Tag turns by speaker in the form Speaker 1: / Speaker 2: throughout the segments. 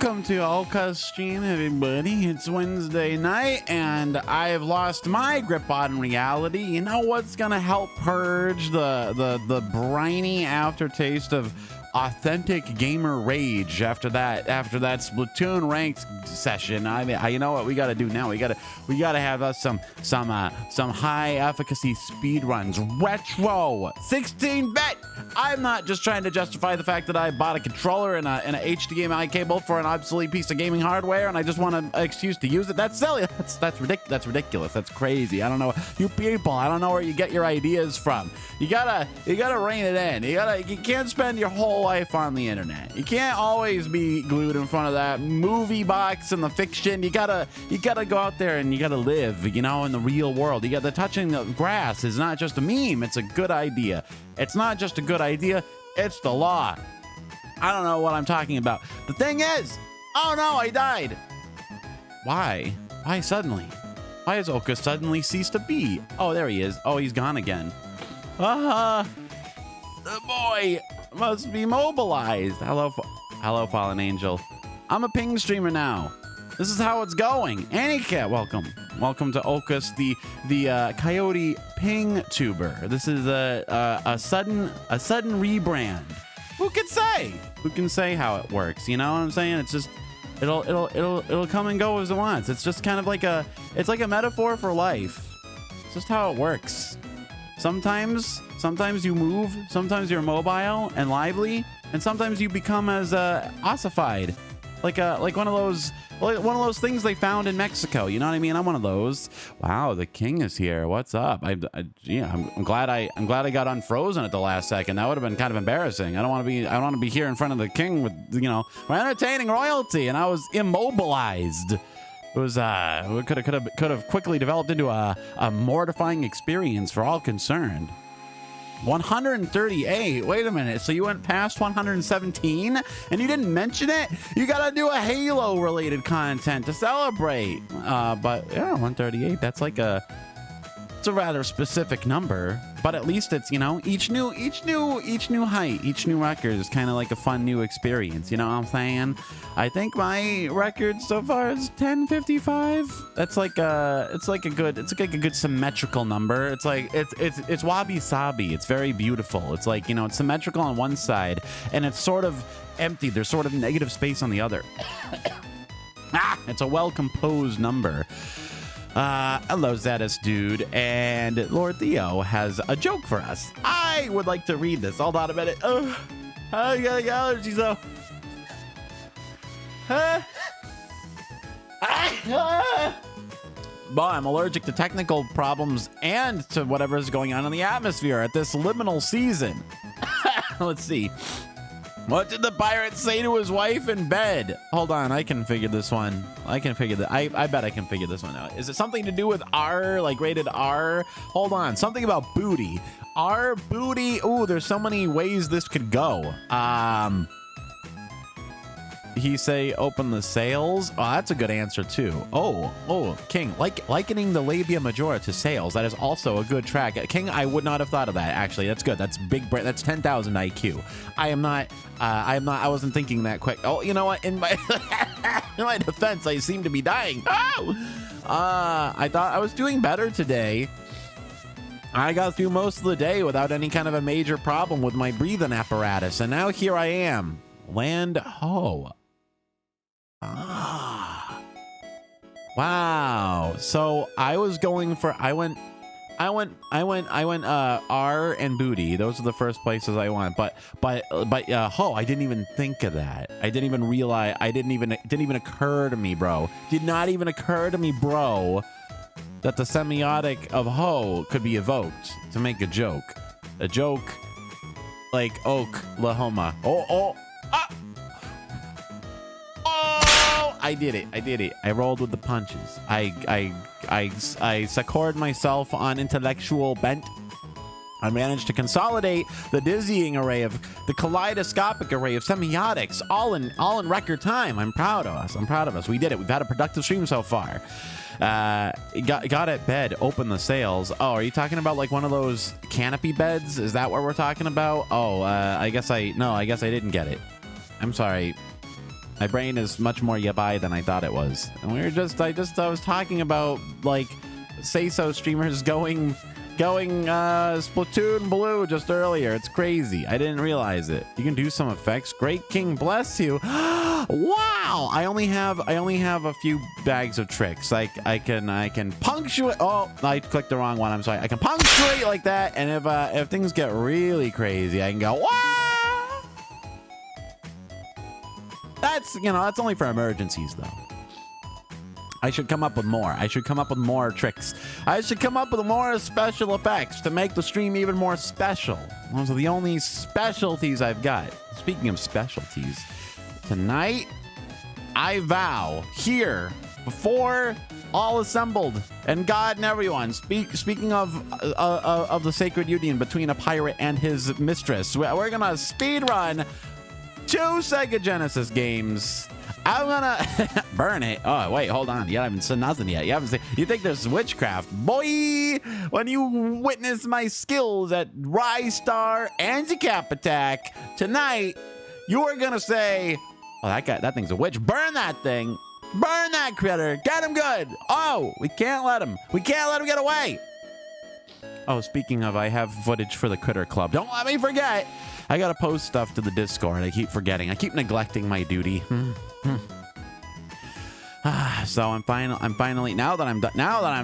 Speaker 1: Welcome to OkAs stream, everybody. It's Wednesday night, and I have lost my grip on reality. You know what's gonna help purge the briny aftertaste of authentic gamer rage after that Splatoon ranked session? I mean, you know what we got to do now? We got to have us some high efficacy speed runs, retro 16-bit. I'm not just trying to justify the fact that I bought a controller and a HDMI cable for an obsolete piece of gaming hardware, and I just want an excuse to use it. That's silly. That's ridiculous. That's ridiculous. That's crazy. I don't know, you people. I don't know where you get your ideas from. You gotta rein it in. You can't spend your whole life on the internet. You can't always be glued in front of that movie box and the fiction. You gotta go out there and you gotta live, you know, in the real world. You got the touching the grass is not just a meme. It's a good idea. It's not just a good idea. It's the law. I don't know what I'm talking about. The thing is, oh no, I died. Why? Why suddenly? Why has Oka suddenly ceased to be? Oh, there he is. Oh, he's gone again. The boy must be mobilized. Hello, Fallen Angel. I'm a ping streamer now. This is how it's going. Anycat, welcome to OkAs, the Coyote Ping Tuber. This is a sudden rebrand. Who can say? Who can say how it works? You know what I'm saying? It's just it'll come and go as it wants. It's just kind of like a metaphor for life. It's just how it works. Sometimes you move, sometimes you're mobile and lively, and sometimes you become as ossified, like one of those things they found in Mexico. You know what I mean? I'm one of those. Wow, the king is here. What's up? I'm glad I got unfrozen at the last second. That would have been kind of embarrassing. I don't want to be here in front of the king with, you know, we're entertaining royalty, and I was immobilized. It was could have quickly developed into a mortifying experience for all concerned. 138. Wait a minute. So you went past 117 and you didn't mention it? You gotta do a Halo related content to celebrate. But yeah, 138. That's like it's a rather specific number, but at least it's, you know, each new height, each new record is kind of like a fun new experience. You know what I'm saying? I think my record so far is 1055. That's like it's like a good symmetrical number. It's like it's wabi sabi. It's very beautiful. It's like, you know, it's symmetrical on one side and it's sort of empty. There's sort of negative space on the other. It's a well composed number. Hello, Zetus dude, and Lord Theo has a joke for us. I would like to read this. Hold on a minute. Oh, I got allergies though. Well, I'm allergic to technical problems and to whatever is going on in the atmosphere at this liminal season. Let's see. What did the pirate say to his wife in bed? Hold on, I can figure this one. I bet I can figure this one out. Is it something to do with R, like rated R? Hold on, something about booty. R, booty. Ooh, there's so many ways this could go. He say open the sails. Oh, that's a good answer too. Oh, King, likening the labia majora to sails. That is also a good track. King, I would not have thought of that. Actually, that's good. That's big. That's 10,000 IQ. I wasn't thinking that quick. Oh, you know what? In my in my defense, I seem to be dying. Oh, I thought I was doing better today. I got through most of the day without any kind of a major problem with my breathing apparatus, and now here I am. Land ho. Wow. So I was going for I went R and booty. Those are the first places I went. But ho, I didn't even think of that. I didn't even realize. It didn't even occur to me, bro. Did not even occur to me, bro, that the semiotic of ho could be evoked to make a joke. A joke like Oklahoma. I did it. I rolled with the punches. I secured myself on intellectual bent. I managed to consolidate the dizzying array of the kaleidoscopic array of semiotics all in record time. I'm proud of us. We did it. We've had a productive stream so far. Got at bed, open the sails. Oh, are you talking about like one of those canopy beds? Is that what we're talking about? Oh, I guess I didn't get it. I'm sorry. My brain is much more yabai than I thought it was. And we were just, I was talking about like say-so streamers going Splatoon blue just earlier. It's crazy. I didn't realize it. You can do some effects. Great King bless you. Wow. I only have a few bags of tricks. I can punctuate. Oh, I clicked the wrong one. I'm sorry. I can punctuate like that. And if things get really crazy, I can go, wow. That's, you know, that's only for emergencies though. I should come up with more. I should come up with more tricks. I should come up with more special effects to make the stream even more special. Those are the only specialties I've got. Speaking of specialties, tonight, I vow here before all assembled and God and everyone. Speaking of the sacred union between a pirate and his mistress, we're gonna speedrun 2 Sega Genesis games. I'm gonna burn it. Oh, wait, hold on. You haven't said nothing yet. You haven't said. You think there's witchcraft, boy? When you witness my skills at RISTAR and DECAP attack tonight, you are gonna say, "Oh, that thing's a witch. Burn that thing. Burn that critter. Get him good." Oh, we can't let him. We can't let him get away. Oh, speaking of, I have footage for the Critter Club. Don't let me forget. I gotta post stuff to the Discord. I keep forgetting. I keep neglecting my duty. So I'm finally now that I'm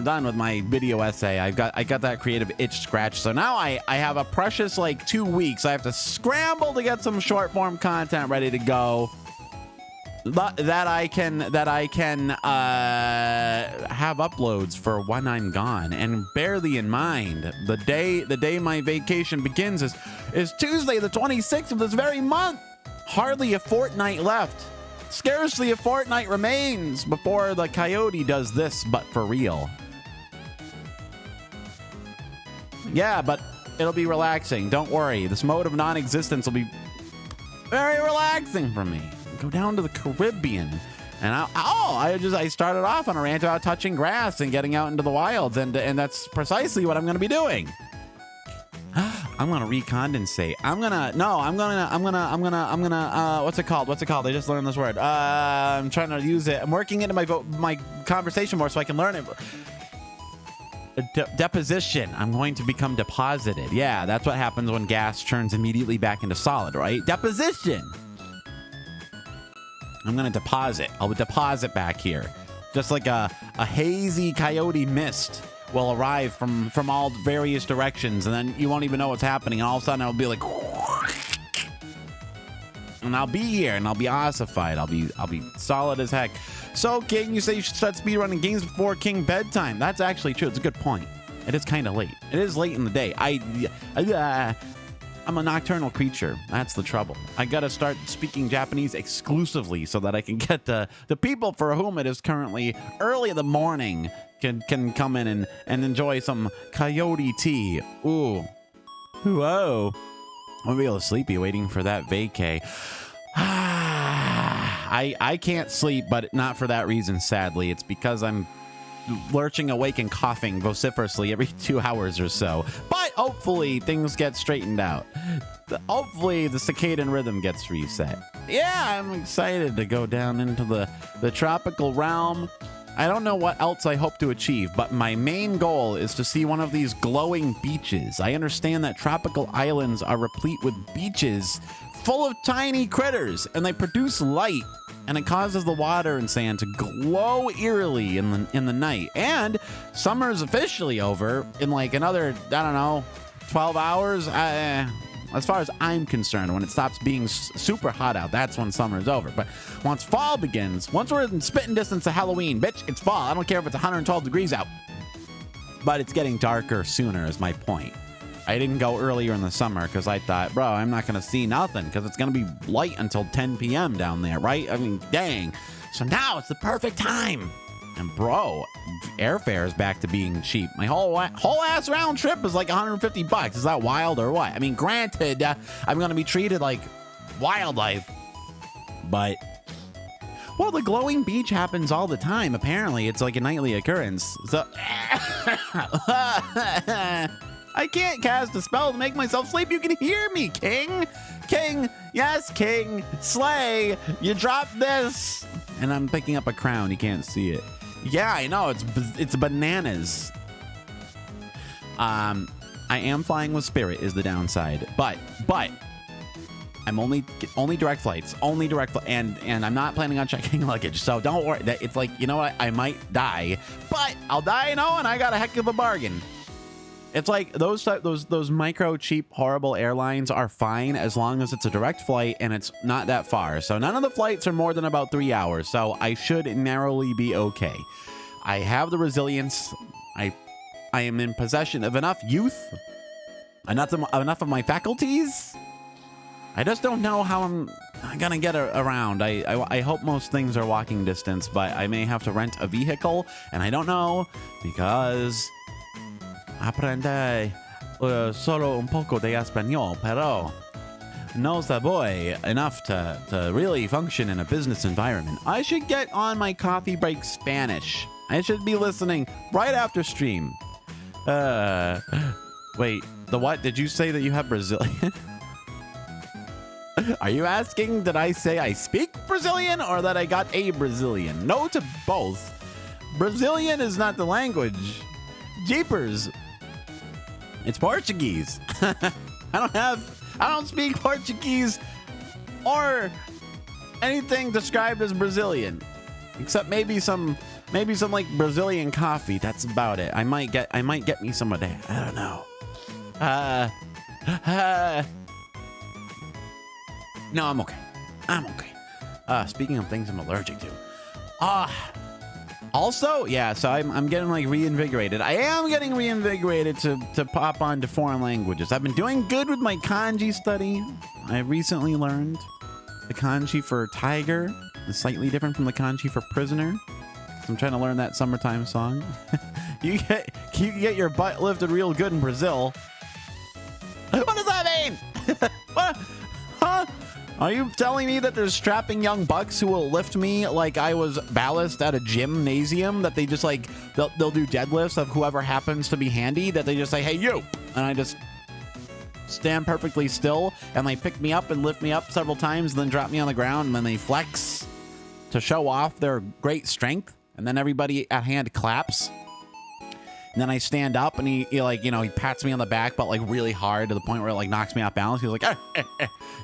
Speaker 1: done with my video essay. I got that creative itch scratched. So now I have a precious like 2 weeks. I have to scramble to get some short form content ready to go. That I can have uploads for when I'm gone. And bear thee in mind, the day my vacation begins is Tuesday the 26th of this very month. Hardly a fortnight left. Scarcely a fortnight remains before the coyote does this, but for real. Yeah, but it'll be relaxing. Don't worry. This mode of non-existence will be very relaxing for me. Go down to the Caribbean, and I started off on a rant about touching grass and getting out into the wilds, and that's precisely what I'm going to be doing. I'm gonna recondensate. I'm gonna what's it called? I just learned this word. I'm trying to use it. I'm working into my conversation more so I can learn it. Deposition. I'm going to become deposited. Yeah, that's what happens when gas turns immediately back into solid, right? Deposition. I'm gonna deposit. I'll deposit back here, just like a hazy coyote mist will arrive from all various directions, and then you won't even know what's happening, and all of a sudden it'll be like, and I'll be here, and I'll be ossified. I'll be solid as heck. So, King, you say you should start speedrunning games before King bedtime. That's actually true. It's a good point. It is kind of late. It is late in the day. I'm a nocturnal creature. That's the trouble. I gotta start speaking Japanese exclusively so that I can get the people for whom it is currently early in the morning can come in and enjoy some coyote tea. Ooh. Whoa. I'll be able to sleepy waiting for that vacay. I can't sleep, but not for that reason, sadly. It's because I'm lurching awake and coughing vociferously every 2 hours or so. But hopefully things get straightened out. Hopefully the circadian rhythm gets reset. Yeah, I'm excited to go down into the tropical realm. I don't know what else I hope to achieve, but my main goal is to see one of these glowing beaches. I understand that tropical islands are replete with beaches full of tiny critters, and they produce light, and it causes the water and sand to glow eerily in the night. And summer's officially over in like another, I don't know, 12 hours. As far as I'm concerned, when it stops being super hot out, that's when summer's over. But once fall begins, once we're in spitting distance of Halloween, bitch, it's fall. I don't care if it's 112 degrees out. But it's getting darker sooner is my point. I didn't go earlier in the summer because I thought, bro, I'm not going to see nothing because it's going to be light until 10 p.m. down there, right? I mean, dang. So now it's the perfect time. And bro, airfare is back to being cheap. My whole ass round trip is like $150. Is that wild or what? I mean, granted, I'm going to be treated like wildlife, but well, the glowing beach happens all the time. Apparently, it's like a nightly occurrence. So I can't cast a spell to make myself sleep. You can hear me, King. King, yes, King. Slay, you dropped this. And I'm picking up a crown. You can't see it. Yeah, I know. It's bananas. I am flying with Spirit is the downside. But I'm only direct flights. Only direct and I'm not planning on checking luggage. So don't worry. It's like, you know what? I might die. But I'll die, and I got a heck of a bargain. It's like those micro cheap horrible airlines are fine as long as it's a direct flight and it's not that far. So none of the flights are more than about 3 hours. So I should narrowly be okay. I have the resilience. I am in possession of enough youth, enough of my faculties. I just don't know how I'm gonna get around. I hope most things are walking distance, but I may have to rent a vehicle, and I don't know because aprende solo un poco de español, pero no sabe enough to really function in a business environment. I should get on my coffee break Spanish. I should be listening right after stream. Wait, the what? Did you say that you have Brazilian? Are you asking, did I say I speak Brazilian or that I got a Brazilian? No to both. Brazilian is not the language. Jeepers. It's Portuguese. I don't speak Portuguese or anything described as Brazilian, except maybe some like Brazilian coffee. That's about it. I might get me some of that. I don't know. No, I'm okay. I'm okay. Speaking of things I'm allergic to. Also, yeah, so I'm getting like reinvigorated. I am getting reinvigorated to pop onto foreign languages. I've been doing good with my kanji study. I recently learned the kanji for tiger is slightly different from the kanji for prisoner. So I'm trying to learn that summertime song. You get your butt lifted real good in Brazil. What does that mean? What? Huh? Are you telling me that there's strapping young bucks who will lift me like I was ballast at a gymnasium, that they just like, they'll do deadlifts of whoever happens to be handy, that they just say, hey, you, and I just stand perfectly still, and they pick me up and lift me up several times and then drop me on the ground, and then they flex to show off their great strength, and then everybody at hand claps. And then I stand up and he pats me on the back, but like really hard to the point where it like knocks me off balance. He's like,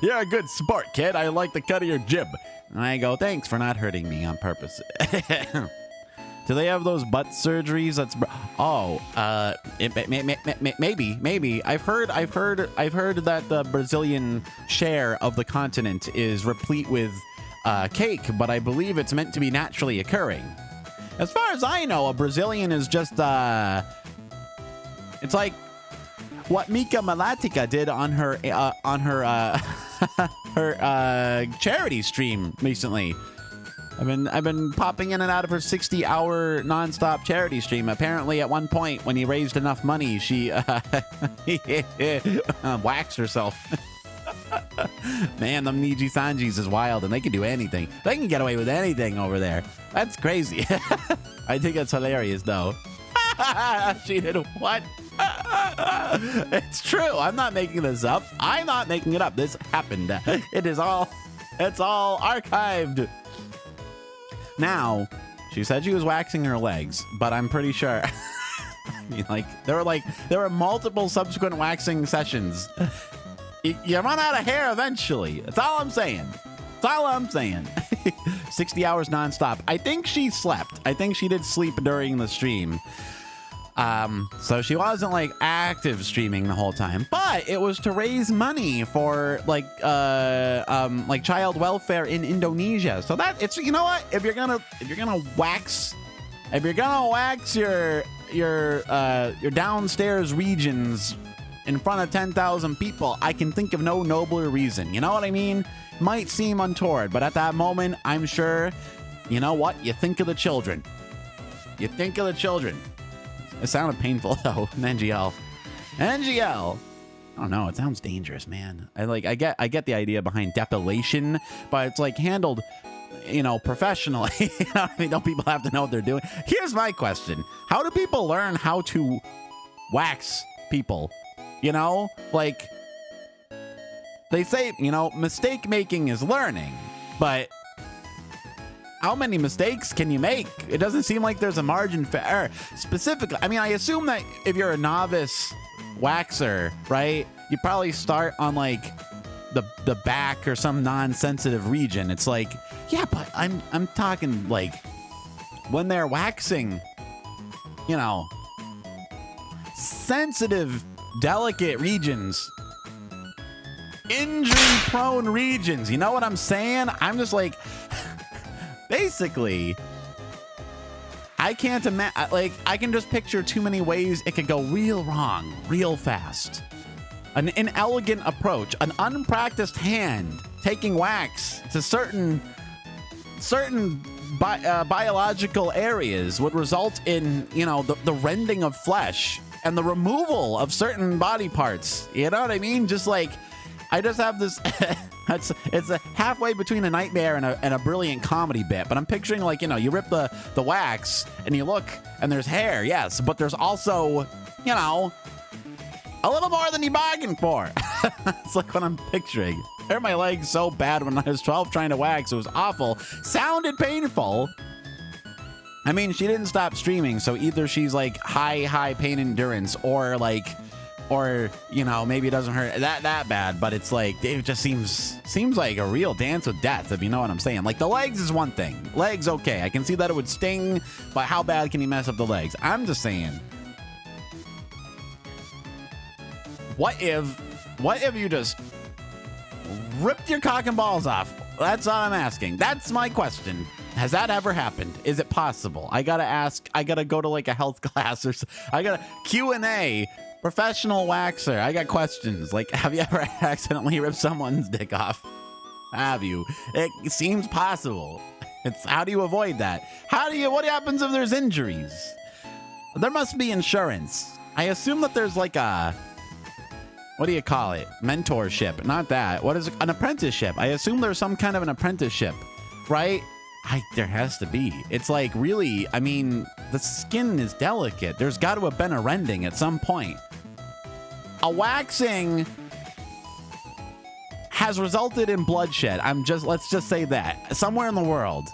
Speaker 1: you're a good sport, kid. I like the cut of your jib. And I go, thanks for not hurting me on purpose. Do they have those butt surgeries? Maybe. I've heard that the Brazilian share of the continent is replete with cake, but I believe it's meant to be naturally occurring. As far as I know, a Brazilian is just, it's like what Mika Malatika did on her her charity stream recently. I've been popping in and out of her 60-hour nonstop charity stream. Apparently, at one point, when he raised enough money, she waxed herself. Man, them Niji Sanjis is wild, and they can do anything. They can get away with anything over there. That's crazy. I think it's hilarious, though. She did what? It's true. I'm not making this up. I'm not making it up. This happened. It's all archived. Now, she said she was waxing her legs, but I'm pretty sure. I mean, there were multiple subsequent waxing sessions. You run out of hair eventually. That's all I'm saying. 60 hours nonstop. I think she slept. I think she did sleep during the stream. So she wasn't like active streaming the whole time, but it was to raise money for like child welfare in Indonesia. So that it's, you know what, if you're gonna wax your downstairs regions in front of 10,000 people, I can think of no nobler reason. You know what I mean? Might seem untoward, but at that moment, I'm sure, you know what? You think of the children. It sounded painful though. NGL. I don't know. It sounds dangerous, man. I get the idea behind depilation, but it's like handled, professionally. You know what I mean? Don't people have to know what they're doing? Here's my question: how do people learn how to wax people. You know, like they say, you know, mistake making is learning, but how many mistakes can you make? It doesn't seem like there's a margin for error. Specifically, I mean, I assume that if you're a novice waxer, right, you probably start on like the back or some non-sensitive region. It's like, yeah, but I'm talking like when they're waxing, you know, sensitive, delicate regions, injury-prone regions. You know what I'm saying? I'm just like, basically, I can't imagine, like, I can just picture too many ways it could go real wrong, real fast. An inelegant approach, an unpracticed hand taking wax to certain biological areas would result in, you know, the rending of flesh and the removal of certain body parts. You know what I mean? Just like, I just have this, it's a halfway between a nightmare and a brilliant comedy bit, but I'm picturing like, you know, you rip the wax and you look and there's hair, yes, but there's also, you know, a little more than you bargained for. It's like what I'm picturing. I hurt my legs so bad when I was 12 trying to wax. It was awful. Sounded painful. I mean, she didn't stop streaming, so either she's like high pain endurance or like, or, you know, maybe it doesn't hurt that bad, but it's like, it just seems like a real dance with death, if you know what I'm saying. Like, the legs is one thing. Legs, okay. I can see that it would sting, but how bad can you mess up the legs? I'm just saying, what if you just ripped your cock and balls off? That's all I'm asking. That's my question. Has that ever happened? Is it possible? I gotta ask. I gotta go to like a health class or I gotta Q&A. Professional waxer. I got questions. Like, have you ever accidentally ripped someone's dick off? Have you? It seems possible. It's how do you avoid that? What happens if there's injuries? There must be insurance. I assume that there's like a, what do you call it? Mentorship. Not that. What is it? An apprenticeship. I assume there's some kind of an apprenticeship, right? There has to be. It's like, really, I mean, the skin is delicate. There's got to have been a rending at some point. A waxing has resulted in bloodshed. Let's just say that. Somewhere in the world.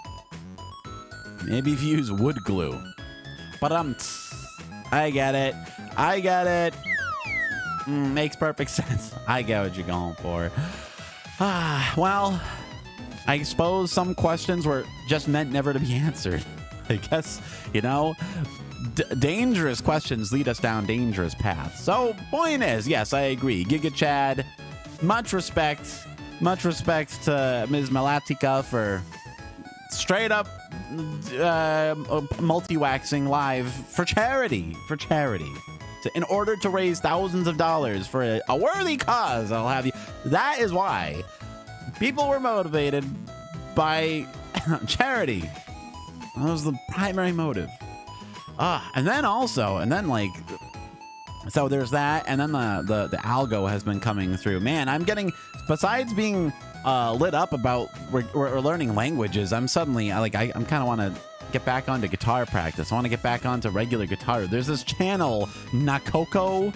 Speaker 1: Maybe if you use wood glue. But I get it. Makes perfect sense. I get what you're going for. Well, I suppose some questions were just meant never to be answered. I guess, you know, dangerous questions lead us down dangerous paths. So, point is, yes, I agree. Giga Chad, much respect to Ms. Malatika for straight up multi-waxing live for charity. In order to raise thousands of dollars for a worthy cause, I'll have you. That is why people were motivated by charity. That was the primary motive. And then like, so there's that, and then the algo has been coming through. Man, I'm getting, besides being lit up about we're learning languages, I'm suddenly I'm kind of want to get back onto guitar practice. I want to get back onto regular guitar. There's this channel, Nakoko.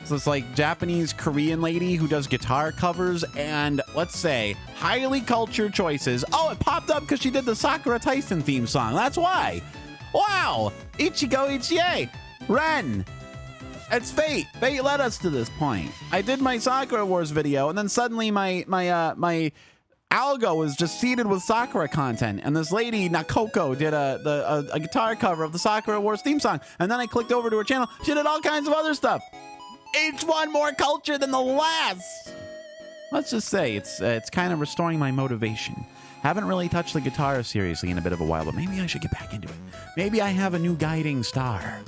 Speaker 1: So it's like Japanese Korean lady who does guitar covers and, let's say, highly cultured choices. Oh, it popped up because she did the Sakura Tyson theme song. That's why. Wow. Ichigo Ichie. Ren. It's fate. Fate led us to this point. I did my Sakura Wars video, and then suddenly my algo was just seeded with Sakura content, and this lady Nakoko did a guitar cover of the Sakura Wars theme song, and then I clicked over to her channel. She did all kinds of other stuff. Each one more culture than the last. Let's just say it's kind of restoring my motivation. Haven't really touched the guitar seriously in a bit of a while, but maybe I should get back into it. Maybe I have a new guiding star.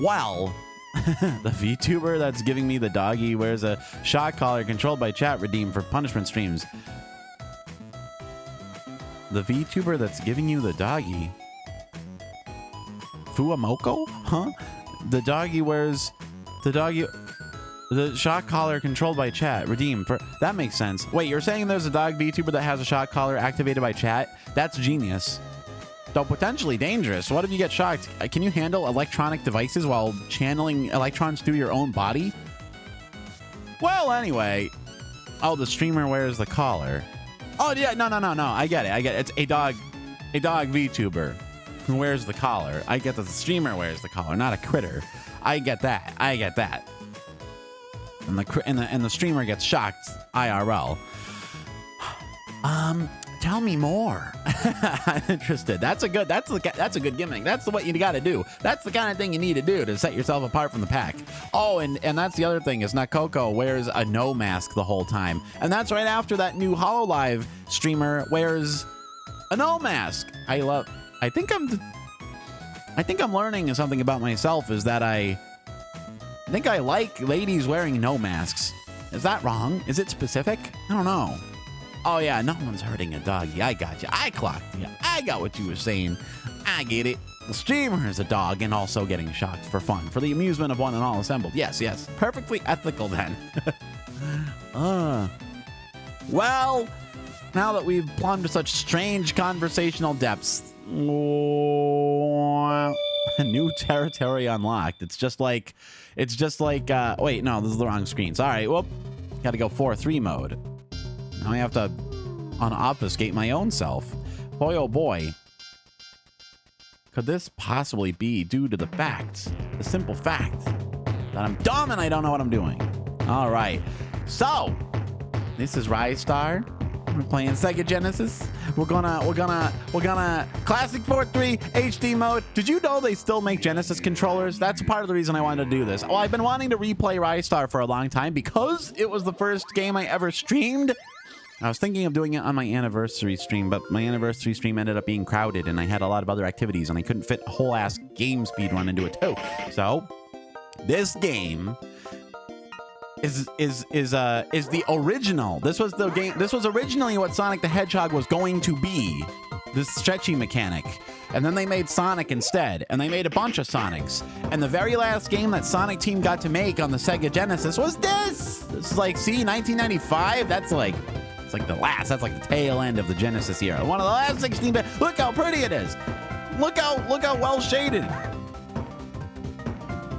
Speaker 1: Well, the VTuber that's giving me the doggy wears a shot collar controlled by chat redeemed for punishment streams. The VTuber that's giving you the doggy? Fuamoko? Huh? The doggy wears... The shot collar controlled by chat. Redeem for... That makes sense. Wait, you're saying there's a dog VTuber that has a shot collar activated by chat? That's genius. though potentially dangerous. What if you get shocked? Can you handle electronic devices while channeling electrons through your own body? Well, anyway. Oh, the streamer wears the collar. Oh, yeah. No. I get it. It's a dog VTuber who wears the collar. I get that the streamer wears the collar, not a critter. I get that. And the streamer gets shocked IRL. Tell me more. I'm interested. That's a good gimmick. That's what you got to do. That's the kind of thing you need to do to set yourself apart from the pack. Oh, and that's the other thing is Nakoko wears a no mask the whole time, and that's right after that new HoloLive streamer wears a no mask. I think I'm learning something about myself is that I think I like ladies wearing no masks. Is that wrong? Is it specific? I don't know. Oh, yeah, no one's hurting a doggy. I got you. I clocked you. I got what you were saying. I get it. The streamer is a dog and also getting shocked for fun, for the amusement of one and all assembled. Yes. Perfectly ethical then. Well, now that we've plumbed to such strange conversational depths, new territory unlocked. It's just like, wait, no, this is the wrong screen. Sorry. Whoop. Got to go 4-3 mode. Now I have to unobfuscate my own self. Boy, oh boy. Could this possibly be due to the simple fact that I'm dumb and I don't know what I'm doing? All right. So, this is RISTAR. We're playing Sega Genesis. We're gonna classic 4.3 HD mode. Did you know they still make Genesis controllers? That's part of the reason I wanted to do this. Well, I've been wanting to replay RISTAR for a long time because it was the first game I ever streamed. I was thinking of doing it on my anniversary stream, but my anniversary stream ended up being crowded and I had a lot of other activities and I couldn't fit a whole ass game speedrun into it too. So this game is the original. This was the game. This was originally what Sonic the Hedgehog was going to be, this stretchy mechanic. And then they made Sonic instead, and they made a bunch of Sonics. And the very last game that Sonic Team got to make on the Sega Genesis was this. This is like, see, 1995. That's like that's like the tail end of the Genesis era. One of the last 16-bit. Look how pretty it is. Look how well shaded.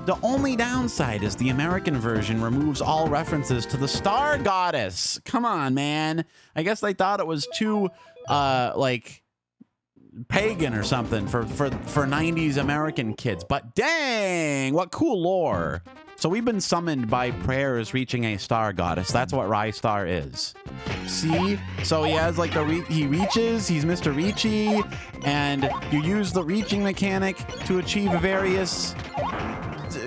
Speaker 1: The only downside is the American version removes all references to the Star Goddess. Come on, man. I guess they thought it was too, like, pagan or something for 90s American kids. But dang, what cool lore. So we've been summoned by prayers reaching a Star Goddess. That's what RISTAR is. See? So he has like he reaches, he's Mr. Reachy, and you use the reaching mechanic to achieve various,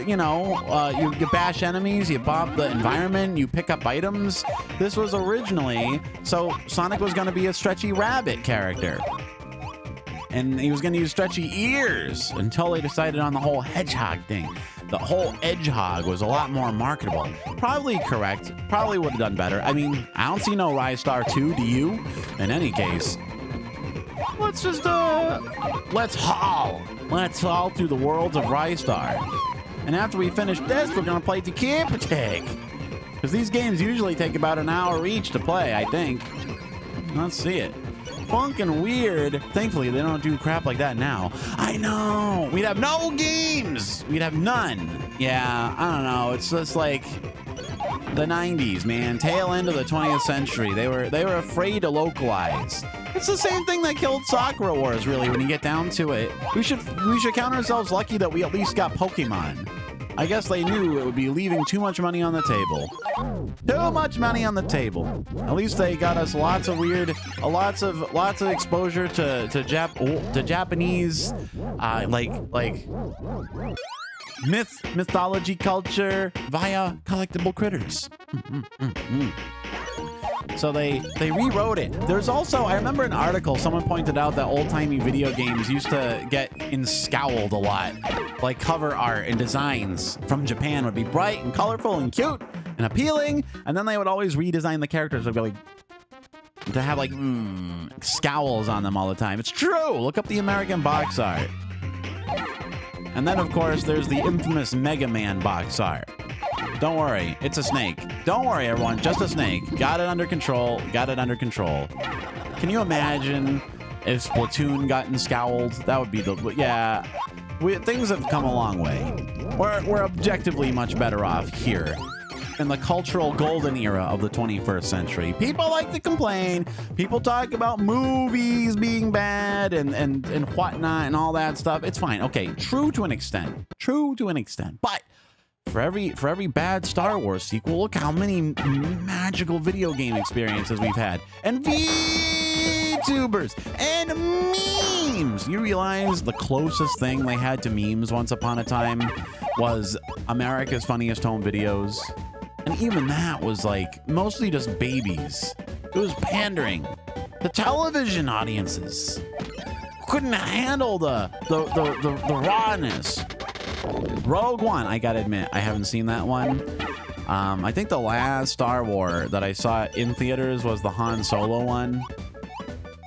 Speaker 1: you know, you bash enemies, you bomb the environment, you pick up items. This was originally, so Sonic was going to be a stretchy rabbit character. And he was going to use stretchy ears until they decided on the whole hedgehog thing. The whole hedgehog was a lot more marketable. Probably correct. Probably would have done better. I mean, I don't see no RISTAR 2, do you? In any case, let's just, let's haul. Let's haul through the worlds of RISTAR. And after we finish this, we're going to play DECAP. Because these games usually take about an hour each to play, I think. Let's see it. Funkin' weird. Thankfully, they don't do crap like that now. I know. We'd have no games. We'd have none. Yeah, I don't know. It's just like the 90s, man. Tail end of the 20th century. They were afraid to localize. It's the same thing that killed Sakura Wars, really, when you get down to it. We should count ourselves lucky that we at least got Pokemon. I guess they knew it would be leaving too much money on the table. Too much money on the table. At least they got us lots of lots of exposure to Japanese, like mythology culture via collectible critters. So they rewrote it. There's also, I remember an article, someone pointed out that old-timey video games used to get enscowled a lot. Like cover art and designs from Japan would be bright and colorful and cute and appealing, and then they would always redesign the characters to have like scowls on them all the time. It's true. Look up the American box art. And then of course there's the infamous Mega Man box art. Don't worry, it's a snake. Don't worry, everyone, just a snake. Got it under control. Got it under control. Can you imagine If Splatoon gotten scowled, that would be the, yeah. Things have come a long way. We're objectively much better off here in the cultural golden era of the 21st century. People like to complain. People talk about movies being bad and whatnot and all that stuff. It's fine. Okay, true to an extent. True to an extent. But for every bad Star Wars sequel, look how many magical video game experiences we've had. And VTubers and memes. You realize the closest thing they had to memes once upon a time was America's Funniest Home Videos. And even that was like mostly just babies. It was pandering to television audiences. Couldn't handle the rawness. Rogue One, I gotta admit, I haven't seen that one. I think the last Star Wars that I saw in theaters was the Han Solo one.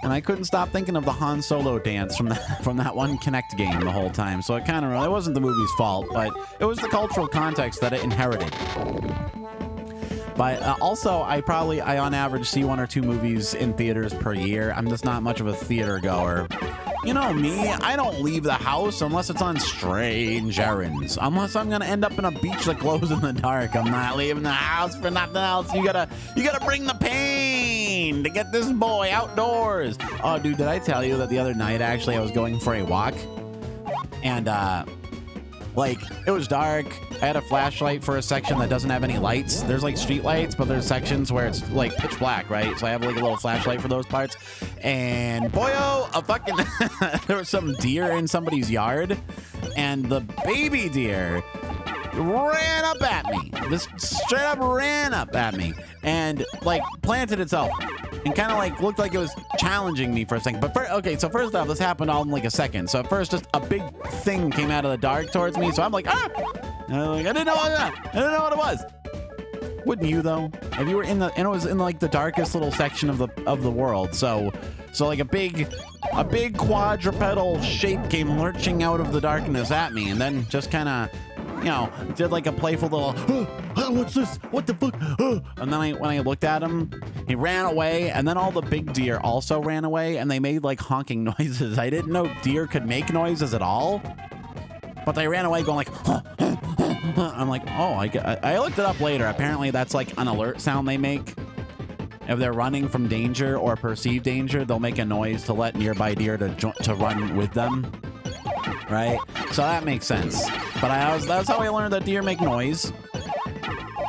Speaker 1: And I couldn't stop thinking of the Han Solo dance from that one Kinect game the whole time. So it kind of really, it wasn't the movie's fault, but it was the cultural context that it inherited. But also, I on average see 1 or 2 movies in theaters per year. I'm just not much of a theater goer. You know me, I don't leave the house unless it's on strange errands. Unless I'm gonna end up in a beach that glows in the dark. I'm not leaving the house for nothing else. You gotta bring the pain to get this boy outdoors. Oh, dude, did I tell you that the other night, actually, I was going for a walk? And, like, it was dark. I had a flashlight for a section that doesn't have any lights. There's like street lights, but there's sections where it's like pitch black, right? So I have like a little flashlight for those parts. And boyo, a fucking there was some deer in somebody's yard, and the baby deer ran up at me. Just straight up ran up at me and like planted itself and kind of like looked like it was challenging me for a second. But okay, so first off, this happened all in like a second. So at first, just a big thing came out of the dark towards me. So I'm like, ah! And I'm like, I didn't know what it was. Wouldn't you though? If you were and it was in like the darkest little section of the world. So like a big quadrupedal shape came lurching out of the darkness at me, and then just kind of, you know, did like a playful little, what's this? What the fuck? And then when I looked at him, he ran away, and then all the big deer also ran away, and they made like honking noises. I didn't know deer could make noises at all, but they ran away going like, I'm like, oh, I looked it up later. Apparently that's like an alert sound they make. If they're running from danger or perceived danger, they'll make a noise to let nearby deer to run with them. Right? So that makes sense. But that's how I learned that deer make noise.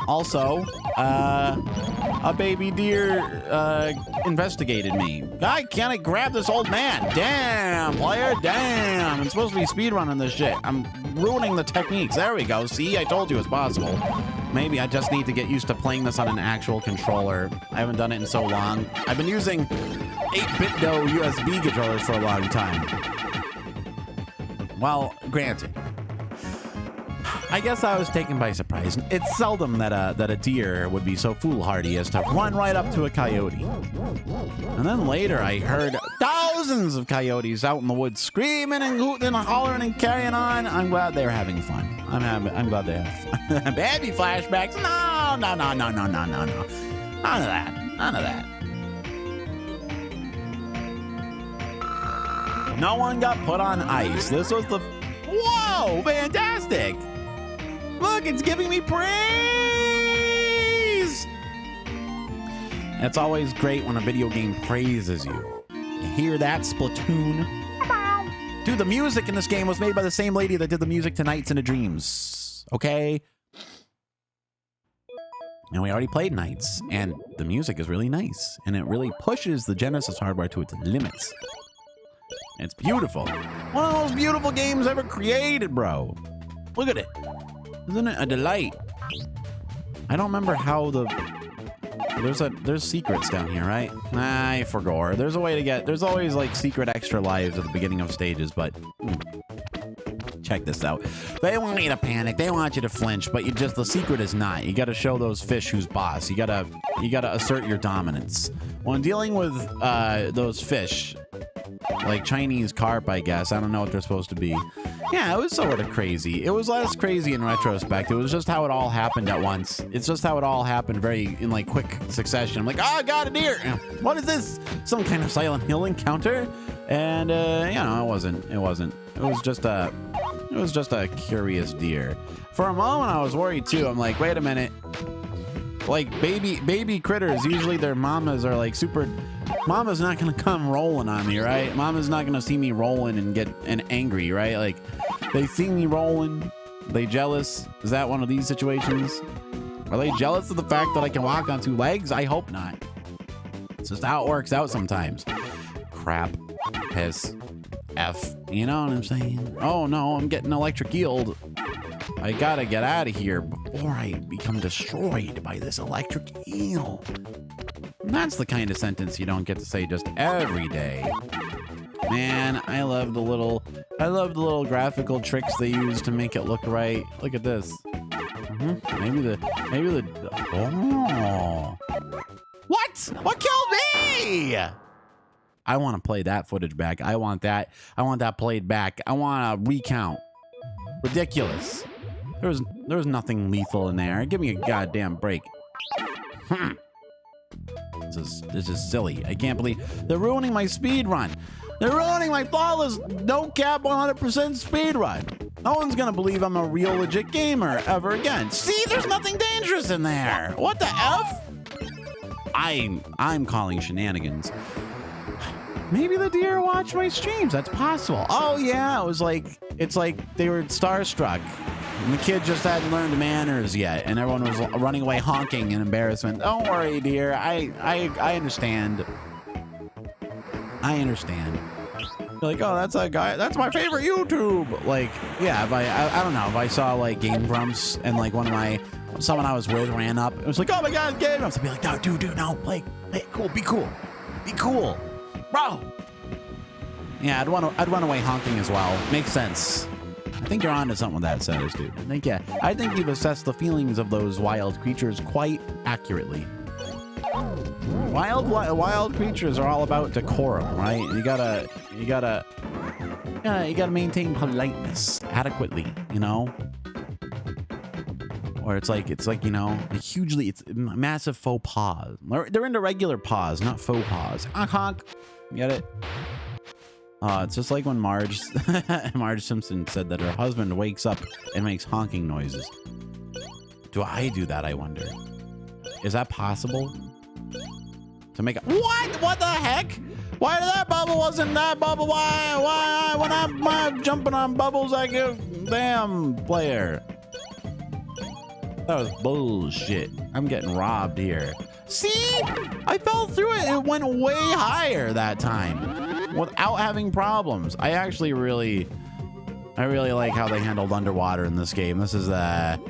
Speaker 1: Also, a baby deer investigated me. Guy, can't I grab this old man? Damn, player, damn. I'm supposed to be speedrunning this shit. I'm ruining the techniques. There we go. See, I told you it's possible. Maybe I just need to get used to playing this on an actual controller. I haven't done it in so long. I've been using 8-bit USB controllers for a long time. Well, granted, I guess I was taken by surprise. It's seldom that a deer would be so foolhardy as to run right up to a coyote. And then later I heard thousands of coyotes out in the woods screaming and hooting and hollering and carrying on. I'm glad they're having fun. I'm glad they have fun. Baby flashbacks. No. None of that. No one got put on ice. This was the... Whoa, fantastic. Look, it's giving me praise. It's always great when a video game praises you. You hear that, Splatoon? Dude, the music in this game was made by the same lady that did the music to Nights into Dreams. Okay? And we already played Nights, and the music is really nice, and it really pushes the Genesis hardware to its limits. It's beautiful. One of the most beautiful games ever created, bro. Look at it. Isn't it a delight? I don't remember how there's secrets down here, right? I forgot. There's a way to get, there's always like secret extra lives at the beginning of stages, but check this out. They want you to panic. They want you to flinch, but the secret is not. You got to show those fish who's boss. You gotta assert your dominance. When dealing with those fish, like Chinese carp, I guess. I don't know what they're supposed to be. Yeah, it was sort of crazy. It was less crazy in retrospect. It was just how it all happened at once. It's just how it all happened in like quick succession. I'm like, oh, I got a deer. What is this? Some kind of Silent Hill encounter? And you know, it wasn't. It was just a curious deer. For a moment, I was worried too. I'm like, wait a minute. Like baby critters, usually their mamas are like super. Mama's not gonna come rolling on me, right? Mama's not gonna see me rolling and get angry, right? Like they see me rolling, they jealous. Is that one of these situations? Are they jealous of the fact that I can walk on 2 legs? I hope not. It's just how it works out sometimes. Crap, piss, F. You know what I'm saying? Oh no, I'm getting electric eel. I gotta get out of here before I become destroyed by this electric eel. And that's the kind of sentence you don't get to say just every day. Man, I love the little graphical tricks they use to make it look right. Look at this. Maybe the oh. What killed me? I want to play that footage back. I want that played back. I want a recount. Ridiculous. There was nothing lethal in there. Give me a goddamn break. This is silly. I can't believe they're ruining my speed run. They're ruining my flawless, no cap, 100% speed run. No one's gonna believe I'm a real legit gamer ever again. See, there's nothing dangerous in there. What the F? I'm calling shenanigans. Maybe the deer watch my streams. That's possible. Oh yeah, it's like they were starstruck. And the kid just hadn't learned manners yet, and everyone was running away honking in embarrassment. Don't worry, dear. I understand. I understand. You're like, oh, that's a guy. That's my favorite YouTube. Like, yeah. If I don't know. If I saw like Game Grumps and like someone I was with ran up, it was like, oh my God, Game Grumps. I'd be like, no, dude, no, like, hey, cool, be cool, bro. Yeah, I'd run away honking as well. Makes sense. I think you're onto something with that, Satis, dude. I think you've assessed the feelings of those wild creatures quite accurately. Wild creatures are all about decorum, right? You gotta maintain politeness adequately, you know. Or it's like you know, it's massive faux pas. They're into regular pas, not faux pas. Honk honk. Get it? It's just like when Marge Simpson said that her husband wakes up and makes honking noises. Do I do that, I wonder? Is that possible? To make a... What the heck? Why that bubble wasn't that bubble? Why when I'm jumping on bubbles I give damn player? That was bullshit. I'm getting robbed here. See? I fell through it. It went way higher that time without having problems. I really like how they handled underwater in this game. This is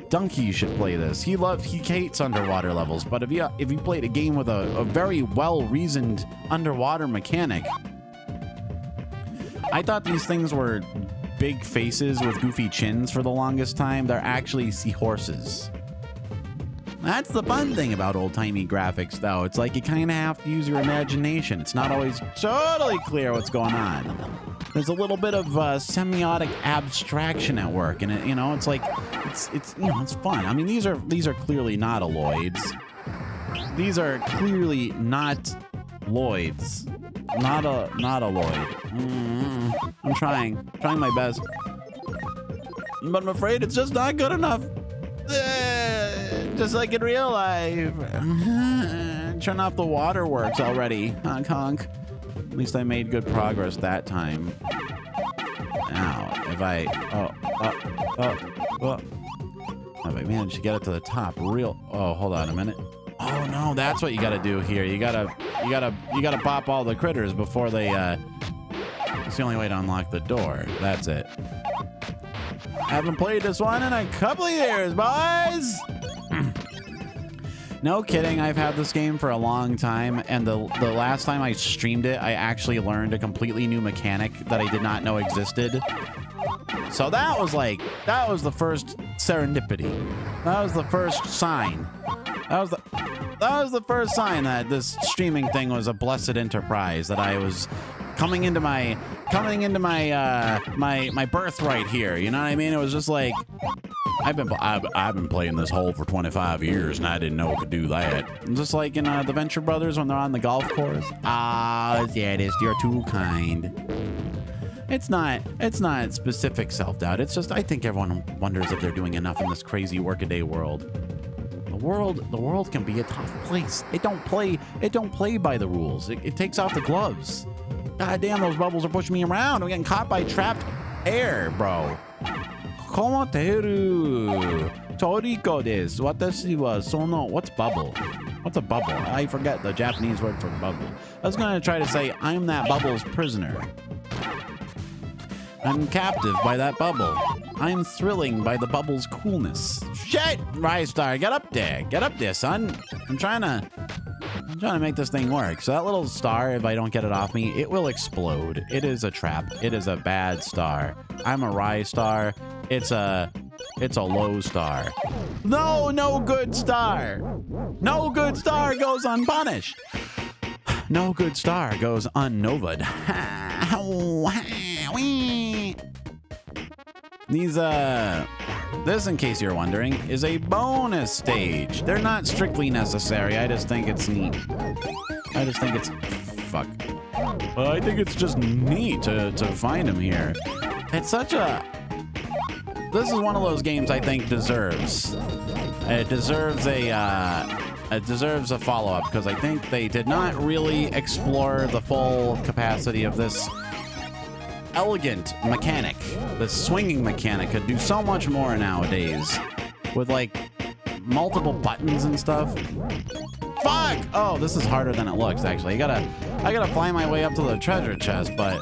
Speaker 1: Donkey should play this. He hates underwater levels, but if you played a game with a very well-reasoned underwater mechanic. I thought these things were big faces with goofy chins for the longest time. They're actually seahorses. That's the fun thing about old-timey graphics, though. It's like you kind of have to use your imagination. It's not always totally clear what's going on. There's a little bit of semiotic abstraction at work, and it's like it's fun. I mean, these are clearly not alloids. These are clearly not Lloyds. Not a Lloyd. I'm trying my best, but I'm afraid it's just not good enough. Just like in real life. Turn off the waterworks already. Honk honk. At least I made good progress that time. Now, if I manage to get it to the top, hold on a minute. Oh no, that's what you gotta do here. You gotta pop all the critters before they it's the only way to unlock the door. That's it. Haven't played this one in a couple of years, boys. No kidding, I've had this game for a long time, and the last time I streamed it, I actually learned a completely new mechanic that I did not know existed. So that was the first serendipity. That was the first sign. That was the first sign that this streaming thing was a blessed enterprise, that I was coming into my birthright here. You know what I mean? It was just like, I've been playing this hole for 25 years and I didn't know it could do that. Just like in the Venture Brothers when they're on the golf course. Ah, yeah, it is. You're too kind. It's not specific self-doubt. It's just I think everyone wonders if they're doing enough in this crazy workaday world. The world can be a tough place. It don't play by the rules. It takes off the gloves. God damn, those bubbles are pushing me around. I'm getting caught by trapped air, bro. Komoteru. Toriko desu. Watashi wa sono. What's bubble? What's a bubble? I forget the Japanese word for bubble. I was gonna try to say I'm that bubble's prisoner. I'm captive by that bubble. I'm thrilling by the bubble's coolness. Shit! RISTAR, get up there. Get up there, son. I'm trying to make this thing work. So that little star, if I don't get it off me, it will explode. It is a trap. It is a bad star. I'm a RISTAR. It's a low star. No good star. No good star goes unpunished. No good star goes unnovad. This, in case you're wondering, is a bonus stage. They're not strictly necessary. I just think it's neat. I think it's just neat to find them here. It's such a... This is one of those games I think deserves. It deserves a follow-up because I think they did not really explore the full capacity of this elegant mechanic. The swinging mechanic could do so much more nowadays with like multiple buttons and stuff. Fuck! Oh, this is harder than it looks actually. I gotta fly my way up to the treasure chest, but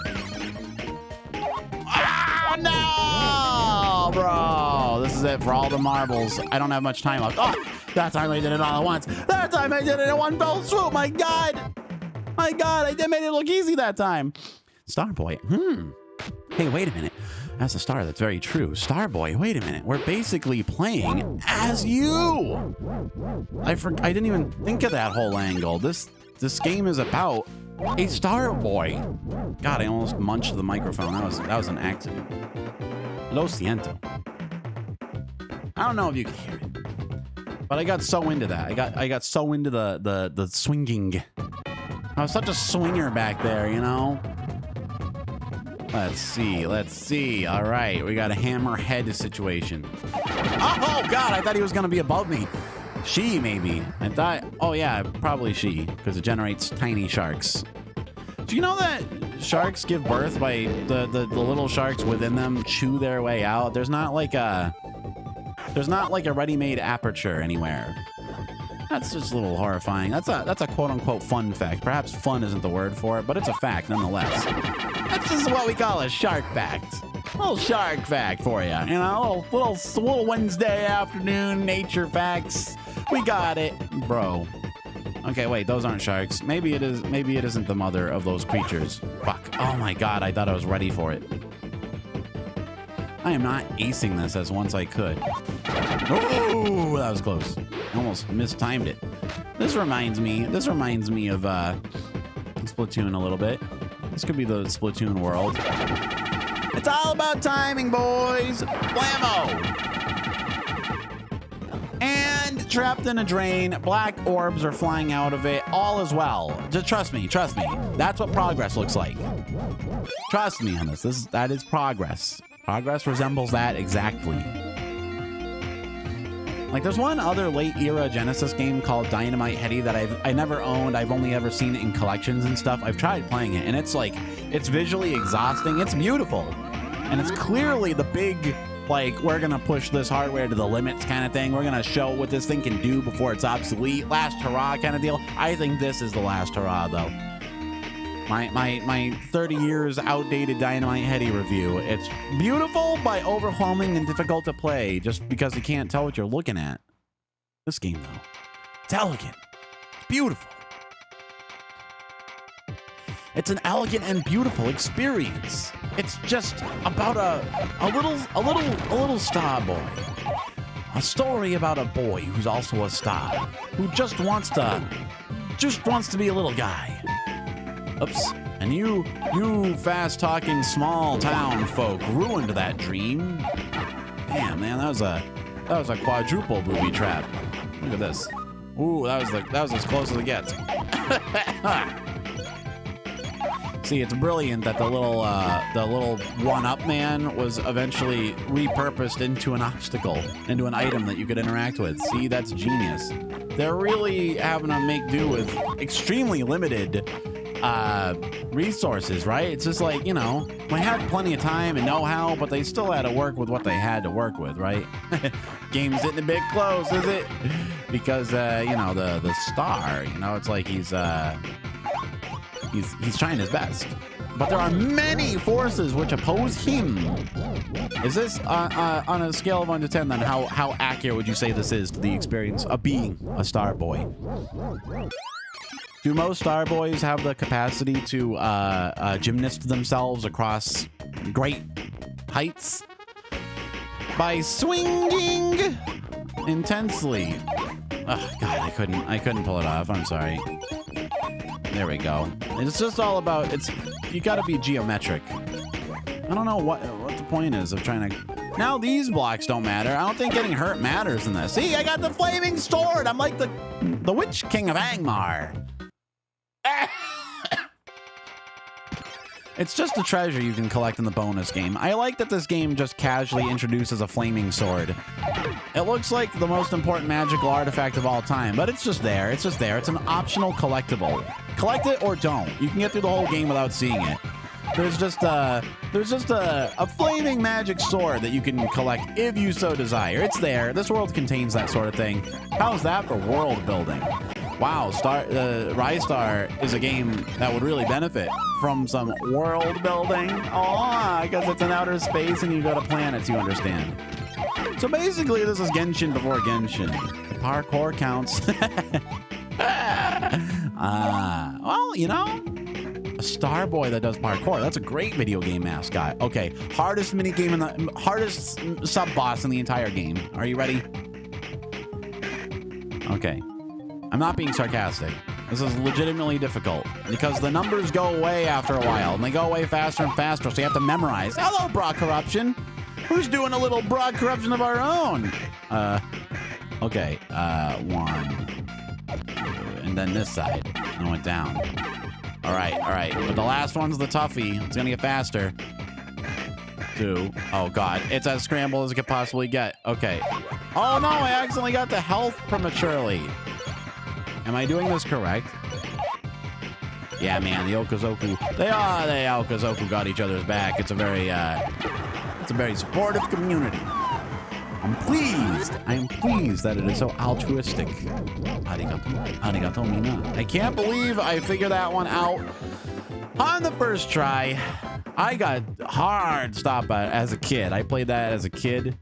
Speaker 1: no, bro! This is it for all the marbles. I don't have much time left. Oh, that time I did it all at once. That time I did it in one fell swoop. My God! My God! I did made it look easy that time. Starboy. Hey, wait a minute. That's a star. That's very true. Starboy, wait a minute. We're basically playing as you. I didn't even think of that whole angle. This game is about a Starboy. God, I almost munched the microphone. That was an accident. Lo siento. I don't know if you can hear it, but I got so into that. I got so into the swinging. I was such a swinger back there, you know. Let's see. All right, we got a hammerhead situation. Oh God, I thought he was gonna be above me. She, maybe. I thought, oh yeah, probably she, because it generates tiny sharks. Do you know that sharks give birth by the little sharks within them chew their way out? There's not like a ready-made aperture anywhere. That's just a little horrifying. That's a quote-unquote fun fact. Perhaps fun isn't the word for it, but it's a fact nonetheless. That's just what we call a shark fact. A little shark fact for you. You know, little Wednesday afternoon nature facts. We got it, bro. Okay, wait, those aren't sharks. Maybe it is. Maybe it isn't the mother of those creatures. Fuck. Oh my God, I thought I was ready for it. I am not acing this as once I could. Oh, that was close. I almost mistimed it. This reminds me of Splatoon a little bit. This could be the Splatoon world. It's all about timing, boys. Blammo! And trapped in a drain, black orbs are flying out of it. All is well. Just trust me. That's what progress looks like. Trust me on this. That is progress. Progress resembles that exactly. Like, there's one other late-era Genesis game called Dynamite Headdy that I never owned. I've only ever seen it in collections and stuff. I've tried playing it, and it's like, it's visually exhausting. It's beautiful. And it's clearly the big, like, we're going to push this hardware to the limits kind of thing. We're going to show what this thing can do before it's obsolete. Last hurrah kind of deal. I think this is the last hurrah, though. My 30 years outdated Dynamite Headdy review. It's beautiful, but overwhelming and difficult to play just because you can't tell what you're looking at. This game, though, it's elegant. It's beautiful. It's an elegant and beautiful experience. It's just about a little star boy. A story about a boy who's also a star, who just wants to be a little guy. Oops. And you fast-talking small-town folk ruined that dream. Damn, man, that That was a quadruple booby trap. Look at this. Ooh, that was as close as it gets. See, it's brilliant that the little one-up man was eventually repurposed into an obstacle, into an item that you could interact with. See, that's genius. They're really having to make do with extremely limited resources, right? It's just like, you know, they had plenty of time and know-how, but they still had to work with what they had to work with, right? Game's getting a bit close, is it? Because you know, the star, you know, it's like he's trying his best, but there are many forces which oppose him. Is this on a scale of 1 to 10? Then how accurate would you say this is to the experience of being a star boy? Do most star boys have the capacity to gymnast themselves across great heights by swinging intensely? Oh God, I couldn't pull it off. I'm sorry. There we go. It's just all about, you gotta be geometric. I don't know what the point is of trying to, now these blocks don't matter. I don't think getting hurt matters in this. See, I got the flaming sword. I'm like the Witch King of Angmar. It's just a treasure you can collect in the bonus game. I like that this game just casually introduces a flaming sword. It looks like the most important magical artifact of all time, but it's just there. It's just there. It's an optional collectible. Collect it or don't. You can get through the whole game without seeing it. There's just a flaming magic sword that you can collect if you so desire. It's there. This world contains that sort of thing. How's that for world building? Wow, RISTAR is a game that would really benefit from some world building. Oh, because it's in outer space and you go to planets, you understand. So basically, this is Genshin before Genshin. The parkour counts. Well, you know, a star boy that does parkour. That's a great video game mascot. Okay, hardest minigame in the hardest sub-boss in the entire game. Are you ready? Okay. I'm not being sarcastic. This is legitimately difficult because the numbers go away after a while and they go away faster and faster, so you have to memorize. Hello, bra corruption. Who's doing a little bra corruption of our own? Okay, 1, 2, and then this side. I went down. All right. But the last one's the toughie. It's gonna get faster. 2. Oh God, it's as scrambled as it could possibly get. Okay. Oh no, I accidentally got the health prematurely. Am I doing this correct? Yeah, man, the Okazoku. The Okazoku got each other's back. It's a very supportive community. I'm pleased that it is so altruistic. Arigato mina. I can't believe I figured that one out on the first try. I got hard stop as a kid. I played that as a kid.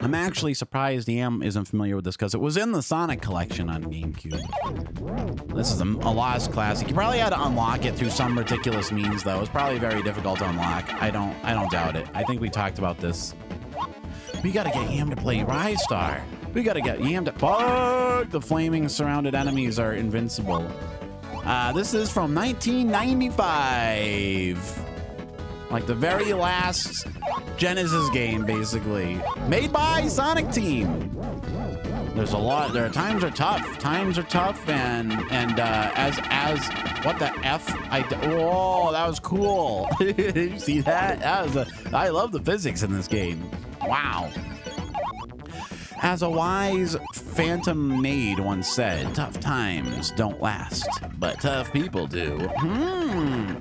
Speaker 1: I'm actually surprised Yam isn't familiar with this because it was in the Sonic collection on GameCube. This is a lost classic. You probably had to unlock it through some ridiculous means, though. It's probably very difficult to unlock. I don't doubt it. I think we talked about this. We gotta get Yam to play RISTAR. We gotta get Yam to... Fuck! The flaming surrounded enemies are invincible. This is from 1995. Like the very last Genesis game, basically. Made by TVMTeam. There's a lot. Times are tough, and as what the F? Whoa, that was cool. Did you see that? I love the physics in this game. Wow. As a wise phantom maid once said, tough times don't last, but tough people do.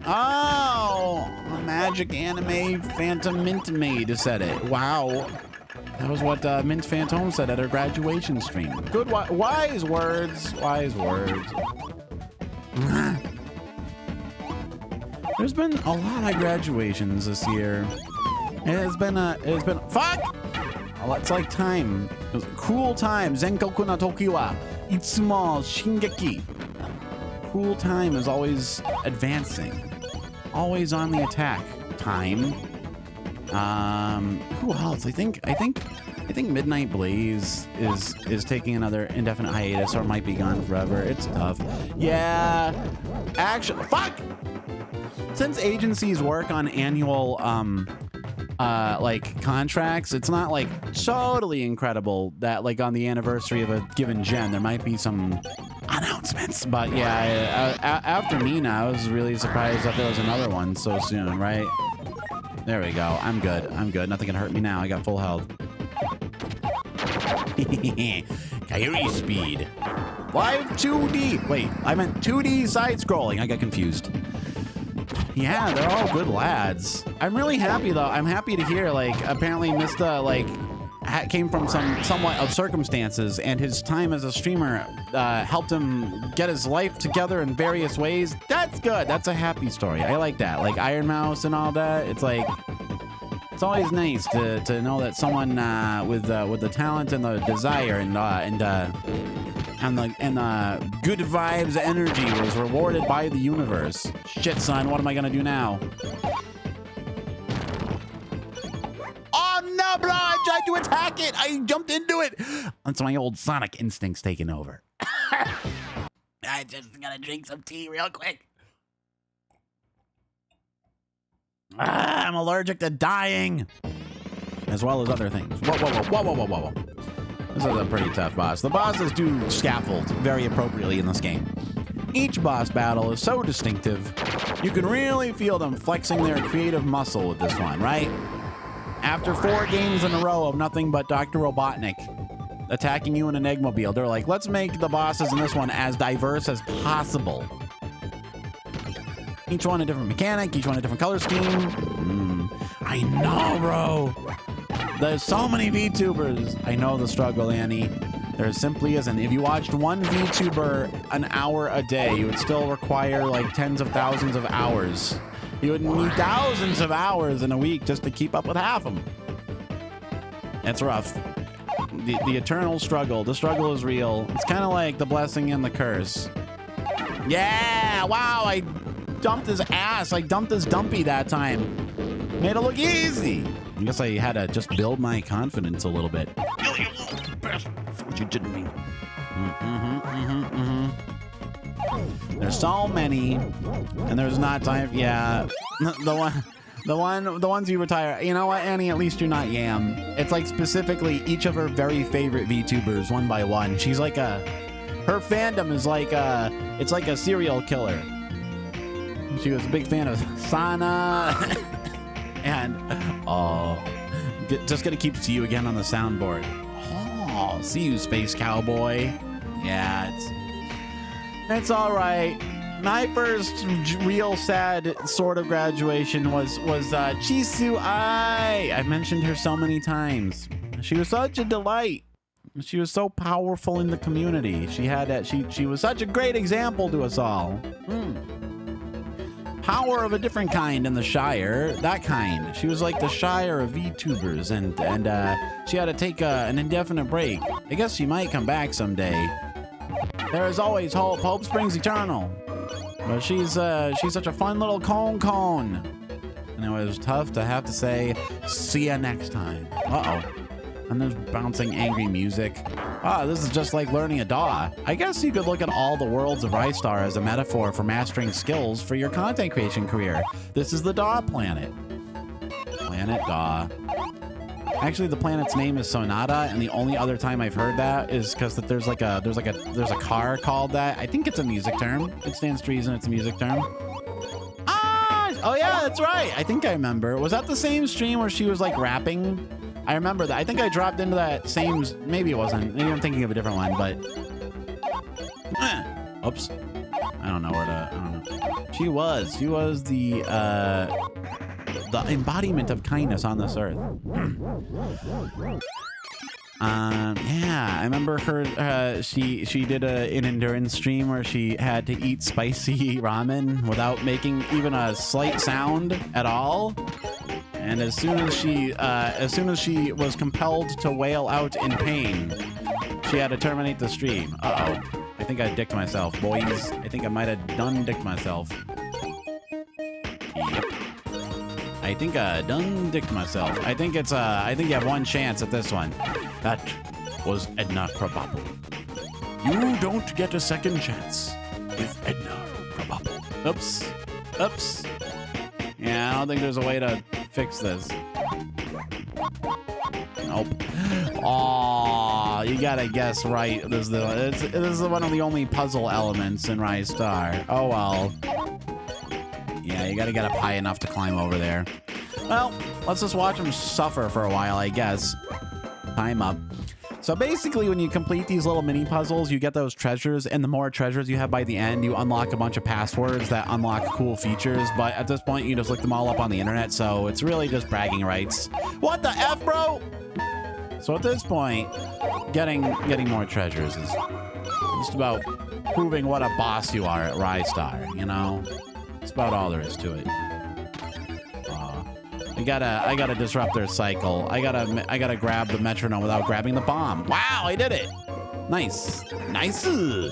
Speaker 1: Oh, a magic anime phantom mint maid said it. Wow. That was what Mint Phantom said at her graduation stream. Good, wise words. Wise words. There's been a lot of graduations this year. It's been fuck! Oh, it's like time. It was a cool time. Zenkoku no toki wa itsumo shingeki. Cool time is always advancing. Always on the attack. Time. Who else? I think Midnight Blaze is taking another indefinite hiatus or might be gone forever. It's tough. Yeah. Actually, fuck! Since agencies work on annual like contracts. It's not like totally incredible that like on the anniversary of a given gen there might be some announcements. But yeah, after Nina, I was really surprised that there was another one so soon, right? There we go. I'm good. I'm good. Nothing can hurt me now. I got full health. Coyote speed. Live 2D. Wait, I meant 2D side scrolling. I got confused. Yeah, they're all good lads. I'm really happy though. I'm happy to hear like apparently Mista like came from somewhat of circumstances, and his time as a streamer helped him get his life together in various ways. That's good. That's a happy story. I like that. Like Iron Mouse and all that. It's like it's always nice to know that someone with the talent and the desire and the good vibes energy was rewarded by the universe. Shit, son, what am I gonna do now? Oh no, bro! I tried to attack it. I jumped into it. That's my old Sonic instincts taking over. I just gotta drink some tea real quick. I'm allergic to dying, as well as other things. Whoa, whoa, whoa, whoa, whoa, whoa, whoa. This is a pretty tough boss. The bosses do scaffold very appropriately in this game. Each boss battle is so distinctive. You can really feel them flexing their creative muscle with this one, right? After 4 games in a row of nothing but Dr. Robotnik attacking you in an Eggmobile, they're like, let's make the bosses in this one as diverse as possible. Each one a different mechanic, each one a different color scheme. I know, bro. There's so many VTubers. I know the struggle, Annie. There simply isn't. If you watched one VTuber an hour a day, you would still require like tens of thousands of hours. You would need thousands of hours in a week just to keep up with half them. It's rough. The eternal struggle. The struggle is real. It's kind of like the blessing and the curse. Yeah! Wow, I dumped his ass. I dumped his dumpy that time. Made it look easy. I guess I had to just build my confidence a little bit. That's what you did to me. There's so many, and there's not time. Yeah, the ones you retire. You know what, Annie? At least you're not Yam. It's like specifically each of her very favorite VTubers, one by one. She's like her fandom is like it's like a serial killer. She was a big fan of Sana, and just gonna keep "See You Again" on the soundboard. Oh, see you, Space Cowboy. Yeah, it's all right. My first real sad sort of graduation was Chisu Ai. I mentioned her so many times. She was such a delight. She was so powerful in the community. She was such a great example to us all. Power of a different kind in the Shire. That kind. She was like the Shire of VTubers, and she had to take an indefinite break. I guess she might come back someday. There is always hope. Hope springs eternal. But she's such a fun little cone. And it was tough to have to say, see ya next time. Uh-oh. And there's bouncing angry music. Ah, this is just like learning a DAW. I guess you could look at all the worlds of RISTAR as a metaphor for mastering skills for your content creation career. This is the DAW planet. Planet DAW. Actually, the planet's name is Sonata, and the only other time I've heard that is because there's a car called that. I think it's a music term. It stands to reason it's a music term. Ah! Oh yeah, that's right. I think I remember. Was that the same stream where she was like rapping? I remember that. I think I dropped into that same. Maybe it wasn't. Maybe I'm thinking of a different one. But oops. I don't know where to. I don't know. She was the embodiment of kindness on this earth. Yeah, I remember her. She did an endurance stream where she had to eat spicy ramen without making even a slight sound at all. And as soon as she was compelled to wail out in pain, she had to terminate the stream. Uh-oh. I think I dicked myself, boys. I think I might have done dicked myself. Yep. I think I done dicked myself. I think you have one chance at this one. That was Edna Krabappel. You don't get a second chance with Edna Krabappel. Oops. Yeah, I don't think there's a way to fix this. Nope. Oh, you gotta guess right. This is one of the only puzzle elements in RISTAR. Oh well. Yeah, you gotta get up high enough to climb over there. Well, let's just watch them suffer for a while, I guess. Time up. So basically, when you complete these little mini puzzles, you get those treasures, and the more treasures you have by the end, you unlock a bunch of passwords that unlock cool features. But at this point, you just look them all up on the internet, so it's really just bragging rights. What the F, bro? So at this point, getting more treasures is just about proving what a boss you are at RISTAR, you know? That's about all there is to it. I gotta disrupt their cycle. I gotta grab the metronome without grabbing the bomb. Wow, I did it. Nice. Nice. And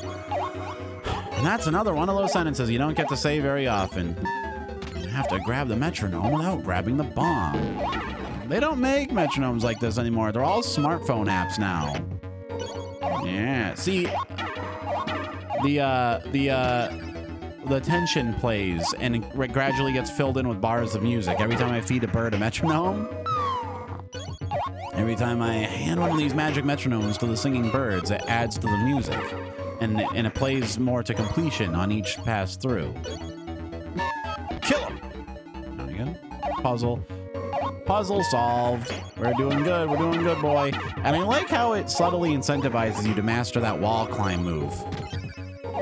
Speaker 1: that's another one of those sentences you don't get to say very often. You have to grab the metronome without grabbing the bomb. They don't make metronomes like this anymore. They're all smartphone apps now. Yeah. See, the tension plays and it gradually gets filled in with bars of music. Every time I feed a bird a metronome, every time I hand one of these magic metronomes to the singing birds, it adds to the music. And it plays more to completion on each pass through. Kill him! There we go. Puzzle. Puzzle solved. We're doing good. We're doing good, boy. And I like how it subtly incentivizes you to master that wall climb move.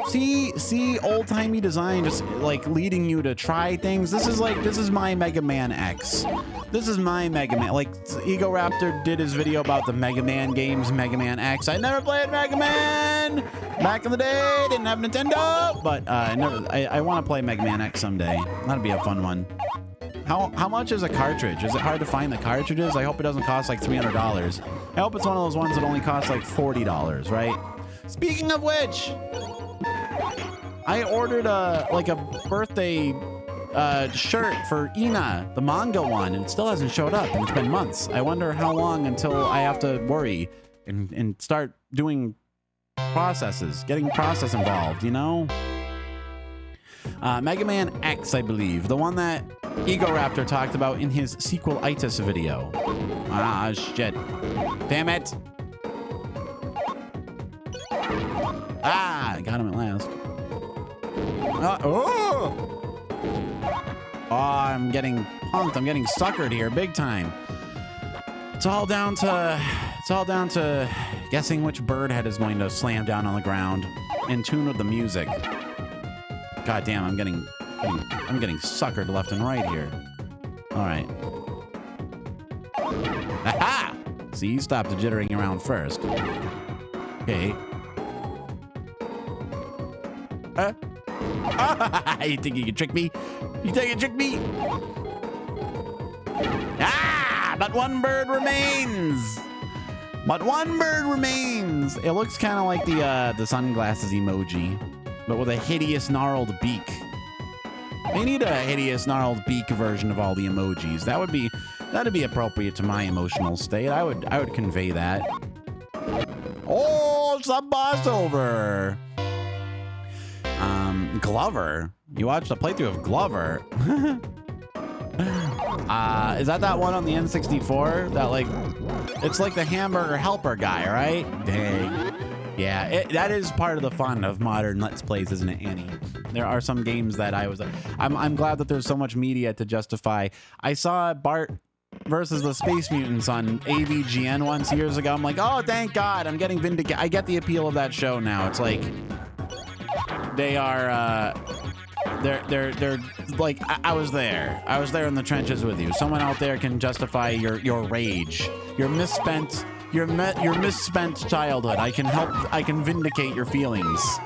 Speaker 1: See old-timey design just like leading you to try things. This is my Mega Man X. This is my Mega Man. Like Ego Raptor did his video about the Mega Man games, Mega Man X. I never played Mega Man back in the day. Didn't have Nintendo, but I want to play Mega Man X someday. That'd be a fun one. How much is a cartridge? Is it hard to find the cartridges? I hope it doesn't cost like $300. I hope it's one of those ones that only costs like $40, right? Speaking of which, I ordered a birthday shirt for Ina, the manga one, and it still hasn't showed up, and it's been months. I wonder how long until I have to worry and start doing processes, getting process involved, you know? Mega Man X, I believe, the one that Ego Raptor talked about in his sequel-itis video. Ah, shit. Damn it. Ah, I got him at last. Oh, I'm getting punked. I'm getting suckered here big time. It's all down to guessing which bird head is going to slam down on the ground in tune with the music. God damn, I'm getting suckered left and right here. All right. Aha! See, you stopped the jittering around first. Okay. You think you can trick me? You think you can trick me? Ah! But one bird remains. But one bird remains. It looks kind of like the sunglasses emoji, but with a hideous gnarled beak. They need a hideous gnarled beak version of all the emojis. That'd be appropriate to my emotional state. I would convey that. Oh, sub boss over. Glover. You watched a playthrough of Glover. Is that one on the N64? That it's like the hamburger helper guy, right? Dang. Yeah, that is part of the fun of modern Let's Plays, isn't it, Annie? There are some games that I'm glad that there's so much media to justify. I saw Bart versus the Space Mutants on AVGN once years ago. I'm like, oh, thank God, I'm getting vindicated. I get the appeal of that show now. It's like they are they're like I was there in the trenches with you. Someone out there can justify your rage, your misspent childhood. I can vindicate your feelings.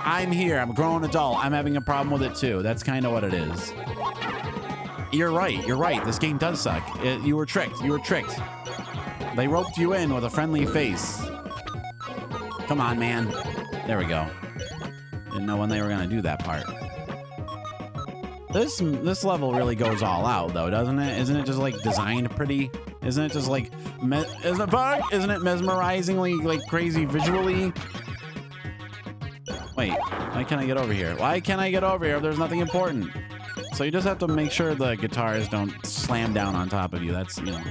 Speaker 1: I'm here, I'm a grown adult, I'm having a problem with it too. That's kind of what it is. You're right, this game does suck. You were tricked. They roped you in with a friendly face. Come on, man. There we go. Didn't know when they were gonna do that part. This level really goes all out, though, doesn't it? Isn't it just like designed pretty? Isn't it just like isn't it mesmerizingly like crazy visually? Wait, why can't I get over here? Why can't I get over here if there's nothing important? So you just have to make sure the guitars don't slam down on top of you. That's, you know.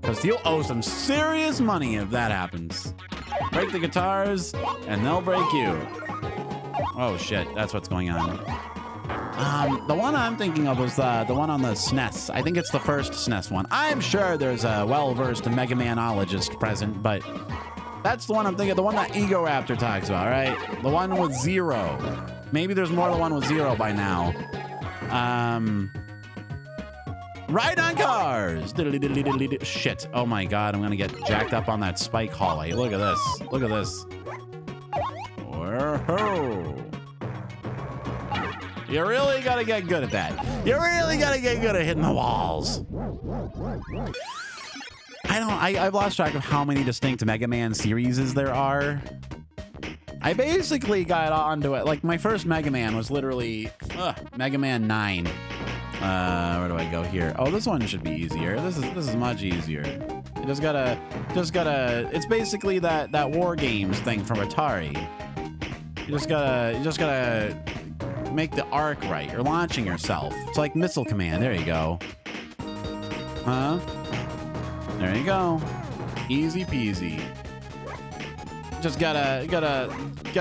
Speaker 1: because you'll owe some serious money if that happens. Break the guitars, and they'll break you. Oh shit, that's what's going on. The one I'm thinking of was the one on the SNES. I think it's the first SNES one. I'm sure there's a well-versed Mega Man-ologist present, but that's the one I'm thinking of, the one that Ego Raptor talks about, right? The one with Zero. Maybe there's more than one with Zero by now. Ride on cars! Shit. Oh my god, I'm gonna get jacked up on that spike hallway. Look at this. Look at this. Whoa. You really gotta get good at that. You really gotta get good at hitting the walls. I've lost track of how many distinct Mega Man series there are. I basically got onto it. Like, my first Mega Man was literally Mega Man 9. Where do I go here? Oh, this one should be easier. This is much easier. You just gotta. It's basically that War Games thing from Atari. You just gotta make the arc right. You're launching yourself. It's like Missile Command. There you go. Huh? There you go. Easy peasy. Just gotta get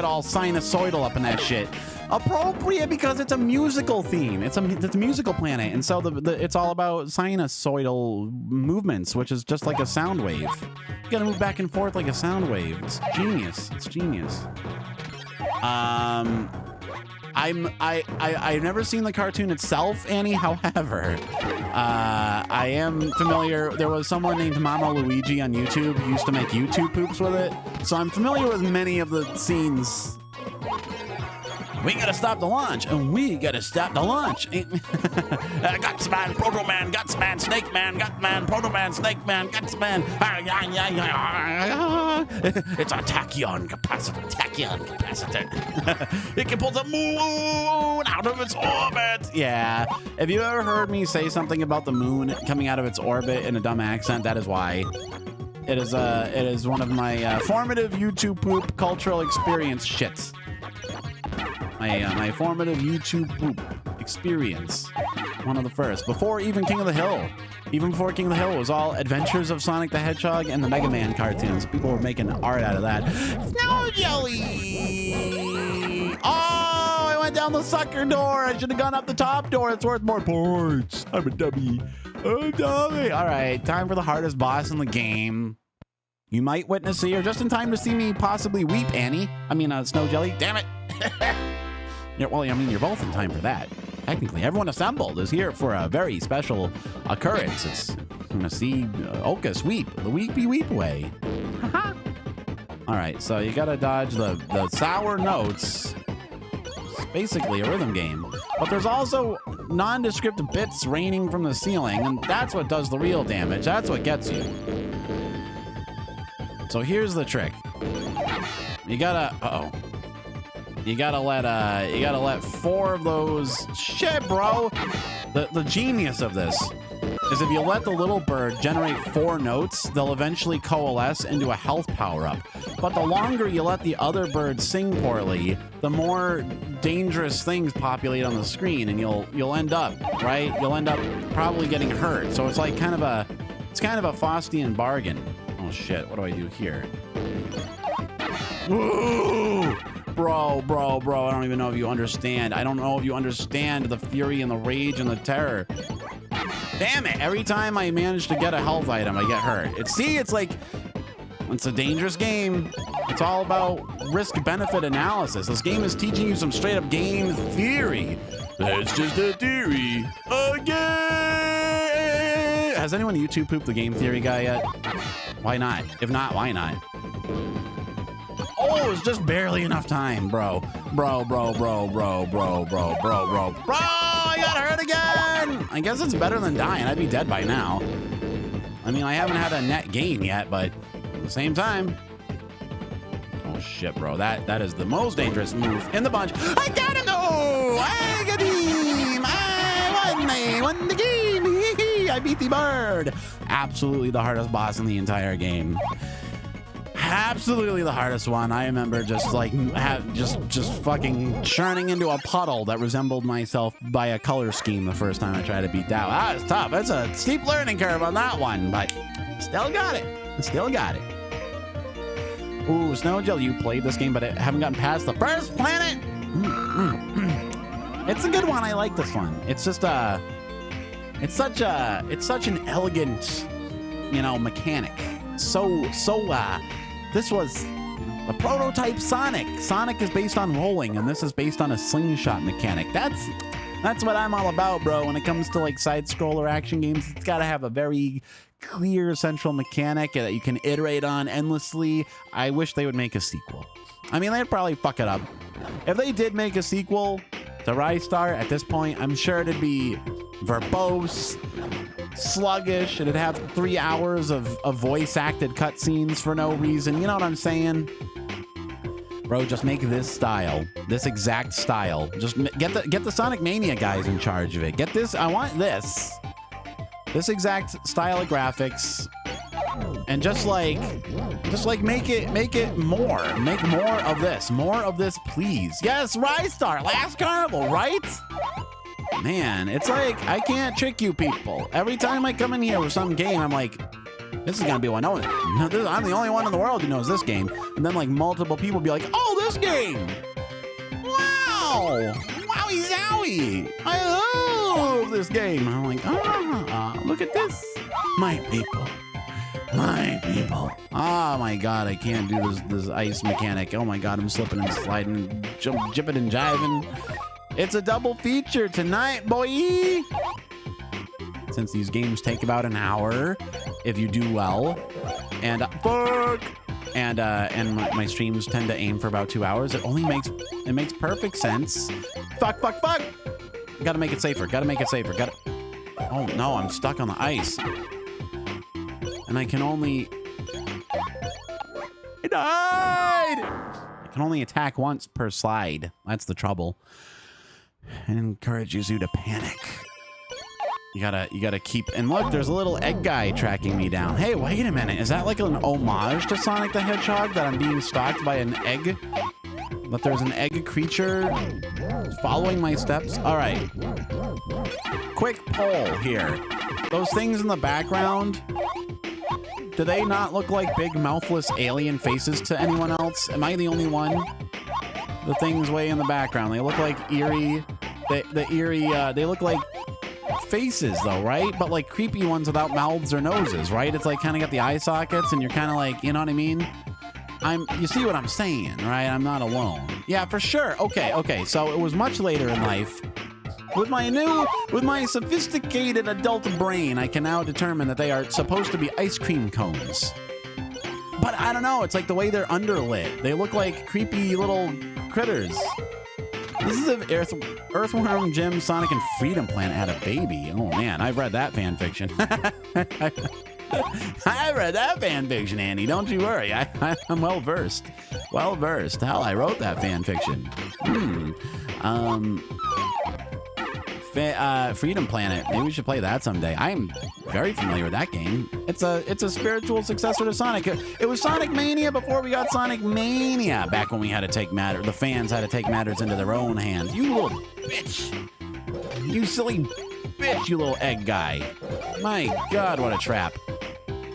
Speaker 1: all sinusoidal up in that shit. Appropriate because it's a musical theme. It's a musical planet, and so it's all about sinusoidal movements, which is just like a sound wave. You gotta move back and forth like a sound wave. It's genius. It's genius. I've never seen the cartoon itself, Annie. However, I am familiar. There was someone named Mama Luigi on YouTube who used to make YouTube poops with it, so I'm familiar with many of the scenes. We gotta stop the launch, and we gotta stop the launch. Guts Man, Proto Man, Guts Man, Snake Man, Gut Man, Proto Man, Snake Man, Guts Man. It's a tachyon capacitor. It can pull the moon out of its orbit. Yeah. If you ever heard me say something about the moon coming out of its orbit in a dumb accent, that is why. It is one of my formative YouTube poop cultural experience shits. My formative YouTube poop experience. One of the first. Before even King of the Hill. Even before King of the Hill, it was all Adventures of Sonic the Hedgehog and the Mega Man cartoons. People were making art out of that. Snow Jelly! Oh, I went down the sucker door. I should have gone up the top door. It's worth more points. I'm a dummy. I'm dummy. All right, time for the hardest boss in the game. You might witness here just in time to see me possibly weep, Annie. I mean, Snow Jelly. Damn it. Yeah, well, I mean, you're both in time for that. Technically, everyone assembled is here for a very special occurrence. It's gonna see OkAs weep, the weepy weep way. All right, so you gotta dodge the sour notes. It's basically a rhythm game, but there's also nondescript bits raining from the ceiling, and that's what does the real damage. That's what gets you. So here's the trick. You gotta. You gotta let 4 of those. Shit, bro. The genius of this is if you let the little bird generate 4 notes, they'll eventually coalesce into a health power-up. But the longer you let the other birds sing poorly, the more dangerous things populate on the screen, and you'll end up, right? You'll end up probably getting hurt. So it's like kind of a Faustian bargain. Oh shit, what do I do here? Ooh! Bro, I don't even know if you understand. I don't know if you understand the fury and the rage and the terror. Damn it, every time I manage to get a health item, I get hurt. It's like, it's a dangerous game. It's all about risk-benefit analysis. This game is teaching you some straight-up game theory. It's just a theory. Again! Has anyone YouTube pooped the game theory guy yet? Why not? If not, why not? Oh, it's just barely enough time, bro. Bro, I got hurt again. I guess it's better than dying. I'd be dead by now. I mean, I haven't had a net gain yet, but at the same time. Oh shit, bro. That is the most dangerous move in the bunch. I got him though. I got him. I won the game. I beat the bird. Absolutely the hardest boss in the entire game. Absolutely the hardest one. I remember just like just fucking churning into a puddle that resembled myself by a color scheme the first time I tried to beat that. That was tough. That's a steep learning curve on that one, but Still got it. Still got it. Ooh, Snowgel, you played this game, but I haven't gotten past the first planet. It's a good one. I like this one. It's just it's such an elegant, you know, mechanic. This was the prototype Sonic. Sonic is based on rolling, and this is based on a slingshot mechanic. That's what I'm all about, bro. When it comes to like side-scroller action games, it's got to have a very clear central mechanic that you can iterate on endlessly. I wish they would make a sequel. I mean, they'd probably fuck it up. If they did make a sequel to RISTAR at this point, I'm sure it'd be verbose, sluggish, and it'd have 3 hours of voice-acted cutscenes for no reason. You know what I'm saying? Bro, just make this style, this exact style. Just get the Sonic Mania guys in charge of it. Get this. I want this exact style of graphics, and just like make it more. Make more of this, please. Yes, RISTAR, Last Carnival, right? Man, it's like I can't trick you people. Every time I come in here with some game, I'm like, this is gonna be one. No, I'm the only one in the world who knows this game. And then like multiple people be like, oh, this game! Wow! Wowie zowie! I love this game. I'm like, look at this. My people. My people. Oh my god, I can't do this ice mechanic. Oh my god, I'm slipping and sliding, jipping and jiving. It's a double feature tonight, boy! Since these games take about an hour, if you do well, and my streams tend to aim for about 2 hours, it makes perfect sense. Fuck! Gotta make it safer. Oh no, I'm stuck on the ice, and I died. I can only attack once per slide. That's the trouble. And encourages you to panic. You gotta keep, and look, there's a little egg guy tracking me down. Hey, wait a minute. Is that like an homage to Sonic the Hedgehog, that I'm being stalked by an egg? That there's an egg creature following my steps? All right. Quick poll here. Those things in the background, do they not look like big mouthless alien faces to anyone else? Am I the only one? The things way in the background, they look like eerie, they look like faces though, right? But like creepy ones without mouths or noses, right? It's like kind of got the eye sockets, and you're kind of like, you know what I mean? You see what I'm saying, right? I'm not alone. Yeah, for sure. Okay. So it was much later in life. With my sophisticated adult brain, I can now determine that they are supposed to be ice cream cones. But I don't know, it's like the way they're underlit. They look like creepy little critters. This is if Earthworm Jim, Sonic, and Freedom Planet had a baby. Oh man, I've read that fan fiction. I read that fan fiction, Annie. Don't you worry. I'm well versed. Well versed. Hell, I wrote that fan fiction. Freedom Planet. Maybe we should play that someday. I'm very familiar with that game. It's a spiritual successor to Sonic. It was Sonic Mania before we got Sonic Mania. Back when we had to take the fans had to take matters into their own hands. You little bitch. You silly bitch, you little egg guy. My God, what a trap.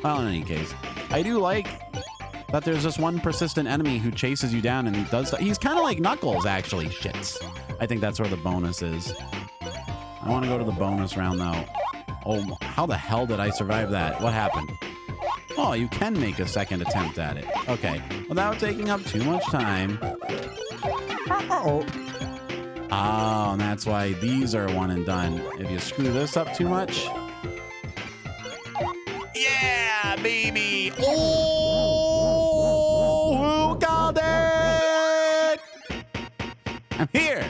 Speaker 1: Well, in any case, I do like that there's this one persistent enemy who chases you down and he does that. He's kind of like Knuckles, actually. Shits. I think that's where the bonus is. I want to go to the bonus round, though. Oh, how the hell did I survive that? What happened? Oh, you can make a second attempt at it. Okay. Without taking up too much time. Oh, and that's why these are one and done. If you screw this up too much. Yeah, baby. Oh, who called it? I'm here.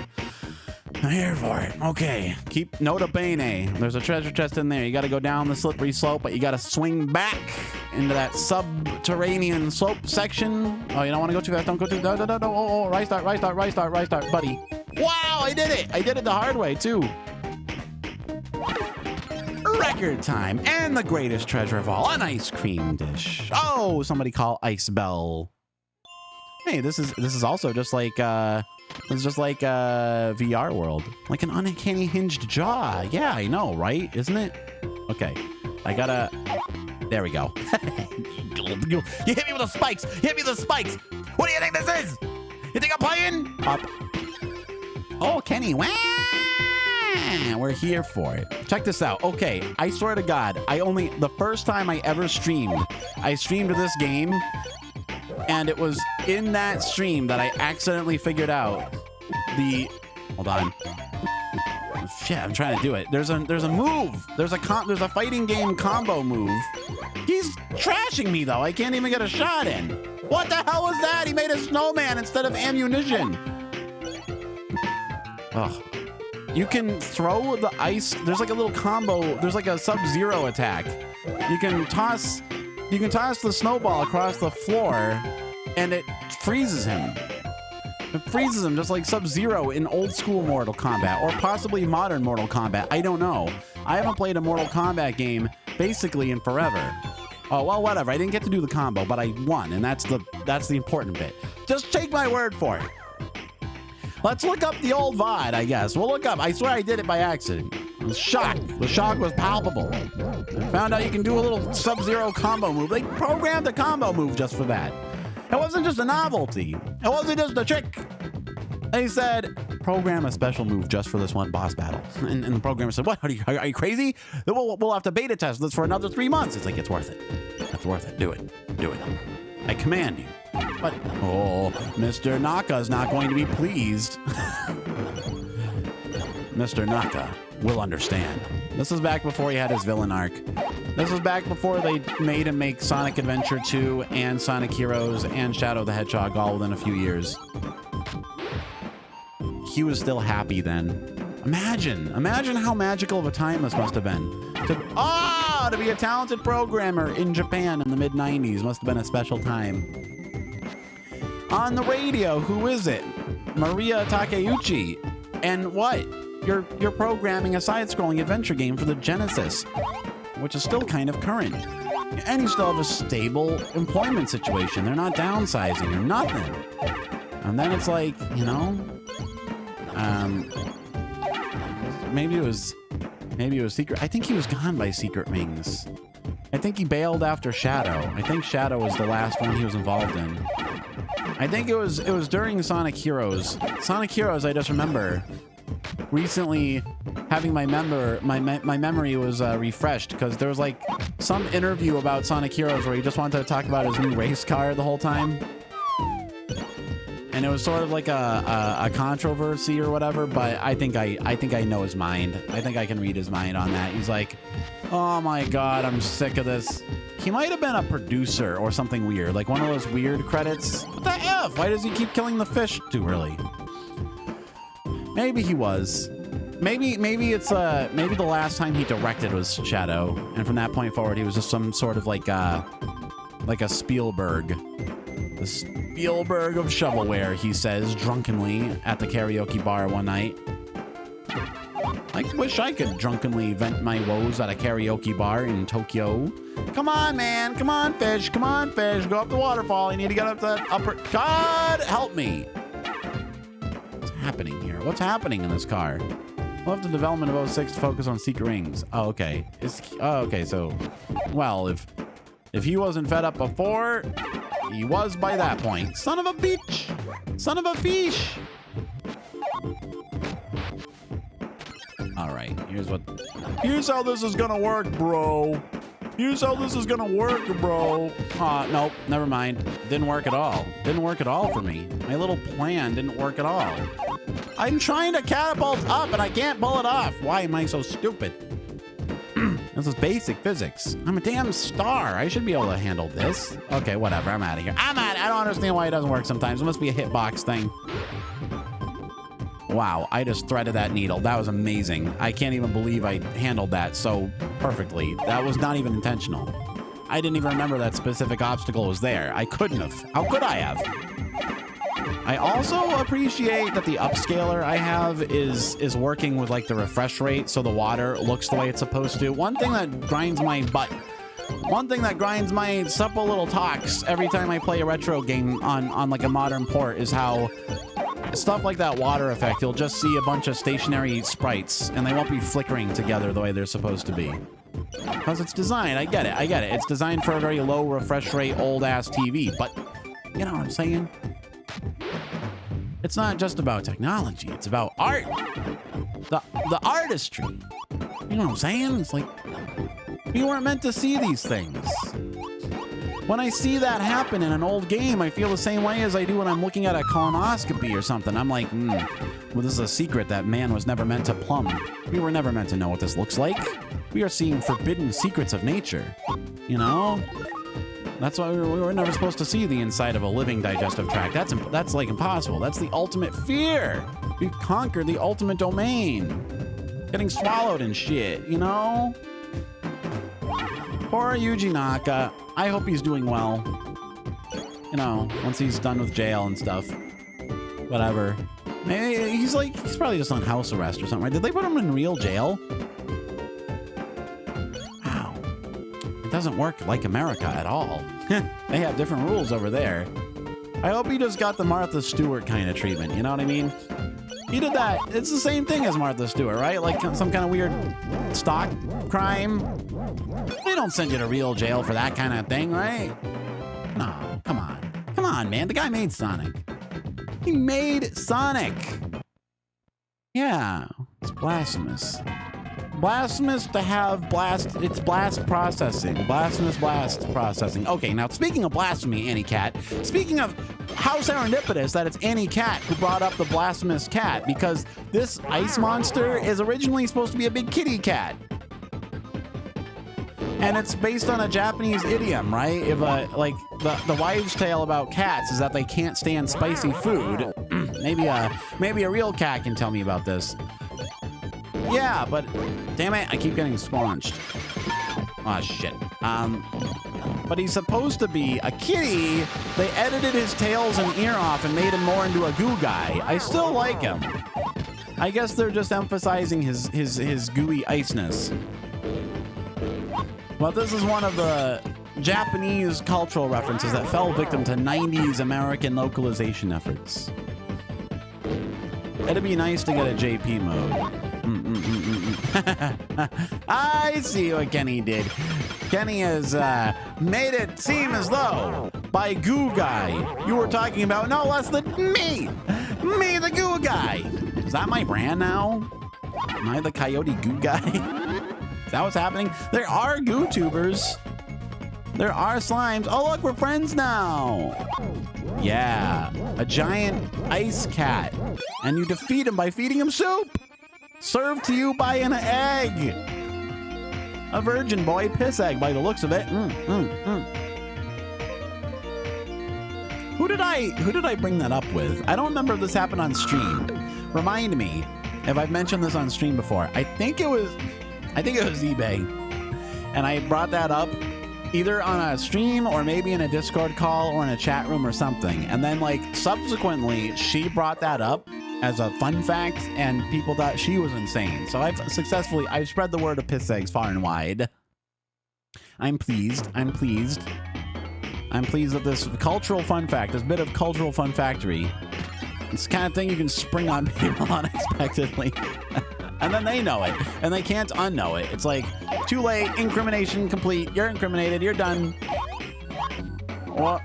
Speaker 1: I'm here for it. Okay. Keep nota bene. There's a treasure chest in there. You got to go down the slippery slope, but you got to swing back into that subterranean slope section. Oh, you don't want to go too fast. Don't go too... No. Oh, RISTAR, buddy. Wow, I did it. I did it the hard way, too. Record time. And the greatest treasure of all, an ice cream dish. Oh, somebody call Ice Bell. Hey, this is also just like... It's just like VR world, like an uncanny hinged jaw. Yeah, I know, right? Isn't it? Okay, I gotta... There we go. You hit me with the spikes. Hit me with the spikes. What do you think this is? You think I'm playing? Up. Oh, Kenny. Wah! We're here for it. Check this out. Okay, I swear to God, the first time I ever streamed, I streamed this game, and it was in that stream that I accidentally figured out the... Hold on. Shit, I'm trying to do it. There's a move. There's a fighting game combo move. He's trashing me though. I can't even get a shot in. What the hell was that? He made a snowman instead of ammunition. Ugh. You can throw the ice. There's like a little combo. There's like a Sub-Zero attack. You can toss the snowball across the floor and it freezes him. It freezes him just like Sub-Zero in old school Mortal Kombat or possibly modern Mortal Kombat. I don't know. I haven't played a Mortal Kombat game basically in forever. Oh, well, whatever. I didn't get to do the combo, but I won, and that's the important bit. Just take my word for it. Let's look up the old VOD, I guess. We'll look up. I swear I did it by accident. I was shocked. The shock was palpable. I found out you can do a little Sub-Zero combo move. They programmed a combo move just for that. It wasn't just a novelty. It wasn't just a trick. They said, program a special move just for this one boss battle. And the programmer said, what? Are you crazy? We'll have to beta test this for another 3 months. It's like, it's worth it. It's worth it. Do it. Do it. I command you. But, oh, Mr. Naka's not going to be pleased. Mr. Naka will understand. This is back before he had his villain arc. This was back before they made him make Sonic Adventure 2 and Sonic Heroes and Shadow the Hedgehog all within a few years. He was still happy then. Imagine how magical of a time this must have been. To be a talented programmer in Japan in the mid-90s must have been a special time. On the radio, who is it? Maria Takeuchi. And what? You're programming a side-scrolling adventure game for the Genesis, which is still kind of current. And you still have a stable employment situation. They're not downsizing or nothing. And then it's like, you know, maybe it was Secret. I think he was gone by Secret Wings. I think he bailed after Shadow. I think Shadow was the last one he was involved in. I think it was during Sonic Heroes. Sonic Heroes, I just remember recently having my memory was refreshed because there was like some interview about Sonic Heroes where he just wanted to talk about his new race car the whole time. And it was sort of like a controversy or whatever, but I think I know his mind. I think I can read his mind on that. He's like, oh my God, I'm sick of this. He might have been a producer or something weird, like one of those weird credits. What the F? Why does he keep killing the fish too early? Maybe he was. Maybe it's maybe the last time he directed was Shadow, and from that point forward he was just some sort of like a Spielberg. The Spielberg of shovelware, he says drunkenly at the karaoke bar one night. I wish I could drunkenly vent my woes at a karaoke bar in Tokyo. Come on, man. Come on, fish. Come on, fish. Go up the waterfall. You need to get up that upper... God, help me. What's happening here? What's happening in this car? We'll have the development of 06 to focus on secret rings. Oh, okay. Okay, so... Well, if he wasn't fed up before... He was by that point. Son of a bitch! Son of a fish! Alright, here's how this is gonna work, bro. Here's how this is gonna work, bro. Nope, never mind. Didn't work at all. Didn't work at all for me. My little plan didn't work at all. I'm trying to catapult up and I can't pull it off. Why am I so stupid? This is basic physics. I'm a damn star. I should be able to handle this. Okay, whatever. I'm out of here. I don't understand why it doesn't work sometimes. It must be a hitbox thing. Wow, I just threaded that needle. That was amazing. I can't even believe I handled that so perfectly. That was not even intentional. I didn't even remember that specific obstacle was there. I couldn't have. How could I have? I also appreciate that the upscaler I have is working with like the refresh rate so the water looks the way it's supposed to. One thing that grinds my butt, one thing that grinds my supple little talks every time I play a retro game on like a modern port is how stuff like that water effect, you'll just see a bunch of stationary sprites and they won't be flickering together the way they're supposed to be. Because it's designed, I get it. It's designed for a very low refresh rate, old-ass TV. But, you know what I'm saying? It's not just about technology. It's about art. The artistry. You know what I'm saying? It's like, we weren't meant to see these things. When I see that happen in an old game, I feel the same way as I do when I'm looking at a colonoscopy or something. I'm like, well, this is a secret that man was never meant to plumb. We were never meant to know what this looks like. We are seeing forbidden secrets of nature. You know? That's why we were never supposed to see the inside of a living digestive tract. That's like impossible. That's the ultimate fear. We've conquered the ultimate domain. Getting swallowed and shit, you know? Poor Yuji Naka. I hope he's doing well. You know, once he's done with jail and stuff. Whatever. Maybe he's probably just on house arrest or something, right? Did they put him in real jail? Wow. It doesn't work like America at all. They have different rules over there. I hope he just got the Martha Stewart kind of treatment, you know what I mean? He did that. It's the same thing as Martha Stewart, right? Like some kind of weird stock crime. They don't send you to real jail for that kind of thing, right? No, come on. Come on, man. The guy made Sonic. He made Sonic. Yeah, it's blasphemous. Blasphemous to have it's blast processing. Blasphemous blast processing. Okay, now speaking of blasphemy, Annie Cat, speaking of how serendipitous that it's Annie Cat who brought up the blasphemous cat, because this ice monster is originally supposed to be a big kitty cat. And it's based on a Japanese idiom, right? If like the wives' tale about cats is that they can't stand spicy food. maybe a real cat can tell me about this. Yeah, but damn it, I keep getting spaunched. Oh shit. But he's supposed to be a kitty. They edited his tails and ear off and made him more into a goo guy. I still like him. I guess they're just emphasizing his gooey iceness. Well, this is one of the Japanese cultural references that fell victim to 90s American localization efforts. It'd be nice to get a JP mode. I see what Kenny did. Kenny has made it seem as though by Goo Guy, you were talking about no less than me, the Goo Guy. Is that my brand now? Am I the Coyote Goo Guy? Is that what's happening? There are Gootubers. There are slimes. Oh, look, we're friends now. Yeah, a giant ice cat. And you defeat him by feeding him soup. Served to you by an egg. A virgin boy piss egg by the looks of it. Who did I bring that up with? I don't remember if this happened on stream. Remind me if I've mentioned this on stream before. I think it was eBay. And I brought that up either on a stream or maybe in a Discord call or in a chat room or something. And then like subsequently she brought that up as a fun fact and people thought she was insane. So I've spread the word of piss eggs far and wide. I'm pleased. I'm pleased that this cultural fun fact, this bit of cultural fun factory, it's the kind of thing you can spring on people unexpectedly. And then they know it, and they can't unknow it. It's like, too late, incrimination complete, you're incriminated, you're done. Well,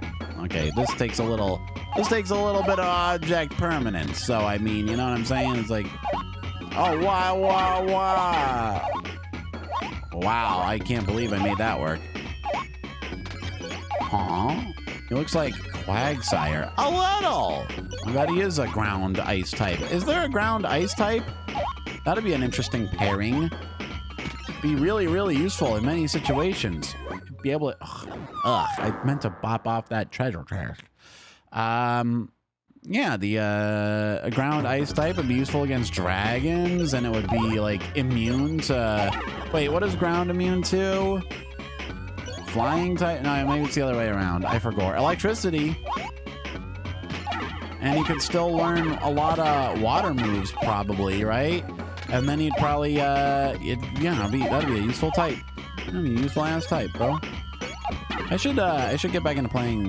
Speaker 1: okay, this takes a little bit of object permanence. So, I mean, you know what I'm saying? It's like, oh, wow. Wow, I can't believe I made that work. Huh? He looks like Quagsire. A little! I bet he is a ground ice type. Is there a ground ice type? That'd be an interesting pairing. Be really, really useful in many situations. Be able to... I meant to bop off that treasure chest. Yeah, a ground ice type would be useful against dragons, and it would be, like, immune to... Wait, what is ground immune to? Flying type? No, maybe it's the other way around. I forgot. Electricity. And he could still learn a lot of water moves, probably, right? And then he'd probably, that'd be a useful type. That'd be a useful ass type, bro. I should get back into playing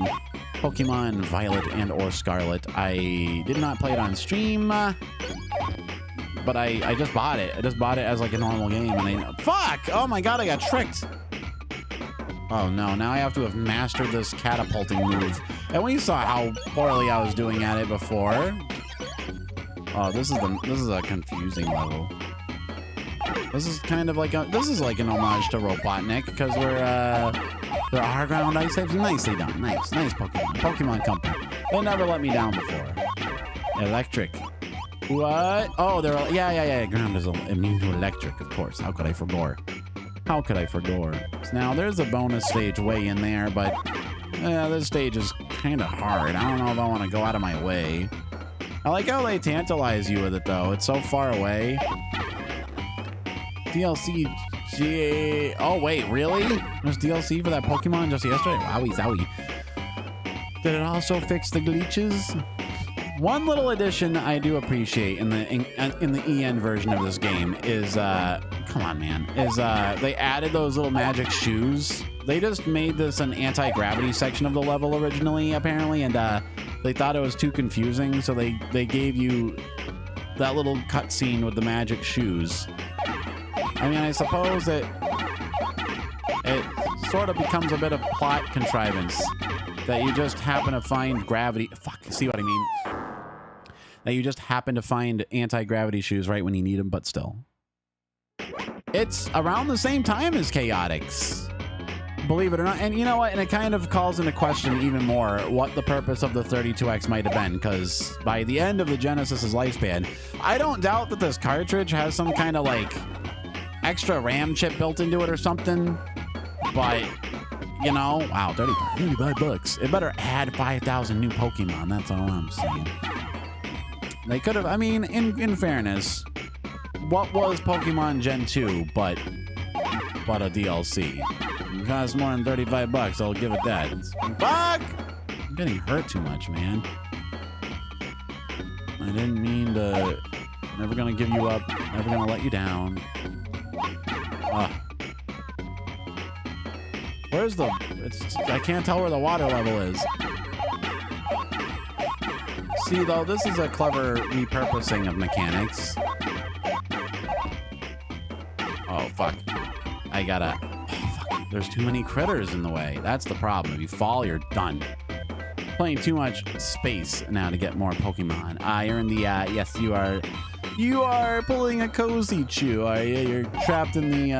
Speaker 1: Pokemon Violet and or Scarlet. I did not play it on stream. but I just bought it. I just bought it as like a normal game, and fuck! Oh my god, I got tricked. Oh no, now I have to have mastered this catapulting move. And we saw how poorly I was doing at it before. Oh, this is a confusing level. This is kind of like this is like an homage to Robotnik, because there are ground ice types. Nicely done. Nice Pokemon. Pokemon Company. They never let me down before. Electric. What? Oh, they're all, yeah. Ground is immune to electric, of course. How could I forget? How could I forget? Now, there's a bonus stage way in there, but this stage is kind of hard. I don't know if I want to go out of my way. I like how they tantalize you with it, though. It's so far away. DLC. Oh, wait, really? There's DLC for that Pokemon just yesterday? Wowie zowie. Did it also fix the glitches? One little addition I do appreciate in the EN version of this game is, come on, man, is they added those little magic shoes. They just made this an anti-gravity section of the level originally, apparently, and they thought it was too confusing, so they gave you that little cutscene with the magic shoes. I mean, I suppose it sort of becomes a bit of plot contrivance that you just happen to find gravity. Fuck, see what I mean? That you just happen to find anti-gravity shoes right when you need them, but still. It's around the same time as Chaotix, believe it or not. And you know what? And it kind of calls into question even more what the purpose of the 32X might have been, because by the end of the Genesis's lifespan, I don't doubt that this cartridge has some kind of like extra RAM chip built into it or something, but you know, wow, 35 bucks. It better add 5,000 new Pokemon. That's all I'm saying. They could have, I mean, in fairness, what was Pokemon Gen 2 but a DLC? It costs more than 35 bucks, I'll give it that. Fuck! I'm getting hurt too much, man. I didn't mean to. Never gonna give you up. Never gonna let you down. Where's the... I can't tell where the water level is. See, though, this is a clever repurposing of mechanics. Oh, fuck. I gotta... Oh, fuck. There's too many critters in the way. That's the problem. If you fall, you're done. Playing too much space now to get more Pokemon. You're in the... yes, you are... You are pulling a cozy chew, are you? You're trapped in the...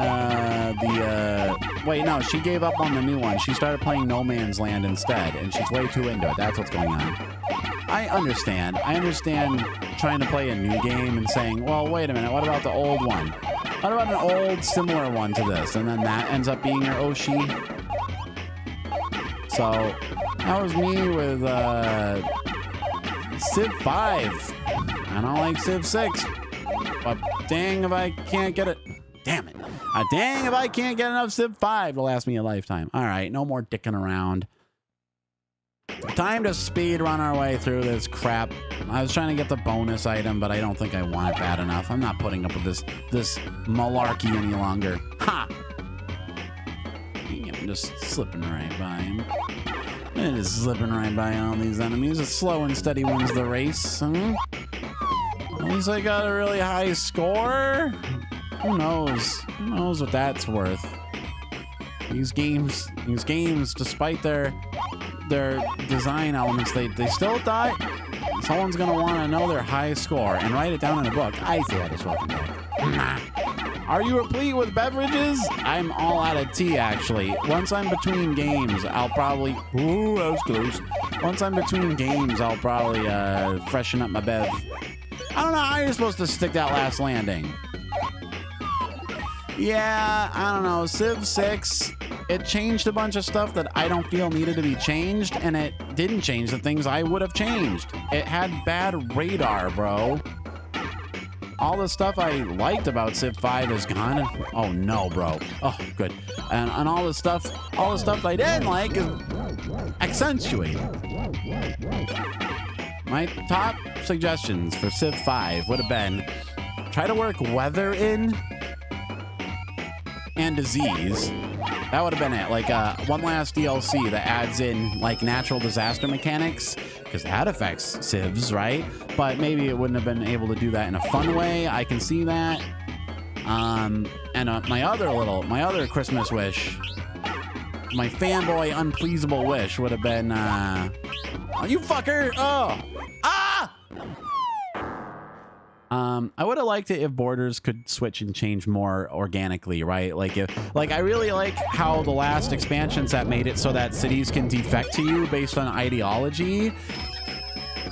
Speaker 1: Wait, no, she gave up on the new one. She started playing No Man's Land instead, and she's way too into it. That's what's going on. I understand. I understand trying to play a new game and saying, well, wait a minute, what about the old one? What about an old similar one to this? And then that ends up being your OSHI. So, that was me with Civ 5. I don't like Civ 6. But dang if I can't get it. Damn it. Dang if I can't get enough Civ 5 to last me a lifetime. All right, no more dicking around. Time to speed run our way through this crap. I was trying to get the bonus item, but I don't think I want it bad enough. I'm not putting up with this malarkey any longer. Ha! I'm just slipping right by him. And just slipping right by all these enemies. A slow and steady wins the race. Huh? At least I got a really high score. Who knows? Who knows what that's worth? These games, despite their design elements, they still die. Someone's gonna want to know their high score and write it down in a book. I say that is welcome back. Are you replete with beverages? I'm all out of tea, actually. Once I'm between games, I'll probably... Ooh, that was close. Once I'm between games, I'll probably freshen up my bev. I don't know how you're supposed to stick that last landing. Yeah, I don't know. Civ 6, it changed a bunch of stuff that I don't feel needed to be changed, and it didn't change the things I would have changed. It had bad radar, bro. All the stuff I liked about Civ 5 is gone. Oh no, bro. Oh, good. And all the stuff I didn't like is accentuated. My top suggestions for Civ 5 would have been try to work weather in and disease. That would have been it. Like one last DLC that adds in like natural disaster mechanics, because that affects civs, right? But maybe it wouldn't have been able to do that in a fun way. I can see that. And my other Christmas wish, my fanboy unpleasable wish would have been, oh, you fucker! Oh! Ah! I would have liked it if borders could switch and change more organically, right? Like I really like how the last expansions that made it so that cities can defect to you based on ideology.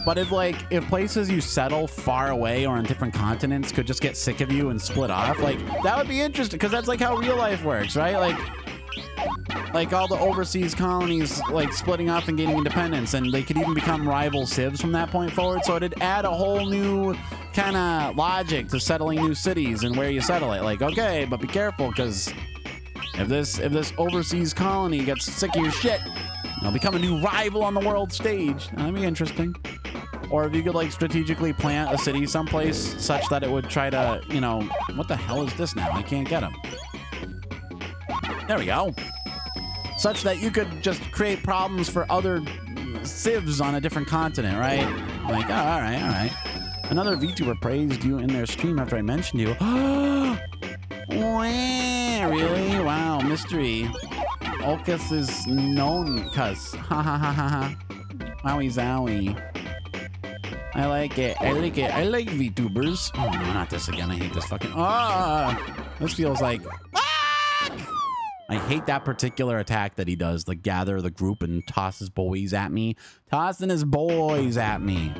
Speaker 1: But if places you settle far away or on different continents could just get sick of you and split off, like that would be interesting, because that's like how real life works, right? Like all the overseas colonies like splitting off and gaining independence, and they could even become rival civs from that point forward. So it'd add a whole new kind of logic to settling new cities and where you settle it. Like, okay, but be careful, because if this overseas colony gets sick of your shit, it'll become a new rival on the world stage. That'd be interesting. Or if you could like strategically plant a city someplace such that it would try to, you know, what the hell is this now? I can't get him. There we go. Such that you could just create problems for other civs on a different continent, right? Like, oh, all right. Another VTuber praised you in their stream after I mentioned you. Really? Wow, mystery. OkAs is known cuss. Ha ha ha ha ha. Wowie zowie. I like it. I like VTubers. Oh no, not this again. I hate this fucking. This feels like. I hate that particular attack that he does, the gather the group and toss his boys at me. Tossing his boys at me.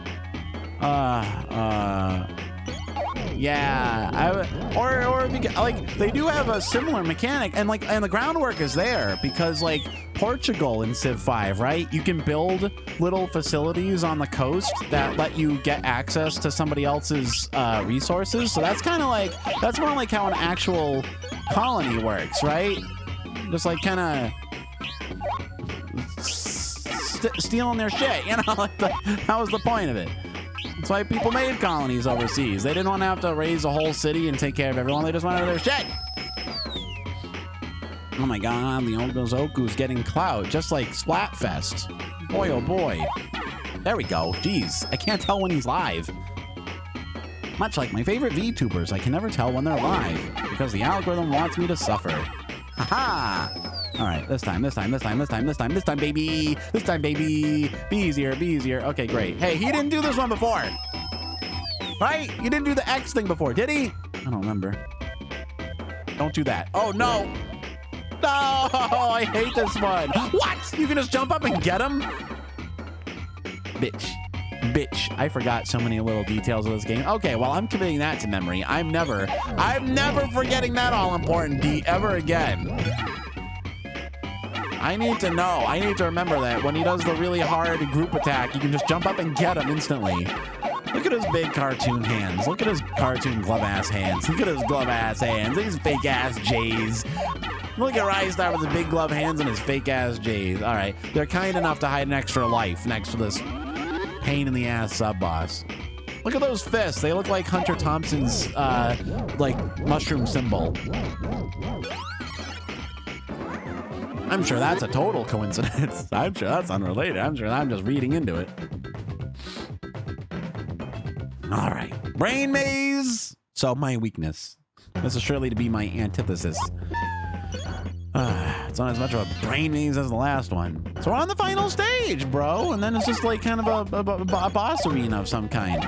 Speaker 1: Yeah, or like they do have a similar mechanic, and the groundwork is there because like Portugal in Civ 5, right? You can build little facilities on the coast that let you get access to somebody else's resources. So that's kind of like, that's more like how an actual colony works, right? Just like kind of stealing their shit, you know? Like that was the point of it. That's why people made colonies overseas. They didn't want to have to raise a whole city and take care of everyone. They just wanted their shit. Oh my god, the Oko's getting clout, just like Splatfest. Boy, oh boy. There we go. Jeez, I can't tell when he's live. Much like my favorite VTubers, I can never tell when they're live because the algorithm wants me to suffer. Haha! All right, this time, baby. This time, baby. Be easier. Okay, great. Hey, he didn't do this one before. Right? You didn't do the X thing before, did he? I don't remember. Don't do that. Oh, no. No, I hate this one. What? You can just jump up and get him? Bitch. I forgot so many little details of this game. Okay, well, I'm committing that to memory. I'm never forgetting that all-important D ever again. I need to know. I need to remember that when he does the really hard group attack, you can just jump up and get him instantly. Look at his big cartoon hands. Look at his cartoon glove-ass hands. Look at his glove-ass hands. Look at his fake-ass J's. Look at RISTAR with his big glove hands and his fake-ass J's. All right. They're kind enough to hide an extra life next to this pain-in-the-ass sub-boss. Look at those fists. They look like Hunter Thompson's, like, mushroom symbol. I'm sure that's a total coincidence. I'm sure that's unrelated. I'm sure I'm just reading into it. All right. Brain maze. So my weakness. This is surely to be my antithesis. It's not as much of a brain maze as the last one. So we're on the final stage, bro. And then it's just like kind of a boss arena of some kind.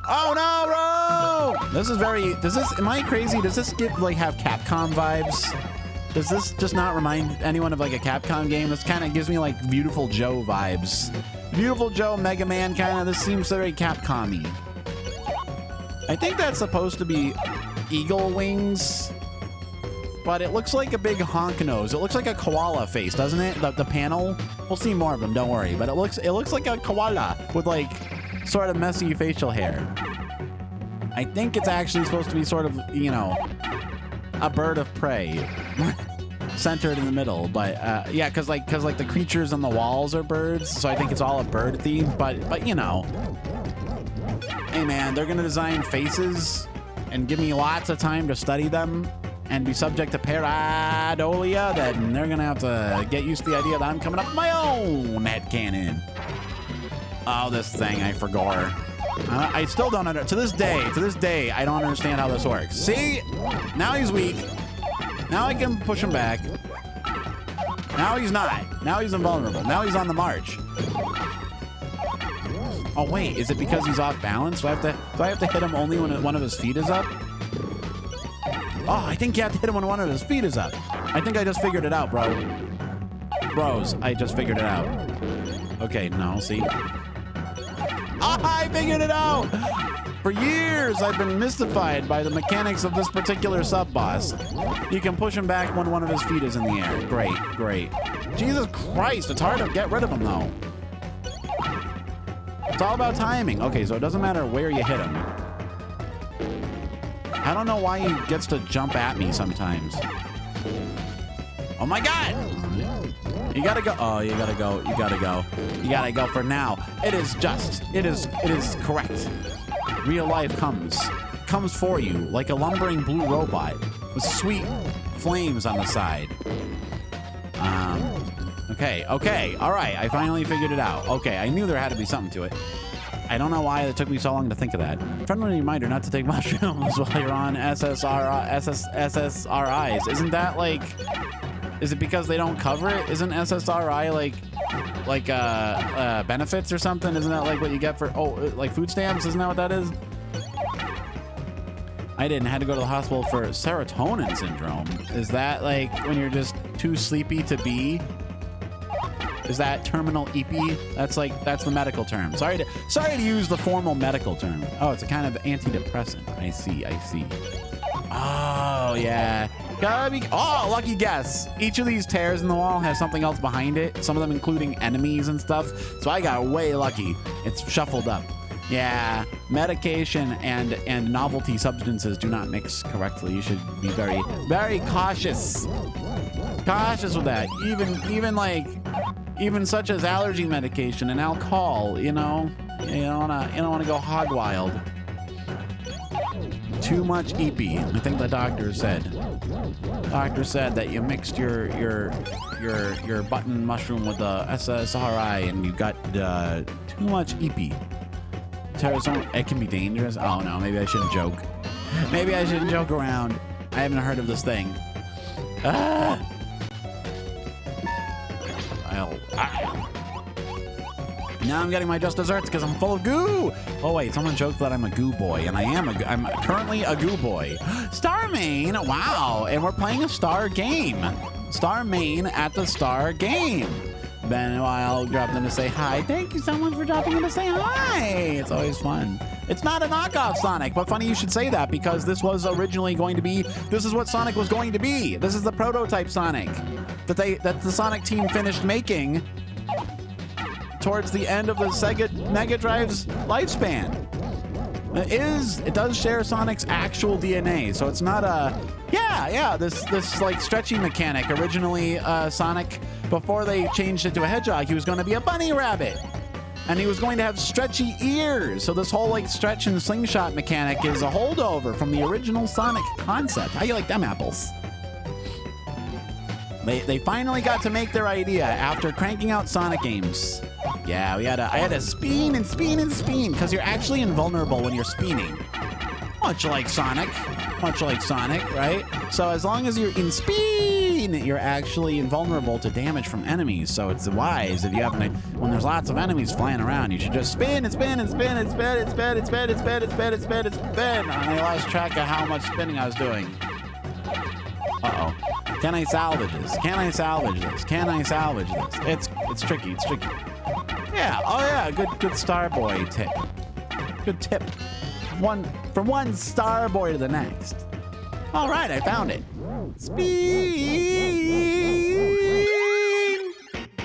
Speaker 1: Oh no, bro! This is very, am I crazy? Does this have Capcom vibes? Does this just not remind anyone of like a Capcom game? This kind of gives me like Beautiful Joe vibes. Beautiful Joe, Mega Man kind of, this seems very Capcom-y. I think that's supposed to be eagle wings, but it looks like a big honk nose. It looks like a koala face, doesn't it? The panel. We'll see more of them, don't worry. But it looks like a koala with like sort of messy facial hair. I think it's actually supposed to be sort of, you know, a bird of prey centered in the middle. But yeah, because like the creatures on the walls are birds, so I think it's all a bird theme. But you know, hey man, they're gonna design faces and give me lots of time to study them and be subject to pareidolia, then they're gonna have to get used to the idea that I'm coming up with my own headcanon. Oh, this thing, I forgot. I still don't to this day, I don't understand how this works. See? Now he's weak. Now I can push him back. Now he's not. Now he's invulnerable. Now he's on the march. Oh, wait, is it because he's off balance? Do I have to hit him only when one of his feet is up? Oh, I think you have to hit him when one of his feet is up. I think I just figured it out, bro. Bros, I just figured it out. Okay, no, see? Oh, I figured it out! For years, I've been mystified by the mechanics of this particular sub-boss. You can push him back when one of his feet is in the air. Great, great. Jesus Christ, it's hard to get rid of him, though. It's all about timing. Okay, so it doesn't matter where you hit him. I don't know why he gets to jump at me sometimes. Oh my God! You gotta go. Oh, you gotta go. You gotta go. You gotta go for now. It is just. It is correct. Real life comes for you like a lumbering blue robot with sweet flames on the side. Okay, all right, I finally figured it out. Okay, I knew there had to be something to it. I don't know why it took me so long to think of that. Friendly reminder not to take mushrooms while you're on SSRIs. Isn't that like, is it because they don't cover it? Isn't SSRI like benefits or something? Isn't that like what you get for, like food stamps? Isn't that what that is? I had to go to the hospital for serotonin syndrome. Is that like when you're just too sleepy to be? Is that terminal EP? That's the medical term. Sorry to use the formal medical term. Oh, it's a kind of antidepressant. I see. Oh, yeah. Gotta be, oh, lucky guess. Each of these tears in the wall has something else behind it. Some of them including enemies and stuff. So I got way lucky. It's shuffled up. Yeah, medication and novelty substances do not mix correctly. You should be very, very cautious. Cautious with that. Even such as allergy medication and alcohol, you know, you don't wanna go hog wild. Too much EP. I think the doctor said. Doctor said that you mixed your button mushroom with the SSRI and you got too much EP. It can be dangerous. Oh no, maybe I shouldn't joke. Maybe I shouldn't joke around. I haven't heard of this thing. Now I'm getting my just desserts because I'm full of goo. Oh wait, someone joked that I'm a goo boy, and I'm currently a goo boy. Star main, wow, and we're playing a star game. Star main at the star game. Then I'll drop them to say hi. Thank you so much for dropping in to say hi. It's always fun. It's not a knockoff Sonic, but funny you should say that because this was originally going to be, this is what Sonic was going to be. This is the prototype Sonic that the Sonic team finished making towards the end of the Sega Mega Drive's lifespan. It does share Sonic's actual DNA, so it's not a, this like stretchy mechanic. Originally, Sonic, before they changed it to a hedgehog, he was going to be a bunny rabbit. And he was going to have stretchy ears. So this whole like stretch and slingshot mechanic is a holdover from the original Sonic concept. How you like them apples? They finally got to make their idea after cranking out Sonic games. Yeah, I had to spin and spin and spin because you're actually invulnerable when you're spinning. Much like Sonic, right? So as long as you're in spin, you're actually invulnerable to damage from enemies. So it's wise if you have when there's lots of enemies flying around, you should just spin and spin and spin and spin and spin and spin and spin and spin and spin and spin. And I lost track of how much spinning I was doing. Uh-oh. Can I salvage this? Can I salvage this? Can I salvage this? It's tricky. It's tricky. Yeah. Oh yeah. Good Starboy tip. Good tip. From one Starboy to the next. All right, I found it. Spin.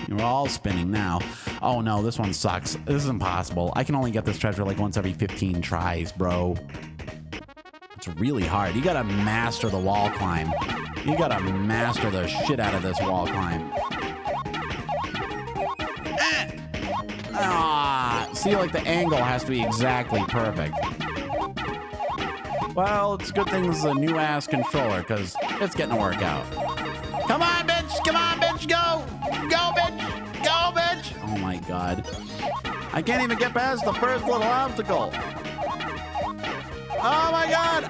Speaker 1: We're all spinning now. Oh no, this one sucks. This is impossible. I can only get this treasure like once every 15 tries, bro. It's really hard. You gotta master the wall climb. You gotta master the shit out of this wall climb. See, like the angle has to be exactly perfect. Well, it's a good thing this is a new ass controller because it's getting to work out. Come on, bitch! Come on, bitch! Go! Go, bitch! Go, bitch! Oh my god. I can't even get past the first little obstacle. Oh my God!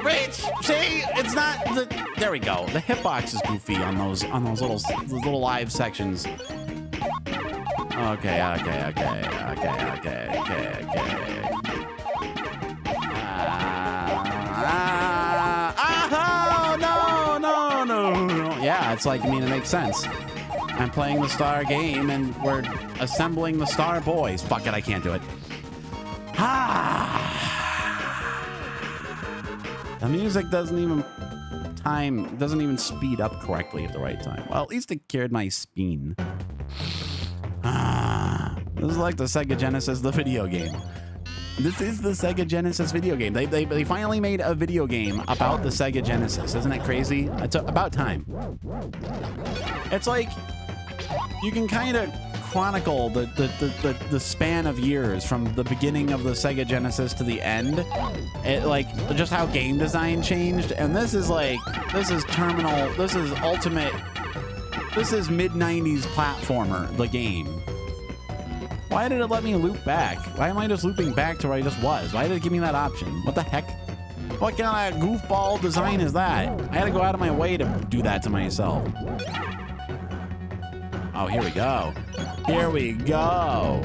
Speaker 1: Reach! See, it's not the. There we go. The hitbox is goofy on those little live sections. Okay. No. Yeah, it's like, I mean, it makes sense. I'm playing the Star game and we're assembling the Star Boys. Fuck it, I can't do it. The music doesn't even speed up correctly at the right time. Well, at least it cured my speen. This is like the Sega Genesis, the video game. This is the Sega Genesis video game. They finally made a video game about the Sega Genesis. Isn't that crazy? It's about time. It's like you can kind of chronicle the span of years from the beginning of the Sega Genesis to the end. It like just how game design changed. And this is terminal. This is ultimate. This is mid-90s platformer, the game. Why did it let me loop back? Why am I just looping back to where I just was? Why did it give me that option? What the heck? What kind of goofball design is that? I had to go out of my way to do that to myself. Oh, here we go. Here we go.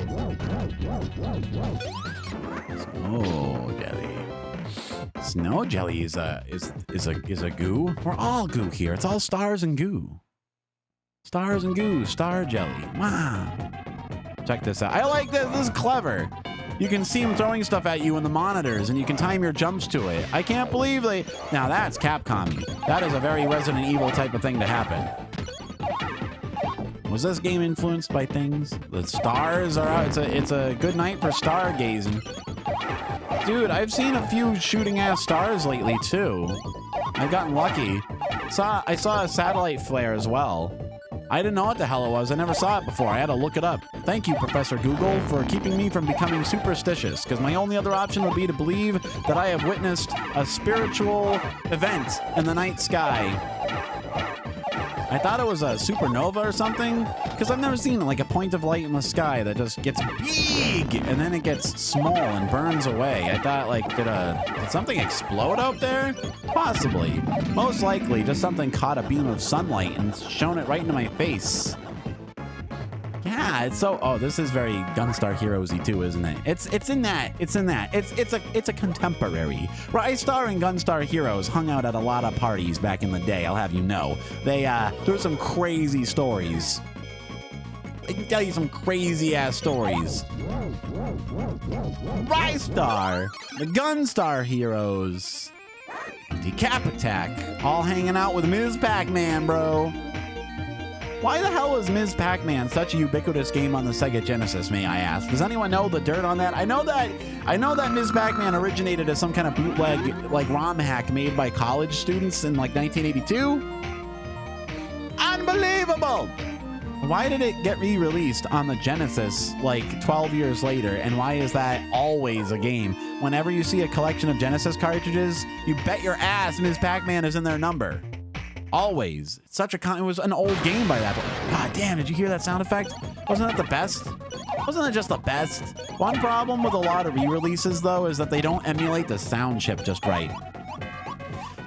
Speaker 1: Snow jelly. Snow jelly is a goo. We're all goo here. It's all stars and goo. Stars and goo. Star jelly. Wow. Check this out. I like this. This is clever. You can see them throwing stuff at you in the monitors, and you can time your jumps to it. I can't believe they... Now, that's Capcom-y. That is a very Resident Evil type of thing to happen. Was this game influenced by things? The stars are out. It's a good night for stargazing. Dude, I've seen a few shooting-ass stars lately, too. I've gotten lucky. I saw a satellite flare as well. I didn't know what the hell it was. I never saw it before. I had to look it up. Thank you, Professor Google, for keeping me from becoming superstitious, because my only other option would be to believe that I have witnessed a spiritual event in the night sky. I thought it was a supernova or something, because I've never seen like a point of light in the sky that just gets big and then it gets small and burns away. I thought, like, did something explode out there? Possibly. Most likely, just something caught a beam of sunlight and shone it right into my face. Yeah, it's so... Oh, this is very Gunstar Heroes-y too, isn't it? It's in that. It's a contemporary. RISTAR and Gunstar Heroes hung out at a lot of parties back in the day, I'll have you know. There were some crazy stories. I can tell you some crazy-ass stories. RISTAR, the Gunstar Heroes, DECAP Attack, all hanging out with Ms. Pac-Man, bro. Why the hell is Ms. Pac-Man such a ubiquitous game on the Sega Genesis, may I ask? Does anyone know the dirt on that? I know that Ms. Pac-Man originated as some kind of bootleg, like ROM hack made by college students in like 1982. Unbelievable! Why did it get re-released on the Genesis like 12 years later, and why is that always a game? Whenever you see a collection of Genesis cartridges, you bet your ass Ms. Pac-Man is in their number. Always. It was an old game by that point. God damn, did you hear that sound effect? Wasn't that the best? Wasn't it just the best? One problem with a lot of re-releases, though, is that they don't emulate the sound chip just right.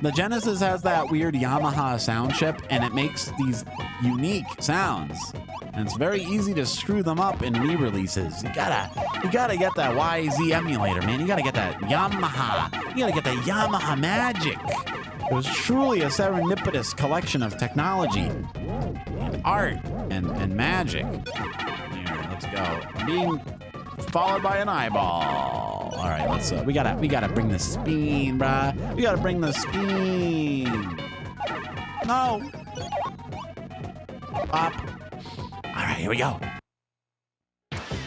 Speaker 1: The Genesis has that weird Yamaha sound chip, and it makes these unique sounds. And it's very easy to screw them up in re-releases. You gotta get that YZ emulator, man. You gotta get that Yamaha. You gotta get that Yamaha magic. It was truly a serendipitous collection of technology and art and magic. Here, let's go. Being followed by an eyeball. All right, let's. We gotta bring the speen, bruh. We gotta bring the speen. No. Pop. All right, here we go.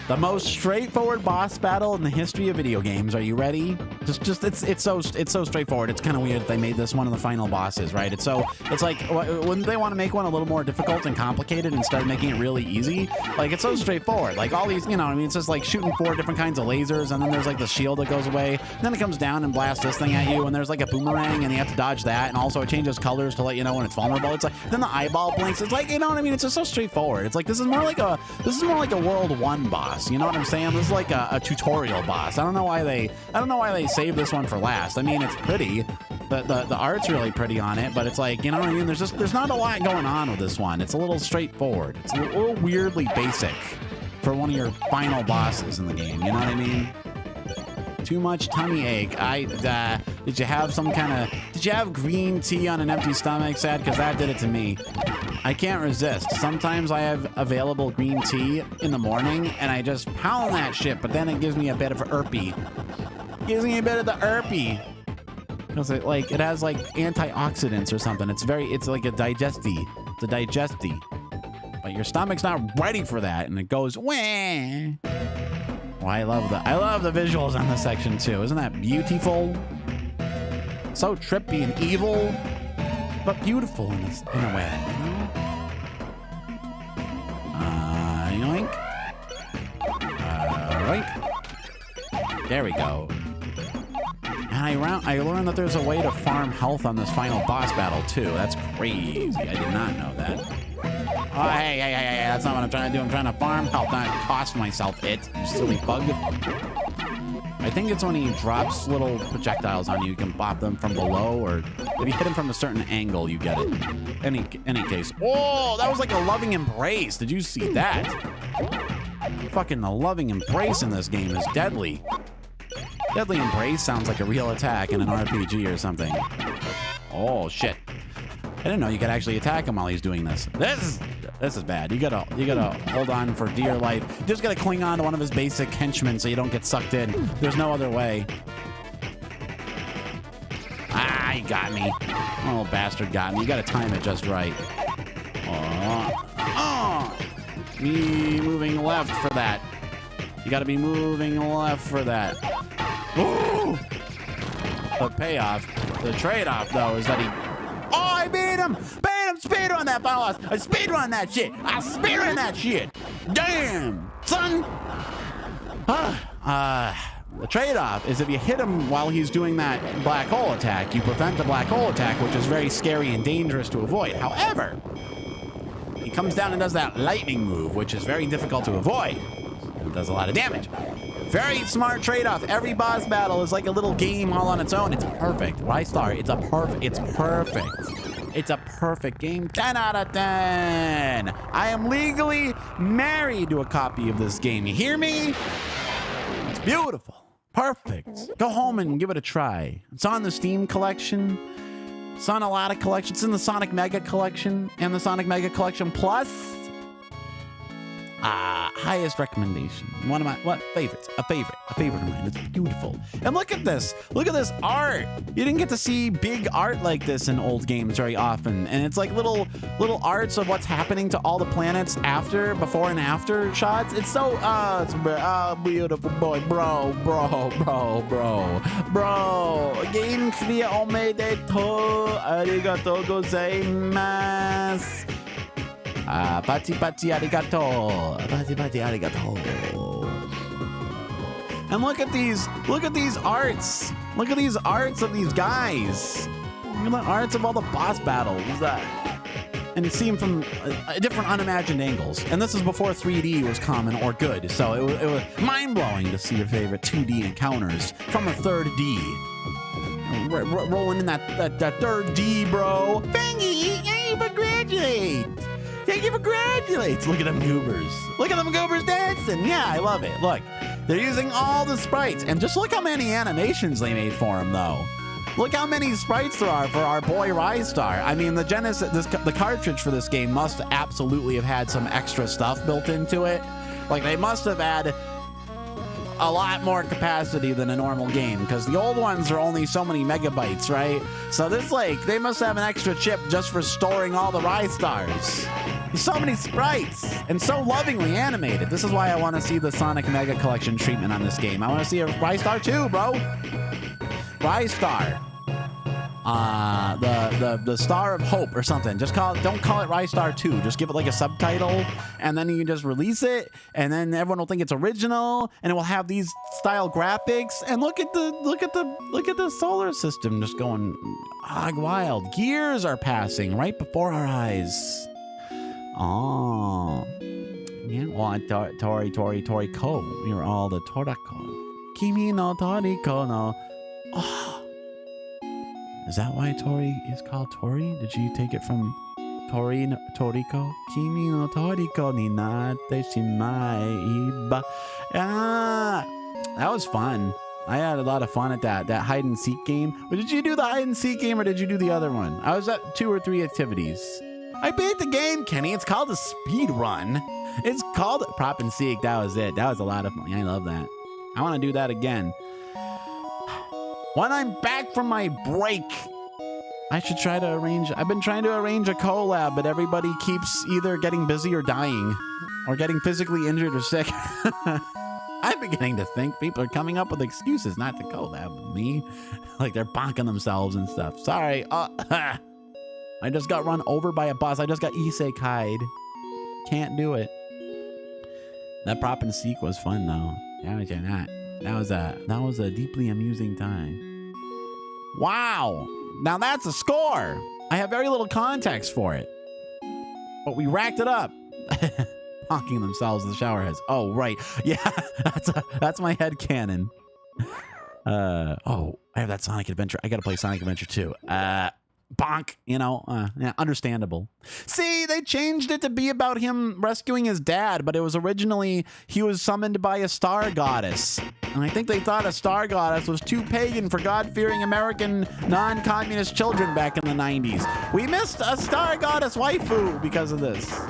Speaker 1: The most straightforward boss battle in the history of video games. Are you ready? It's so straightforward. It's kind of weird that they made this one of the final bosses, right? It's like, wouldn't they want to make one a little more difficult and complicated instead of making it really easy? Like, it's so straightforward. Like, all these, you know, I mean, it's just like shooting 4 different kinds of lasers, and then there's like the shield that goes away. And then it comes down and blasts this thing at you, and there's like a boomerang, and you have to dodge that, and also it changes colors to let you know when it's vulnerable. It's like, then the eyeball blinks. It's like, you know what I mean? It's just so straightforward. It's like, this is more like a World 1 boss. You know what I'm saying? This is like a tutorial boss. I don't know why they saved this one for last. I mean, it's pretty. The art's really pretty on it, but it's like, you know what I mean? There's not a lot going on with this one. It's a little straightforward. It's a little weirdly basic for one of your final bosses in the game. You know what I mean? Too much tummy ache. Did you have green tea on an empty stomach, Sad? Because that did it to me. I can't resist. Sometimes I have available green tea in the morning, and I just pound that shit, but then it gives me a bit of an irpy. Gives me a bit of the irpy. Because it has like antioxidants or something. It's like a digesty. It's a digesty. But your stomach's not ready for that, and it goes wah. Oh, I love the visuals on this section too. Isn't that beautiful? So trippy and evil, but beautiful in a way, you know? Yoink. Yoink. There we go. And I learned that there's a way to farm health on this final boss battle too. That's crazy. I did not know that. Oh, hey, that's not what I'm trying to do. I'm trying to farm health, not cost myself it, you silly bug. I think it's when he drops little projectiles on you, you can bop them from below, or if you hit him from a certain angle, you get it. Any case. Oh, that was like a loving embrace. Did you see that? Fucking the loving embrace in this game is deadly. Deadly embrace sounds like a real attack in an RPG or something. Oh, shit. I didn't know you could actually attack him while he's doing this. This is bad. You gotta hold on for dear life. You just gotta cling on to one of his basic henchmen so you don't get sucked in. There's no other way. Ah, he got me. Oh, little bastard got me. You gotta time it just right. Me moving left for that. You gotta be moving left for that. Ooh! The payoff, the trade-off though, is that he... Oh, I beat him! Speedrun that final boss! I speedrun that shit! I speedrun that shit! Damn! Son! The trade-off is if you hit him while he's doing that black hole attack, you prevent the black hole attack, which is very scary and dangerous to avoid. However, he comes down and does that lightning move, which is very difficult to avoid. It does a lot of damage. Very smart trade-off. Every boss battle is like a little game all on its own. It's perfect. RISTAR, it's perfect. It's a perfect game. 10 out of 10. I am legally married to a copy of this game. You hear me? It's beautiful. Perfect. Go home and give it a try. It's on the Steam collection. It's on a lot of collections. It's in the Sonic Mega Collection and the Sonic Mega Collection Plus. Highest recommendation. One of my favorites. A favorite of mine. It's beautiful. And look at this. Look at this art. You didn't get to see big art like this in old games very often. And it's like little arts of what's happening to all the planets after, before and after shots. It's so beautiful, boy. Bro. Game clear omedetou. Arigatou gozaimasu. Pati arigato. Pati arigato. And look at these arts. Look at these arts of these guys. Look at the arts of all the boss battles. And you see them from different unimagined angles. And this is before 3D was common or good. So it was mind-blowing to see your favorite 2D encounters from a third D. Rolling in that third D, bro. Thank you for graduate. Thank you for congratulates. Look at them goobers. Look at them goobers dancing. Yeah, I love it. Look, they're using all the sprites. And just look how many animations they made for him, though. Look how many sprites there are for our boy RISTAR. I mean, the cartridge for this game must absolutely have had some extra stuff built into it. Like, they must have had a lot more capacity than a normal game, because the old ones are only so many megabytes, right? So this, like, they must have an extra chip just for storing all the RISTARs. There's so many sprites and so lovingly animated. This is why I want to see the Sonic Mega Collection treatment on this game. I want to see a RISTAR 2, bro. RISTAR. The Star of Hope or something. Just don't call it RISTAR 2. Just give it like a subtitle, and then you can just release it, and then everyone will think it's original, and it will have these style graphics. And look at the solar system just going hog wild. Gears are passing right before our eyes. Oh, yeah. Well, Tori Ko. You're all the Torako. Kimi no Toriko no. Oh. Is that why Tori is called Tori? Did you take it from Toriko? Kimi no Toriko ni natte shimai iba. Ah, that was fun. I had a lot of fun at that hide and seek game. But did you do the hide and seek game or did you do the other one? I was at 2 or 3 activities. I beat the game, Kenny. It's called a speed run. It's called prop and seek. That was it. That was a lot of fun. I love that. I want to do that again. When I'm back from my break, I should try to arrange. I've been trying to arrange a collab, but everybody keeps either getting busy or dying or getting physically injured or sick. I'm beginning to think people are coming up with excuses not to collab with me. Like they're bonking themselves and stuff. Sorry. I just got run over by a bus. I just got isekai'd. Can't do it. That prop and seek was fun though. That was a deeply amusing time. Wow. Now that's a score. I have very little context for it, but we racked it up. Honking themselves in the shower heads. Oh, right. Yeah, that's my head canon. Oh, I have that Sonic Adventure. I got to play Sonic Adventure 2. Bonk, yeah, understandable. See, they changed it to be about him rescuing his dad, but it was originally he was summoned by a star goddess. And I think they thought a star goddess was too pagan for God-fearing American non-communist children back in the 90s. We missed a star goddess waifu because of this.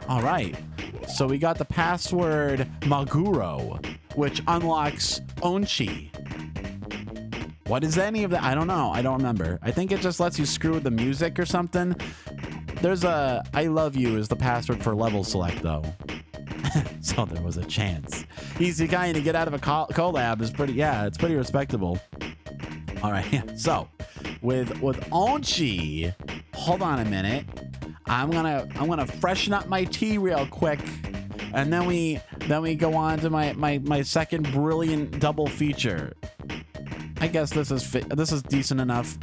Speaker 1: All right, so we got the password Maguro, which unlocks Onchi. What is any of that? I don't know. I don't remember. I think it just lets you screw with the music or something. There's a I love you is the password for level select though. So there was a chance. Easy kind to get out of a collab is pretty, yeah, it's pretty respectable. All right, so with Onchi, hold on a minute. I'm gonna freshen up my tea real quick, and then we go on to my second brilliant double feature. I guess this is decent enough.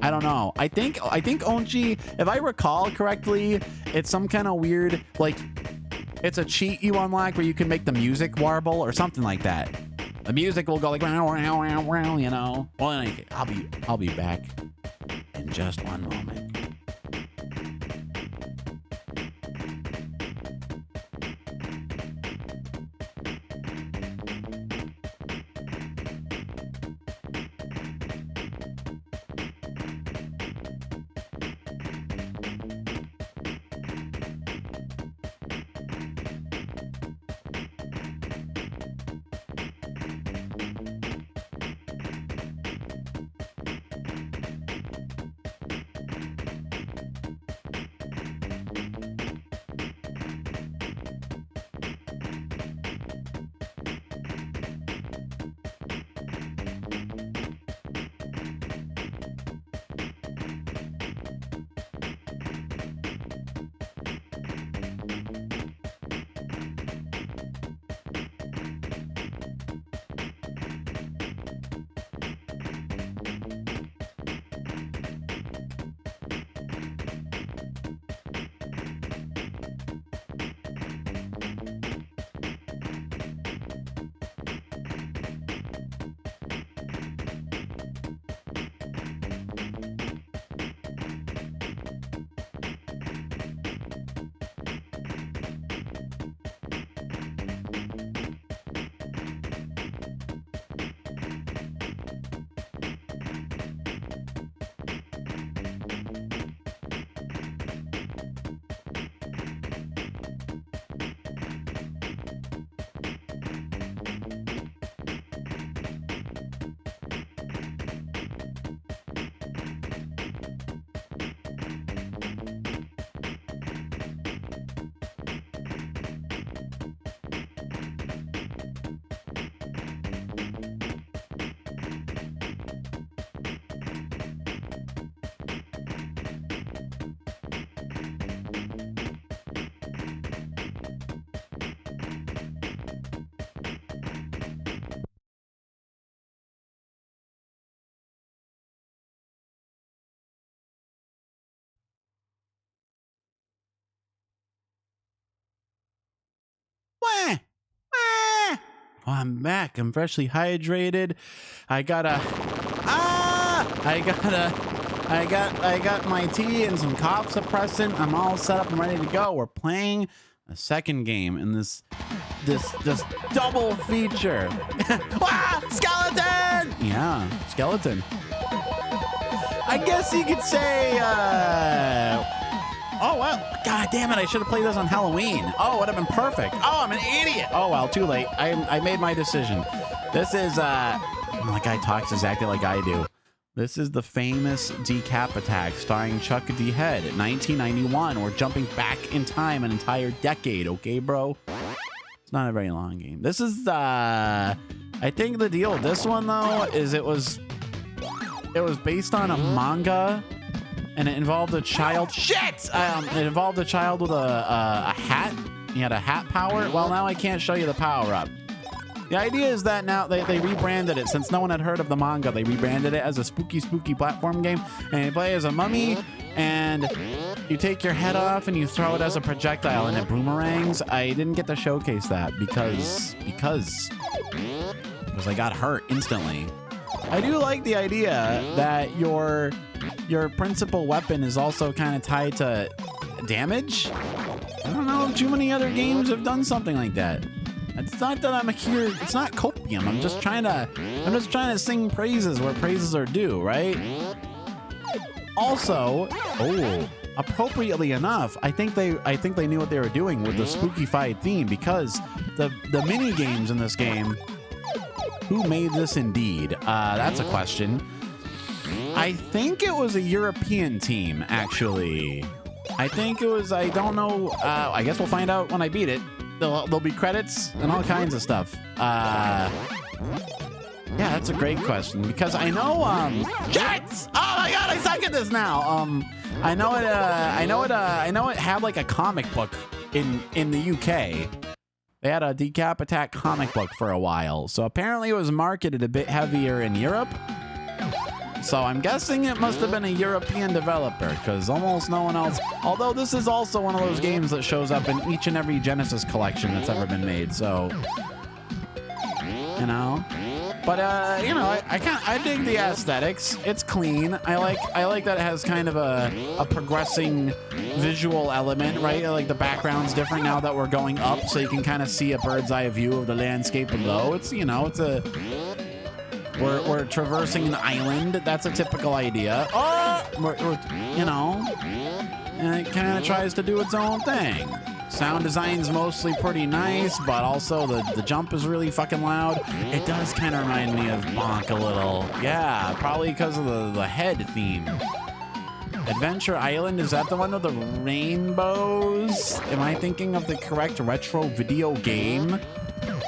Speaker 1: I don't know. I think Onchi, if I recall correctly, it's some kind of weird, like, it's a cheat you unlock where you can make the music warble or something like that. The music will go like, you know. Well, I'll be back in just one moment. Oh, I'm back. I'm freshly hydrated. I got my tea and some cough suppressant. I'm all set up and ready to go. We're playing a second game in this double feature. Ah, skeleton! Yeah, skeleton. I guess you could say, oh, well, god damn it, I should have played this on Halloween. Oh, it would have been perfect. Oh, I'm an idiot. Oh, well, too late. I made my decision. This is, that guy talks exactly like I do. This is the famous DECAP attack starring Chuck D. Head in 1991. We're jumping back in time an entire decade, okay, bro? It's not a very long game. This is, I think the deal with this one, though, is it was based on a manga, and it involved a child. Shit! It involved a child with a hat. He had a hat power. Well, now I can't show you the power up. The idea is that now they rebranded it. Since no one had heard of the manga, they rebranded it as a spooky platform game. And you play as a mummy, and you take your head off and you throw it as a projectile, and it boomerangs. I didn't get to showcase that because I got hurt instantly. I do like the idea that your principal weapon is also kind of tied to damage. I don't know if too many other games have done something like that. It's not that I'm here. It's not copium. I'm just trying to sing praises where praises are due, right? Also, appropriately enough, I think they knew what they were doing with the spooky-fied theme, because the mini games in this game. Who made this indeed? That's a question. I think it was a European team, actually. I think it was, I don't know. I guess we'll find out when I beat it. There'll be credits and all kinds of stuff. Yeah, that's a great question, because I know, Jets! Oh my god, I suck at this now. I know it had like a comic book in the UK. They had a DECAP attack comic book for a while, so apparently it was marketed a bit heavier in Europe. So I'm guessing it must have been a European developer, because almost no one else. Although this is also one of those games that shows up in each and every Genesis collection that's ever been made. So, you know. But you know, I dig the aesthetics. It's clean. I like that it has kind of a progressing visual element, right? Like the background's different now that we're going up, so you can kind of see a bird's eye view of the landscape below. It's, you know, we're traversing an island. That's a typical idea. Oh, you know, and it kind of tries to do its own thing. Sound design's mostly pretty nice, but also the jump is really fucking loud. It does kind of remind me of Bonk a little. Yeah, probably because of the head theme. Adventure Island, is that the one with the rainbows? Am I thinking of the correct retro video game?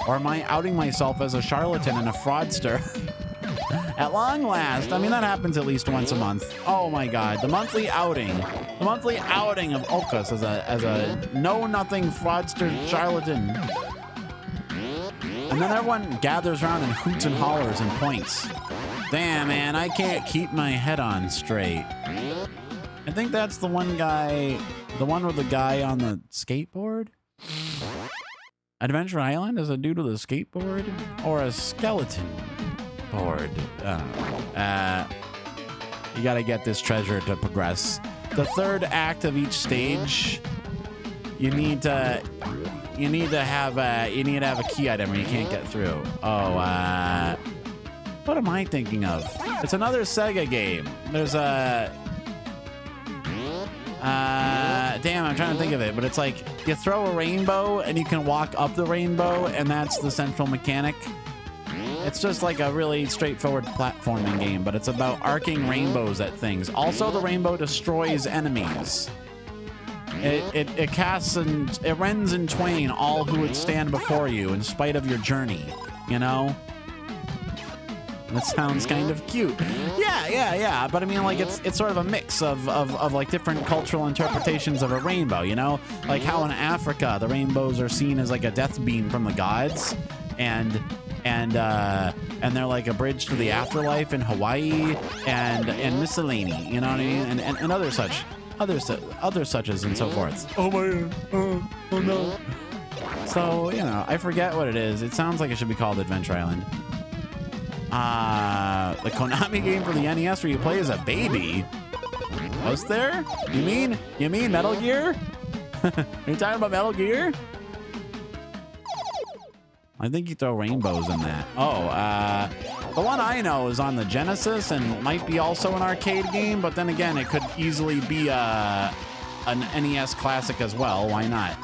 Speaker 1: Or am I outing myself as a charlatan and a fraudster? At long last, I mean, that happens at least once a month. Oh my god, the monthly outing of OkAs as a know-nothing fraudster charlatan. And then everyone gathers around and hoots and hollers and points. Damn, man, I can't keep my head on straight. I think that's the one guy, the one with the guy on the skateboard? Adventure Island is a dude with a skateboard? Or a skeleton board? I don't know. You gotta get this treasure to progress. The third act of each stage, you need to have a key item or you can't get through. Oh, what am I thinking of? It's another Sega game. There's a damn, I'm trying to think of it, but it's like you throw a rainbow and you can walk up the rainbow, and that's the central mechanic. It's just like a really straightforward platforming game, but it's about arcing rainbows at things. Also, the rainbow destroys enemies. It casts and it rends in twain all who would stand before you in spite of your journey, you know? That sounds kind of cute. Yeah. But I mean, like, it's sort of a mix of like different cultural interpretations of a rainbow, you know? Like how in Africa, the rainbows are seen as like a death beam from the gods, and they're like a bridge to the afterlife in Hawaii, and miscellany, you know what I mean? And other suches and so forth. Oh my, oh no. So, you know, I forget what it is. It sounds like it should be called Adventure Island. The Konami game for the NES where you play as a baby. Was there? You mean Metal Gear? Are you talking about Metal Gear? I think you throw rainbows in that. Oh, the one I know is on the Genesis and might be also an arcade game, but then again, it could easily be an NES classic as well. Why not?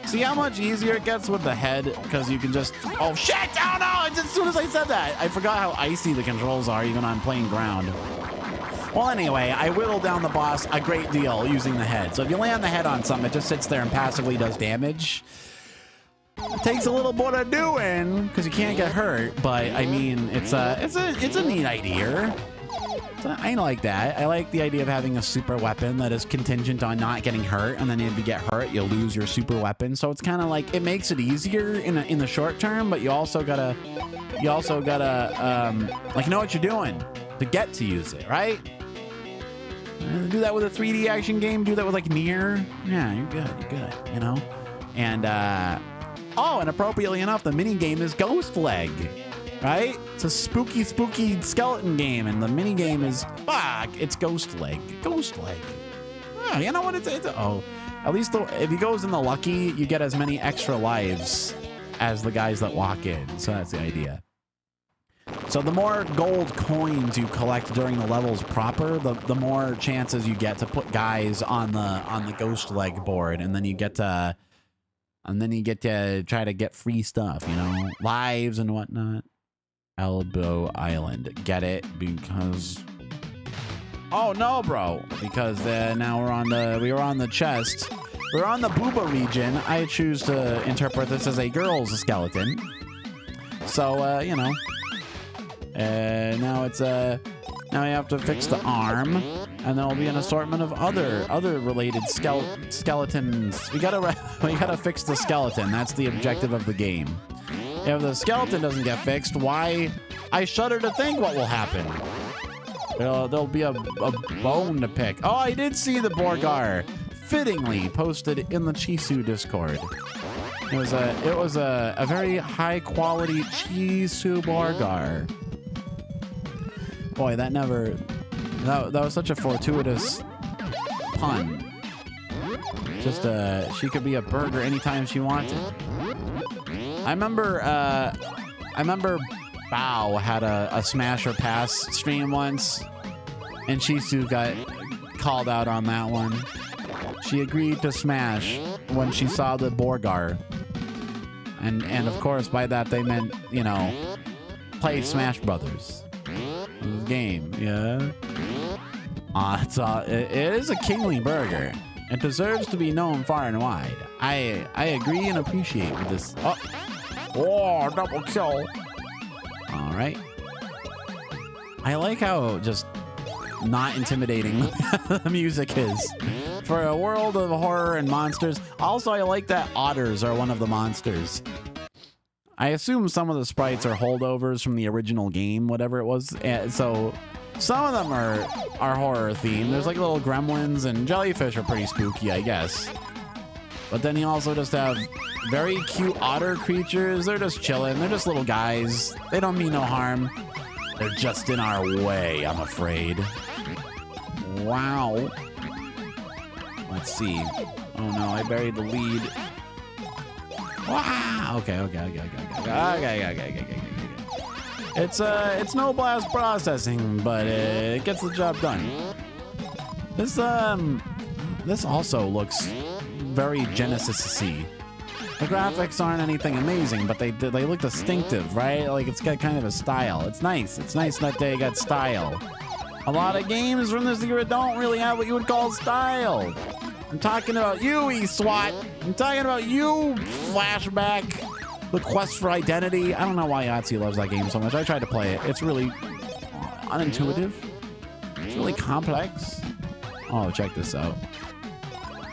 Speaker 1: See how much easier it gets with the head? Because you can just... Oh, shit! Oh, no! As soon as I said that, I forgot how icy the controls are, even on plain ground. Well, anyway, I whittled down the boss a great deal using the head. So if you land the head on something, it just sits there and passively does damage. It takes a little bit of doing, because you can't get hurt. But, I mean, it's a neat idea. I like that. I like the idea of having a super weapon that is contingent on not getting hurt, and then if you get hurt, you'll lose your super weapon. So it's kind of like it makes it easier in the short term, but you also gotta like know what you're doing to get to use it, right? Do that with a 3D action game. Do that with like Nier. Yeah, you're good. You know, and oh, and appropriately enough, the mini game is Ghost Leg. Right? It's a spooky skeleton game, and the mini game is it's Ghost Leg. Ghost Leg. Oh, you know what? Oh, at least if he goes in the lucky, you get as many extra lives as the guys that walk in. So that's the idea. So the more gold coins you collect during the levels proper, the more chances you get to put guys on the Ghost Leg board, and then you get to try to get free stuff, you know, lives and whatnot. Elbow Island. Get it? Because... Oh, no, bro. Because now we were on the chest. We're on the booba region. I choose to interpret this as a girl's skeleton. So, you know. Now it's, now we have to fix the arm. And there'll be an assortment of other related skeletons. We gotta fix the skeleton. That's the objective of the game. If the skeleton doesn't get fixed, why? I shudder to think what will happen. There'll be a bone to pick. Oh, I did see the Borgar fittingly posted in the Chisu Discord. It was a very high quality Chisu Borgar. Boy, that was such a fortuitous pun. Just she could be a burger anytime she wanted. I remember Bao had a Smash or Pass stream once, and Chisu got called out on that one. She agreed to Smash when she saw the Borgar. And of course, by that they meant, you know, play Smash Brothers. This game, yeah. It is a kingly burger. It deserves to be known far and wide. I agree and appreciate this. Oh, double kill. All right. I like how just not intimidating the music is for a world of horror and monsters. Also, I like that otters are one of the monsters. I assume some of the sprites are holdovers from the original game, whatever it was. So some of them are horror themed. There's like little gremlins, and jellyfish are pretty spooky, I guess. But then you also just have very cute otter creatures. They're just chilling. They're just little guys. They don't mean no harm. They're just in our way, I'm afraid. Wow. Let's see. Oh no, I buried the lead. Wow. Okay. It's no blast processing, but it gets the job done. This also looks very Genesis-y. The graphics aren't anything amazing, but they look distinctive, right? Like it's got kind of a style. It's nice. It's nice that they got style. A lot of games from this era don't really have what you would call style. I'm talking about you, eSWAT. I'm talking about you, Flashback. The Quest for Identity. I don't know why Yahtzee loves that game so much. I tried to play it. It's really unintuitive. It's really complex. Oh, check this out.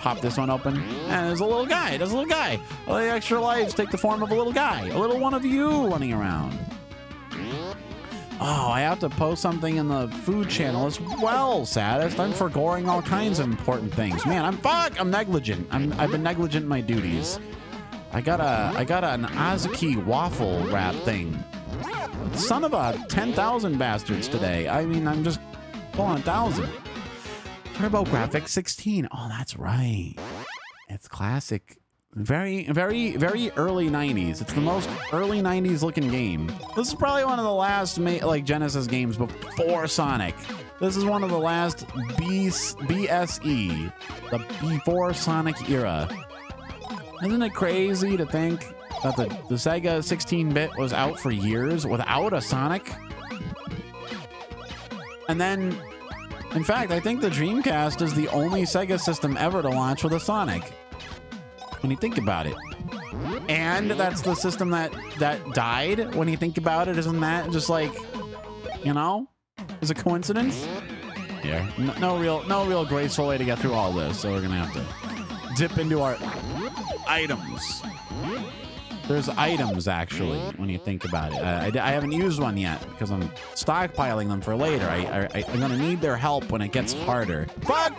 Speaker 1: Pop this one open, and there's a little guy. There's a little guy. All the extra lives take the form of a little guy. A little one of you running around. Oh, I have to post something in the food channel as well, Saddest. I'm forgoing all kinds of important things. Man, I'm negligent. I've been negligent in my duties. I got an Azuki waffle wrap thing. Son of a 10,000 bastards today. I mean, I'm just pulling 1,000. TurboGrafx 16. Oh, that's right. It's classic. Very early 90s. It's the most early 90s looking game. This is probably one of the last like Genesis games before Sonic. This is one of the last BSE, the before Sonic era. Isn't it crazy to think that the Sega 16-bit was out for years without a Sonic? And then, in fact, I think the Dreamcast is the only Sega system ever to launch with a Sonic. When you think about it. And that's the system that died when you think about it. Isn't that just like, you know, is a coincidence? Yeah. No real graceful way to get through all this. So we're going to have to dip into our items. There's items, actually, when you think about it. I haven't used one yet because I'm stockpiling them for later. I'm going to need their help when it gets harder. Fuck!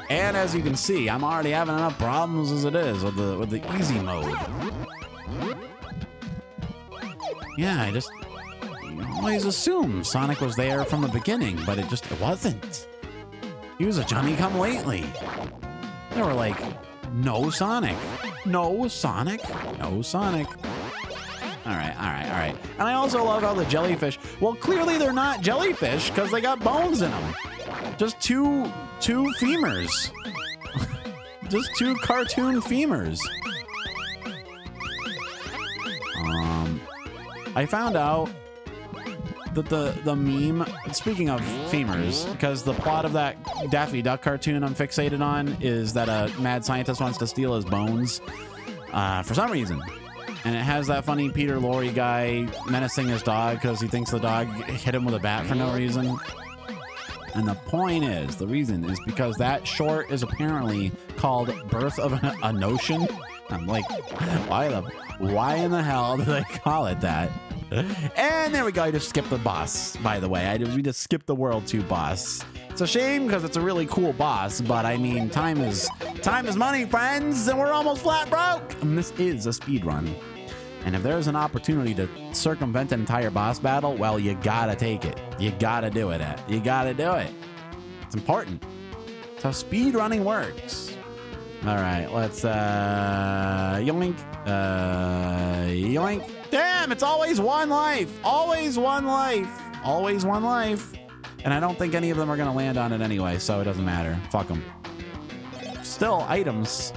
Speaker 1: And as you can see, I'm already having enough problems as it is with the easy mode. Yeah, I just always assumed Sonic was there from the beginning, but it wasn't. He was a Johnny-come-lately. They were like, no Sonic. No Sonic. No Sonic. All right. And I also love how the jellyfish, well, clearly they're not jellyfish because they got bones in them. Just two femurs. Just two cartoon femurs. I found out that the meme, speaking of femurs, because the plot of that Daffy Duck cartoon I'm fixated on is that a mad scientist wants to steal his bones for some reason. And it has that funny Peter Lorre guy menacing his dog because he thinks the dog hit him with a bat for no reason. And the point is, the reason is because that short is apparently called Birth of a Notion. I'm like, why in the hell do they call it that? And there we go. I just skipped the boss, by the way. We just skipped the World 2 boss. It's a shame because it's a really cool boss, but I mean, time is money, friends, and we're almost flat broke. And this is a speed run. And if there's an opportunity to circumvent an entire boss battle, well, you gotta take it. You gotta do it. You gotta do it. It's important. It's how speed running works. All right, let's yoink, yoink. Damn, it's always one life. Always one life. Always one life. And I don't think any of them are gonna land on it anyway, so it doesn't matter. Fuck them. Still, items.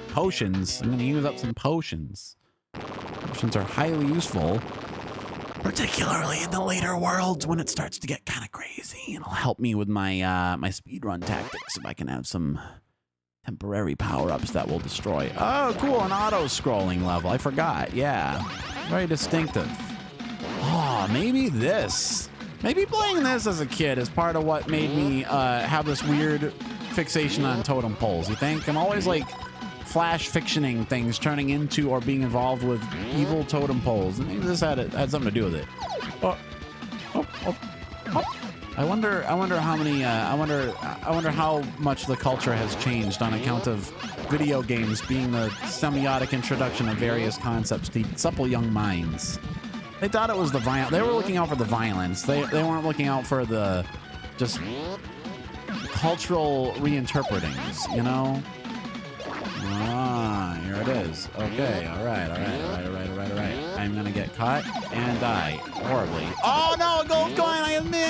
Speaker 1: Potions. I'm gonna use up some potions. Potions are highly useful, particularly in the later worlds when it starts to get kind of crazy. It'll help me with my my speedrun tactics if I can have some temporary power-ups that will destroy. Oh, cool, an auto-scrolling level. I forgot. Yeah, very distinctive. Oh, maybe this. Maybe playing this as a kid is part of what made me have this weird fixation on totem poles. You think? I'm always like flash fictioning things turning into or being involved with evil totem poles, and maybe this had something to do with it. I wonder how many I wonder how much the culture has changed on account of video games being the semiotic introduction of various concepts to supple young minds. They thought it was the violence. They were looking out for the violence. They weren't looking out for the just cultural reinterpretings, you know? Ah, here it is. Okay, all right. I'm gonna get caught and die horribly. Oh no, a gold coin! I admit.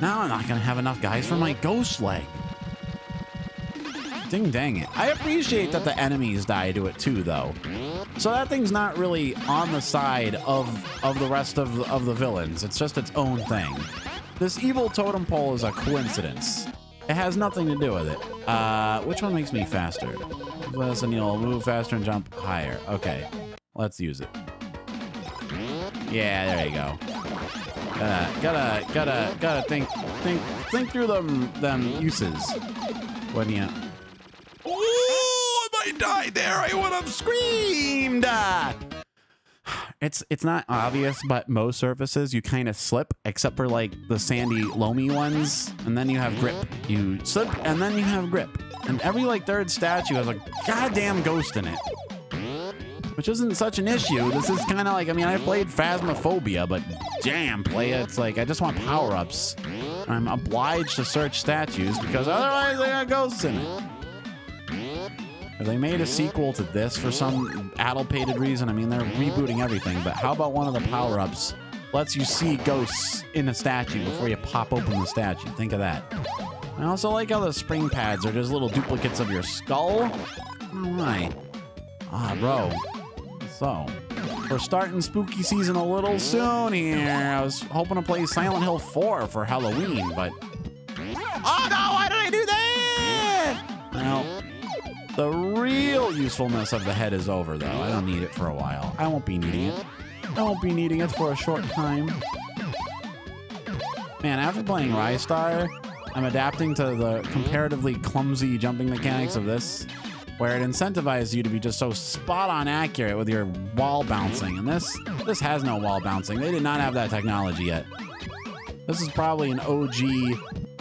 Speaker 1: Now I'm not gonna have enough guys for my ghost leg. Dang it. I appreciate that the enemies die to it too, though. So that thing's not really on the side of the rest of the villains. It's just its own thing. This evil totem pole is a coincidence. It has nothing to do with it. Which one makes me faster? Listen, you'll move faster and jump higher. Okay, let's use it. Yeah, there you go. Gotta think through them uses. When you... Oh, I might die there. I would have screamed. It's not obvious, but most surfaces you kind of slip, except for like the sandy, loamy ones, and then you have grip. You slip, and then you have grip. And every like third statue has a goddamn ghost in it. Which isn't such an issue. This is kind of like, I mean, I played Phasmophobia, but damn, it's like, I just want power-ups. I'm obliged to search statues because otherwise they got ghosts in it. If they made a sequel to this for some addle-pated reason, I mean, they're rebooting everything, but how about one of the power-ups lets you see ghosts in a statue before you pop open the statue? Think of that. I also like how the spring pads are just little duplicates of your skull. I don't know why. Ah, bro. So, we're starting spooky season a little soon here. I was hoping to play Silent Hill 4 for Halloween, but... Oh no, why did I do that? Well, the real usefulness of the head is over, though. I don't need it for a while. I won't be needing it. I won't be needing it for a short time. Man, after playing RISTAR, I'm adapting to the comparatively clumsy jumping mechanics of this, where it incentivizes you to be just so spot-on accurate with your wall bouncing. And this has no wall bouncing. They did not have that technology yet. This is probably an OG...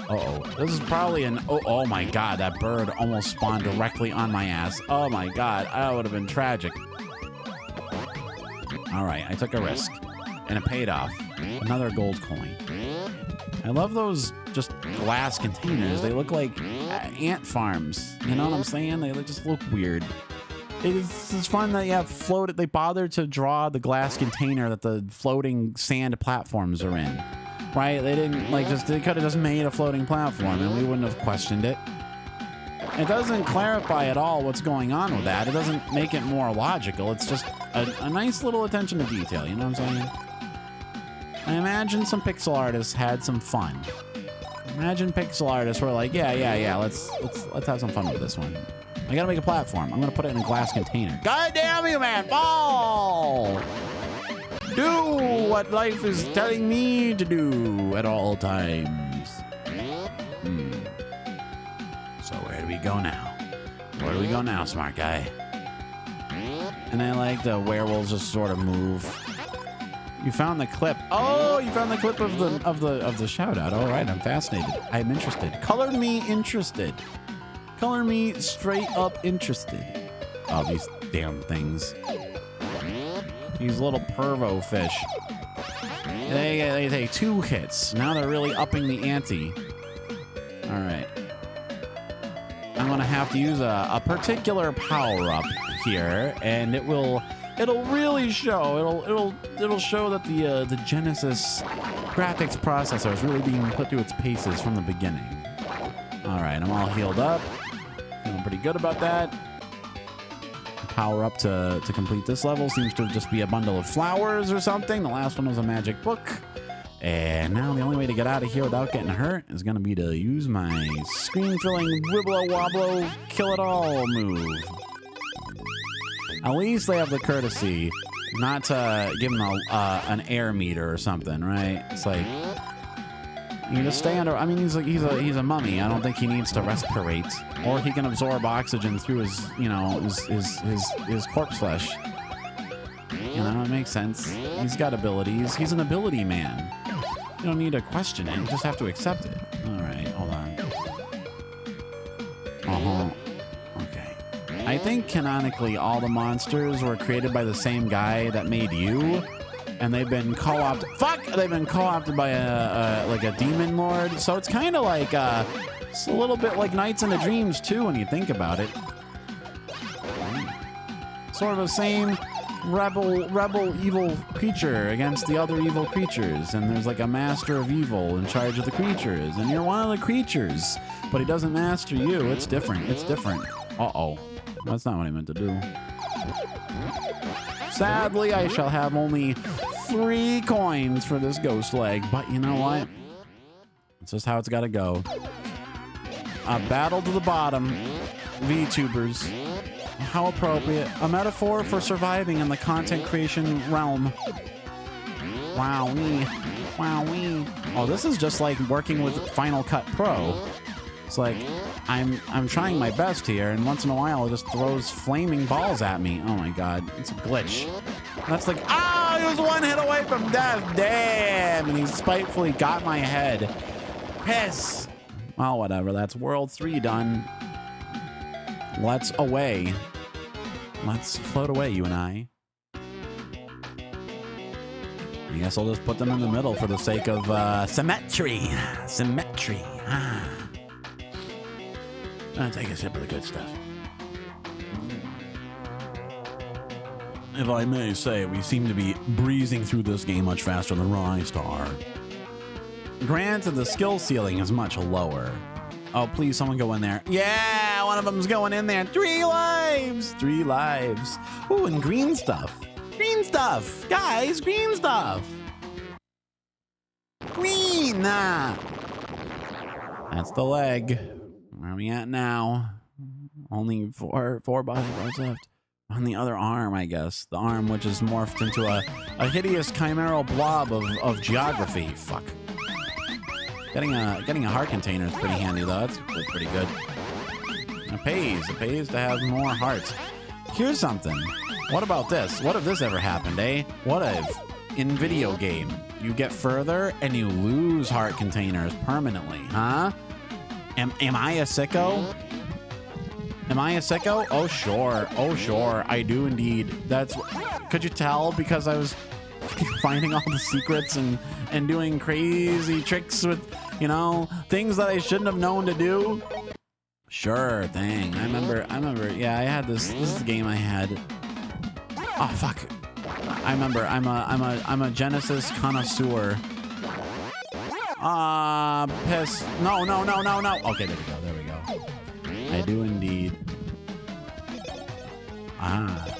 Speaker 1: Uh-oh. This is probably an... Oh my god, that bird almost spawned directly on my ass. Oh my god, that would have been tragic. Alright, I took a risk. And it paid off. Another gold coin. I love those just glass containers. They look like ant farms. You know what I'm saying? They just look weird. It's fun that they bothered to draw the glass container that the floating sand platforms are in. Right? They didn't they could have just made a floating platform and we wouldn't have questioned it. It doesn't clarify at all what's going on with that. It doesn't make it more logical. It's just a nice little attention to detail. You know what I'm saying? I imagine some pixel artists had some fun. Imagine pixel artists were like, yeah, let's have some fun with this one. I gotta make a platform. I'm gonna put it in a glass container. God damn you, man! Fall! Do what life is telling me to do at all times. So where do we go now? Where do we go now, smart guy? And I like the werewolves just sort of move. You found the clip. Oh, you found the clip of the shout out. All right, I'm fascinated. I'm interested. Color me interested. Color me straight up interested. Oh, these damn things. These little pervo fish. They take 2 hits. Now they're really upping the ante. All right. I'm gonna have to use a particular power up here, and it'll really show. It'll show that the Genesis graphics processor is really being put through its paces from the beginning. All right, I'm all healed up. Feeling pretty good about that. Power up to complete this level seems to just be a bundle of flowers or something. The last one was a magic book. And now the only way to get out of here without getting hurt is going to be to use my screen-filling wibblo-wobblo kill-it-all move. At least they have the courtesy not to give him an air meter or something, right? It's like, you just stay under. I mean, he's a mummy. I don't think he needs to respirate, or he can absorb oxygen through his, you know, his corpse flesh. You know, it makes sense. He's got abilities. He's an ability man. You don't need to question it. You just have to accept it. All right, hold on. Okay. I think canonically all the monsters were created by the same guy that made you, and they've been co-opted. They've been co-opted by a demon lord. So it's kind of like it's a little bit like Nights into Dreams too, when you think about it. Sort of the same rebel evil creature against the other evil creatures, and there's like a master of evil in charge of the creatures, and you're one of the creatures, but he doesn't master you. It's different. Uh-oh. That's not what I meant to do. Sadly, I shall have only 3 coins for this ghost leg, but you know what? It's just how it's got to go. A battle to the bottom. Vtubers. How appropriate. A metaphor for surviving in the content creation realm. Wowee. Wowee. Oh, this is just like working with Final Cut Pro. It's like, I'm trying my best here, and once in a while it just throws flaming balls at me. Oh my god, it's a glitch. That's like, oh, he was 1 hit away from death. Damn, and he spitefully got my head. Piss. Well, whatever, that's World 3 done. Let's away. Let's float away, you and I. I guess I'll just put them in the middle for the sake of symmetry. Symmetry. I'll take a sip of the good stuff. If I may say, we seem to be breezing through this game much faster than RISTAR. Granted, the skill ceiling is much lower. Oh, please, someone go in there. Yeah, one of them's going in there. 3 lives. 3 lives. Ooh, and green stuff. Green stuff. Guys, green stuff. Green. Nah. That's the leg. Where are we at now? Only four body parts left. On the other arm, I guess. The arm which is morphed into a hideous chimeral blob of geography. Fuck. Getting a heart container is pretty handy, though. That's pretty good. It pays. It pays to have more hearts. Here's something. What about this? What if this ever happened, eh? What if, in video game, you get further and you lose heart containers permanently, huh? Am I a sicko? Am I a sicko? Oh, sure. Oh, sure. I do indeed. Could you tell? Because I was finding all the secrets and doing crazy tricks with, you know, things that I shouldn't have known to do. Sure thing. I remember. Yeah, I had this. This is the game I had. Oh, fuck. I remember. I'm a Genesis connoisseur. Piss. No. Okay, there we go. I do indeed. I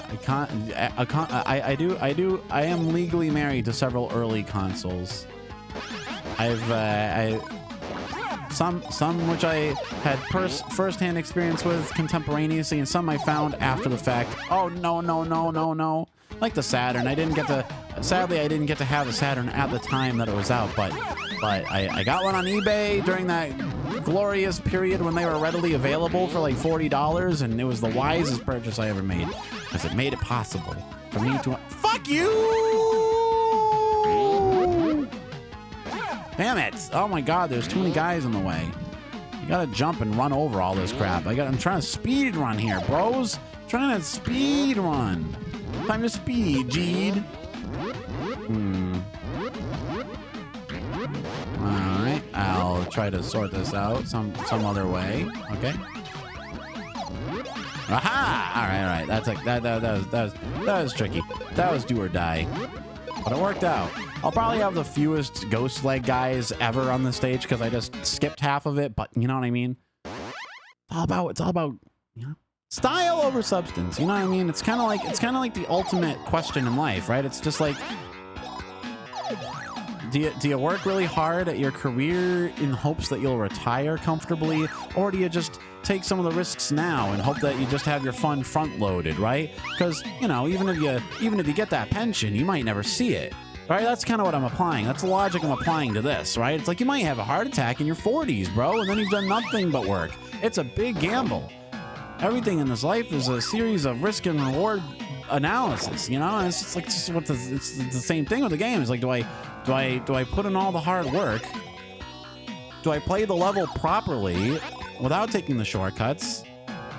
Speaker 1: am legally married to several early consoles. Some which I had first-hand experience with contemporaneously, and some I found after the fact. Oh, no. Like the Saturn. Sadly, I didn't get to have the Saturn at the time that it was out, but I got one on eBay during that glorious period when they were readily available for like $40, and it was the wisest purchase I ever made, because it made it possible for me to... Fuck you! Damn it! Oh my god, there's too many guys in the way. You gotta jump and run over all this crap. I'm trying to speed run here, bros. I'm trying to speed run. Time to speed, Jeed. Alright, I'll try to sort this out some other way. Okay. Aha! Alright. That was tricky. That was do or die. But it worked out. I'll probably have the fewest ghost leg guys ever on the stage because I just skipped half of it, but you know what I mean? It's all about, you know, style over substance. You know what I mean? It's kind of like the ultimate question in life, right? It's just like, do you work really hard at your career in hopes that you'll retire comfortably, or do you just take some of the risks now and hope that you just have your fun front loaded, right? Because, you know, even if you get that pension, you might never see it, right? That's kind of what I'm applying. That's the logic I'm applying to this, right? It's like you might have a heart attack in your 40s, bro, and then you've done nothing but work. It's a big gamble. Everything in this life is a series of risk and reward analysis, you know? And it's just like it's the same thing with the game. It's like, do I put in all the hard work? Do I play the level properly without taking the shortcuts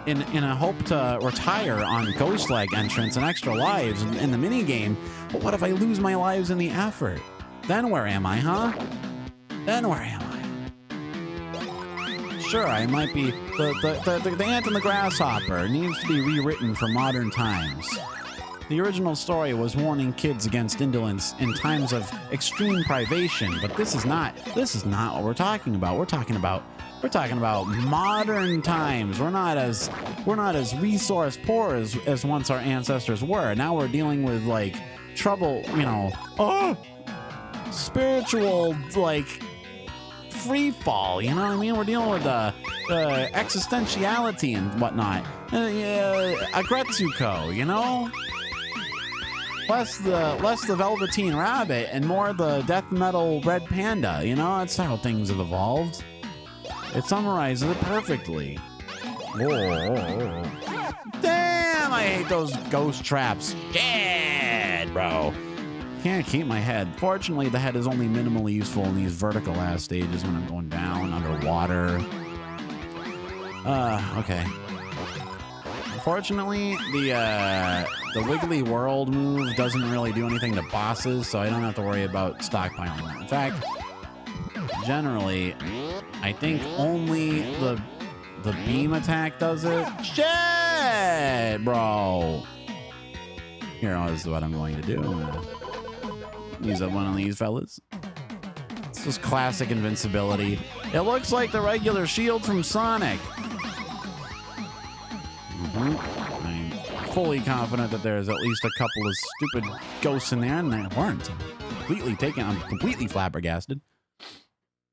Speaker 1: in a hope to retire on ghost leg entrance and extra lives in the mini game? But what if I lose my lives in the effort? Then where am I, huh? Then where am I? Sure, I might be the ant and the grasshopper needs to be rewritten for modern times. The original story was warning kids against indolence in times of extreme privation, but this is not what we're talking about. We're talking about modern times. We're not as resource poor as once our ancestors were. Now we're dealing with like trouble, you know, spiritual like free fall, you know what I mean? We're dealing with existentiality and whatnot. Agretsuko, you know? Less the Velveteen Rabbit and more the death metal Red Panda, you know? That's how things have evolved. It summarizes it perfectly. Whoa. Damn, I hate those ghost traps. Shit, bro. Can't keep my head. Fortunately, the head is only minimally useful in these vertical ass stages when I'm going down underwater. Okay. Unfortunately, the Wiggly World move doesn't really do anything to bosses, so I don't have to worry about stockpiling that. In fact, generally, I think only the beam attack does it. Shit, bro. Here, this is what I'm going to do. I'm gonna use up one of these fellas. It's just classic invincibility. It looks like the regular shield from Sonic. I'm fully confident that there's at least a couple of stupid ghosts in there, and they weren't. I'm completely flabbergasted.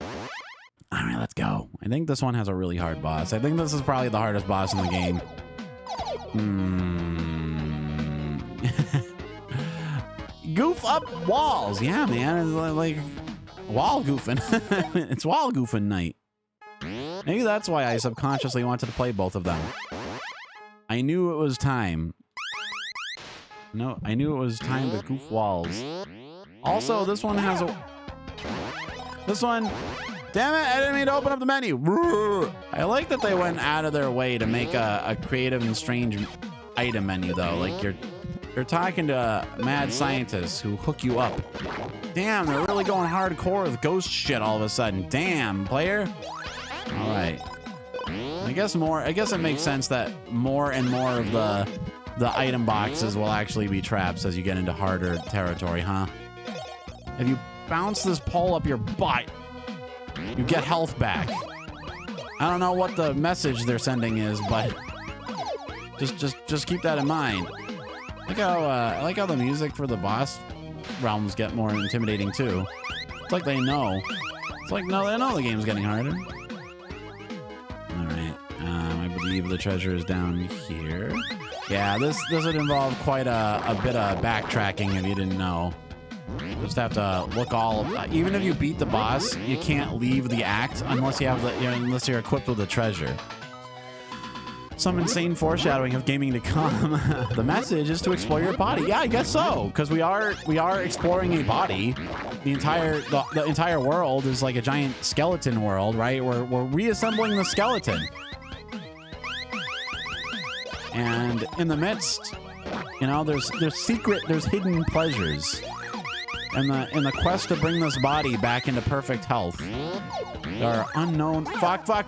Speaker 1: All right, let's go. I think this one has a really hard boss. I think this is probably the hardest boss in the game. Goof up walls. Yeah, man. It's like wall goofing. It's wall goofing night. Maybe that's why I subconsciously wanted to play both of them. I knew it was time. No, I knew it was time to goof walls. Also, this one has a... This one... Damn it, I didn't mean to open up the menu. I like that they went out of their way to make a creative and strange item menu, though. Like, you're talking to mad scientists who hook you up. Damn, they're really going hardcore with ghost shit all of a sudden. Damn, player. All right. I guess it makes sense that more and more of the item boxes will actually be traps as you get into harder territory, huh? If you bounce this pole up your butt, you get health back. I don't know what the message they're sending is, but just keep that in mind. I like how the music for the boss realms get more intimidating too. It's like they know. It's like, no, they know the game's getting harder. All right. I believe the treasure is down here. Yeah, this would involve quite a bit of backtracking if you didn't know. Just have to look all. Even if you beat the boss, you can't leave the act unless you have unless you're equipped with the treasure. Some insane foreshadowing of gaming to come. The message is to explore your body. Yeah, I guess so, because we are exploring a body. The entire world is like a giant skeleton world, right? We're reassembling the skeleton. And in the midst, you know, there's hidden pleasures. In the quest to bring this body back into perfect health, there are unknown fuck. Well,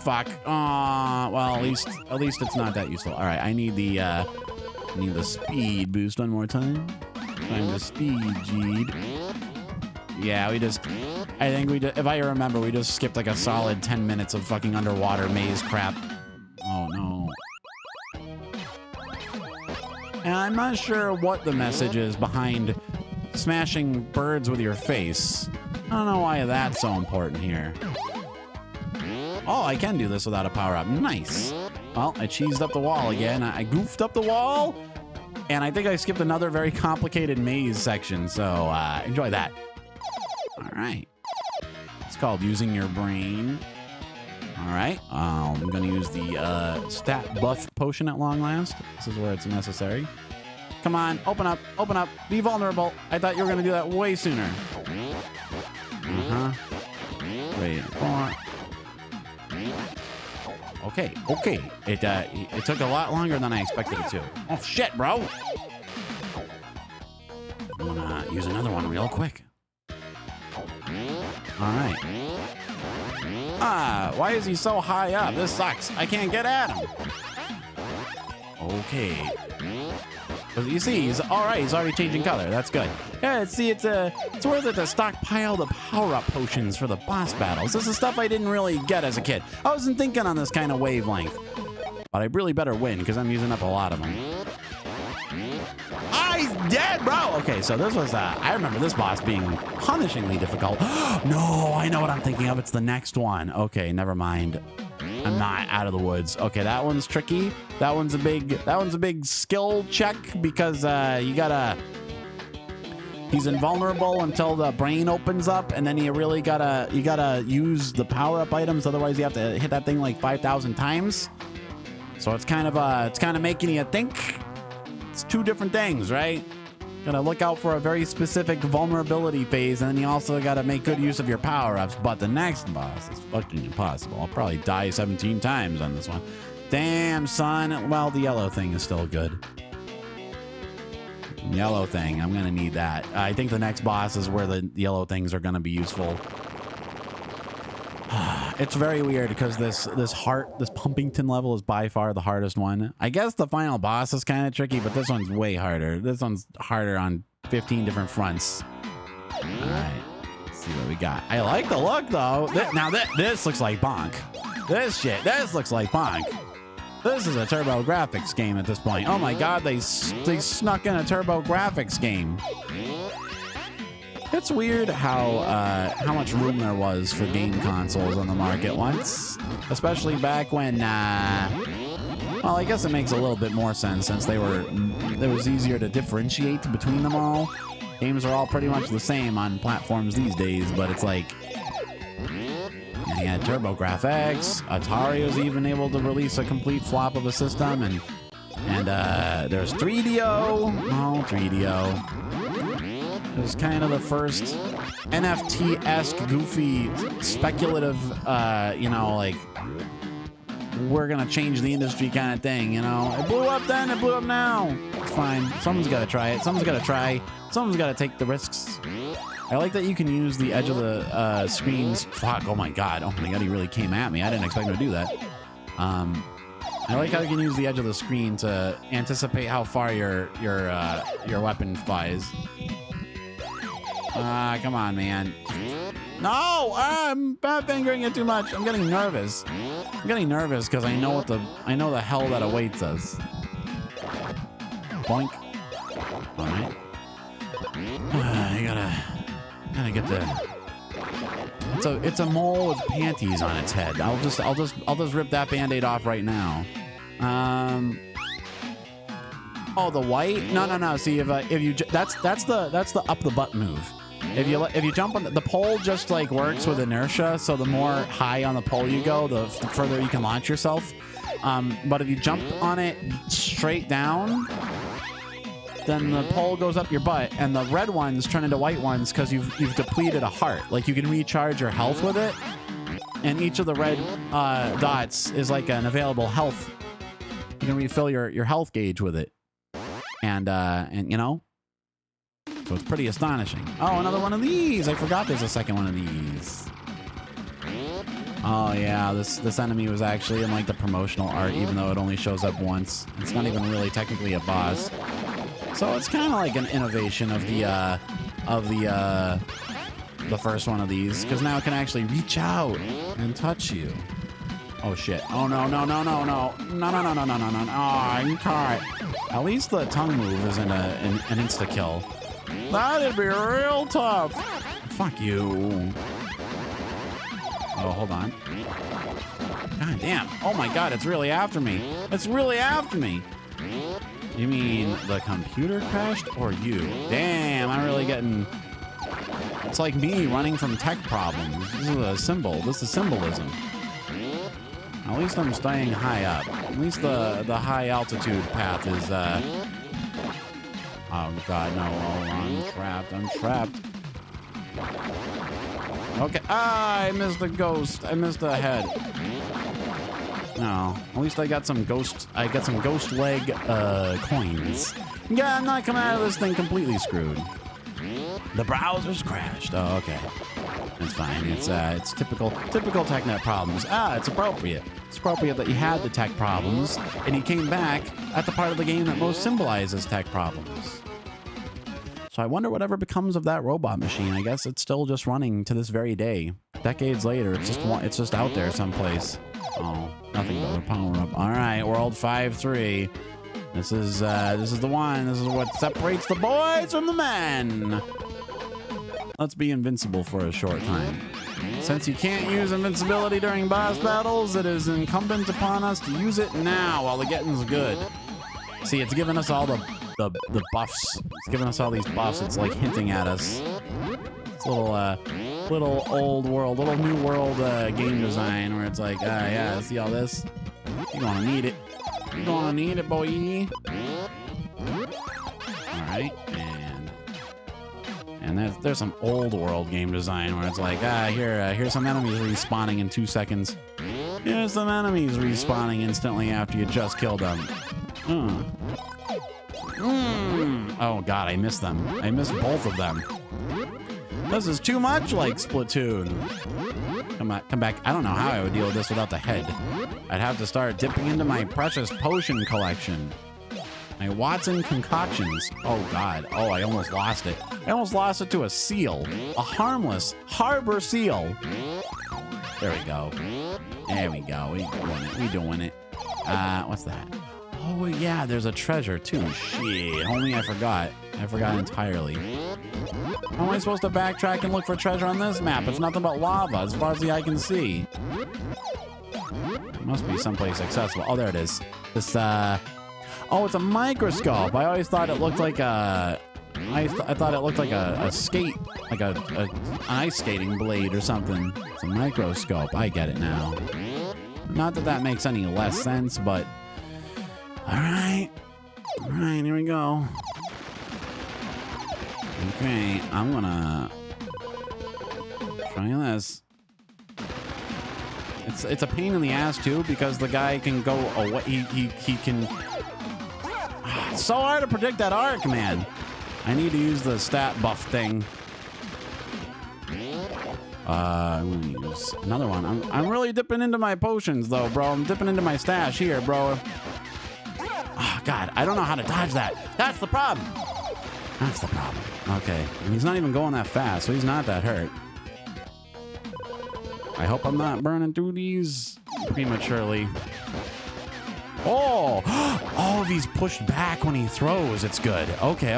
Speaker 1: at least it's not that useful. All right, I need the speed boost one more time. Time to speed, G'd. Yeah, I think if I remember, we just skipped like a solid 10 minutes of fucking underwater maze crap. Oh no. And I'm not sure what the message is behind smashing birds with your face. I don't know why that's so important here. Oh, I can do this without a power-up. Nice. Well, I cheesed up the wall again. I goofed up the wall, and I think I skipped another very complicated maze section, so enjoy that. All right. It's called using your brain. All right. I'm going to use the stat buff potion at long last. This is where it's necessary. Come on, open up, be vulnerable. I thought you were gonna do that way sooner. Wait, okay. It took a lot longer than I expected it to. Oh shit, bro. I'm gonna use another one real quick. All right. Why is he so high up? This sucks. I can't get at him. Okay. But you see, he's all right. He's already changing color. That's good. Yeah, see, it's worth it to stockpile the power-up potions for the boss battles. This is stuff I didn't really get as a kid. I wasn't thinking on this kind of wavelength. But I really better win because I'm using up a lot of them. He's dead, bro. Okay, so this was, I remember this boss being punishingly difficult. No, I know what I'm thinking of. It's the next one. Okay, never mind. I'm not out of the woods. Okay, that one's tricky. That one's a big skill check because he's invulnerable until the brain opens up, and then you really gotta use the power-up items. Otherwise, you have to hit that thing like 5,000 times. So it's kind of making you think. It's two different things, right? Gotta look out for a very specific vulnerability phase, and then you also gotta make good use of your power-ups. But the next boss is fucking impossible. I'll probably die 17 times on this one. Damn, son. Well, the yellow thing is still good. Yellow thing, I'm gonna need that. I think the next boss is where the yellow things are gonna be useful. It's very weird because this Pumpington level is by far the hardest one. I guess the final boss is kind of tricky, but this one's way harder. This one's harder on 15 different fronts. All right, let's see what we got. I like the look though. This looks like Bonk. This looks like Bonk. This is a Turbo Graphics game at this point. Oh my God, they snuck in a Turbo Graphics game. It's weird how much room there was for game consoles on the market once, especially back when. Well, I guess it makes a little bit more sense since it was easier to differentiate between them all. Games are all pretty much the same on platforms these days, but it's like. You had Turbo Graphics. Atari was even able to release a complete flop of a system, and there's 3DO. Oh, 3DO. It was kind of the first NFT-esque, goofy, speculative, you know, like, we're gonna change the industry kind of thing, you know? It blew up then, it blew up now. It's fine. Someone's gotta try it. Someone's gotta try. Someone's gotta take the risks. I like that you can use the edge of the screens. Fuck, oh my God, he really came at me. I didn't expect him to do that. I like how you can use the edge of the screen to anticipate how far your weapon flies. Come on, man. No, I'm bad fingering it too much. I'm getting nervous. I'm getting nervous because I know the hell that awaits us. Boink. All right. I gotta get the. It's a mole with panties on its head. I'll just rip that Band-Aid off right now. Oh, the white? No. See, if you that's the up the butt move. If you jump on the pole, just like works with inertia. So the more high on the pole you go, the further you can launch yourself. But if you jump on it straight down, then the pole goes up your butt, and the red ones turn into white ones because you've depleted a heart. Like, you can recharge your health with it, and each of the red dots is like an available health. You can refill your health gauge with it, and you know, so it's pretty astonishing. Oh, another one of these! I forgot there's a second one of these. Oh yeah, this enemy was actually in like the promotional art, even though it only shows up once. It's not even really technically a boss. So it's kind of like an innovation of the first one of these, because now it can actually reach out and touch you. Oh shit! Oh no! Oh, I'm caught. At least the tongue move isn't an insta kill. That'd be real tough. Fuck you. Oh, hold on. God damn! Oh my God! It's really after me. It's really after me. You mean the computer crashed or you? Damn, I'm really getting... It's like me running from tech problems. This is a symbol. This is symbolism. At least I'm staying high up. At least the high altitude path is... Oh, God, no. Oh, I'm trapped. I'm trapped. Okay. I missed the ghost. I missed the head. No, at least I got some ghost leg coins. Yeah, I'm not coming out of this thing completely screwed. The browser's crashed. Oh, okay. It's fine. It's typical TechNet problems. It's appropriate. It's appropriate that you had the tech problems and you came back at the part of the game that most symbolizes tech problems. So I wonder whatever becomes of that robot machine. I guess it's still just running to this very day. Decades later, it's just out there someplace. Oh, nothing but a power up. All right, World 5-3. This is the one. This is what separates the boys from the men. Let's be invincible for a short time. Since you can't use invincibility during boss battles, it is incumbent upon us to use it now while the getting's good. See, it's giving us all the buffs. It's giving us all these buffs. It's like hinting at us. It's a little old world, little new world game design where it's like, yeah, see all this? You're gonna need it. You're gonna need it, boy. All right, and there's some old world game design where it's like, here's some enemies respawning in 2 seconds. Here's some enemies respawning instantly after you just killed them. Oh god, I missed them. I missed both of them. This is too much like Splatoon. Come back. I don't know how I would deal with this without the head. I'd have to start dipping into my precious potion collection. My Watson concoctions. Oh god. Oh, I almost lost it. I almost lost it to a seal. A harmless harbor seal. There we go. There we go. We doing it. What's that? Oh yeah, there's a treasure too. Shit. Only I forgot. I forgot entirely. How am I supposed to backtrack and look for treasure on this map? It's nothing but lava as far as the eye can see. It must be someplace accessible. Oh, there it is. This, oh, it's a microscope. I always thought it looked like a... I thought it looked like a skate, like an ice skating blade or something. It's a microscope. I get it now. Not that that makes any less sense, but... Alright. Alright, here we go. Okay, I'm gonna try this. It's a pain in the ass too because the guy can go away. He can. It's so hard to predict that arc, man. I need to use the stat buff thing. I'm gonna use another one. I'm really dipping into my potions though, bro. I'm dipping into my stash here, bro. Oh god, I don't know how to dodge that. That's the problem. That's the problem. Okay, and he's not even going that fast, so he's not that hurt. I hope I'm not burning through these prematurely. Oh! Oh, if he's pushed back when he throws, it's good. Okay.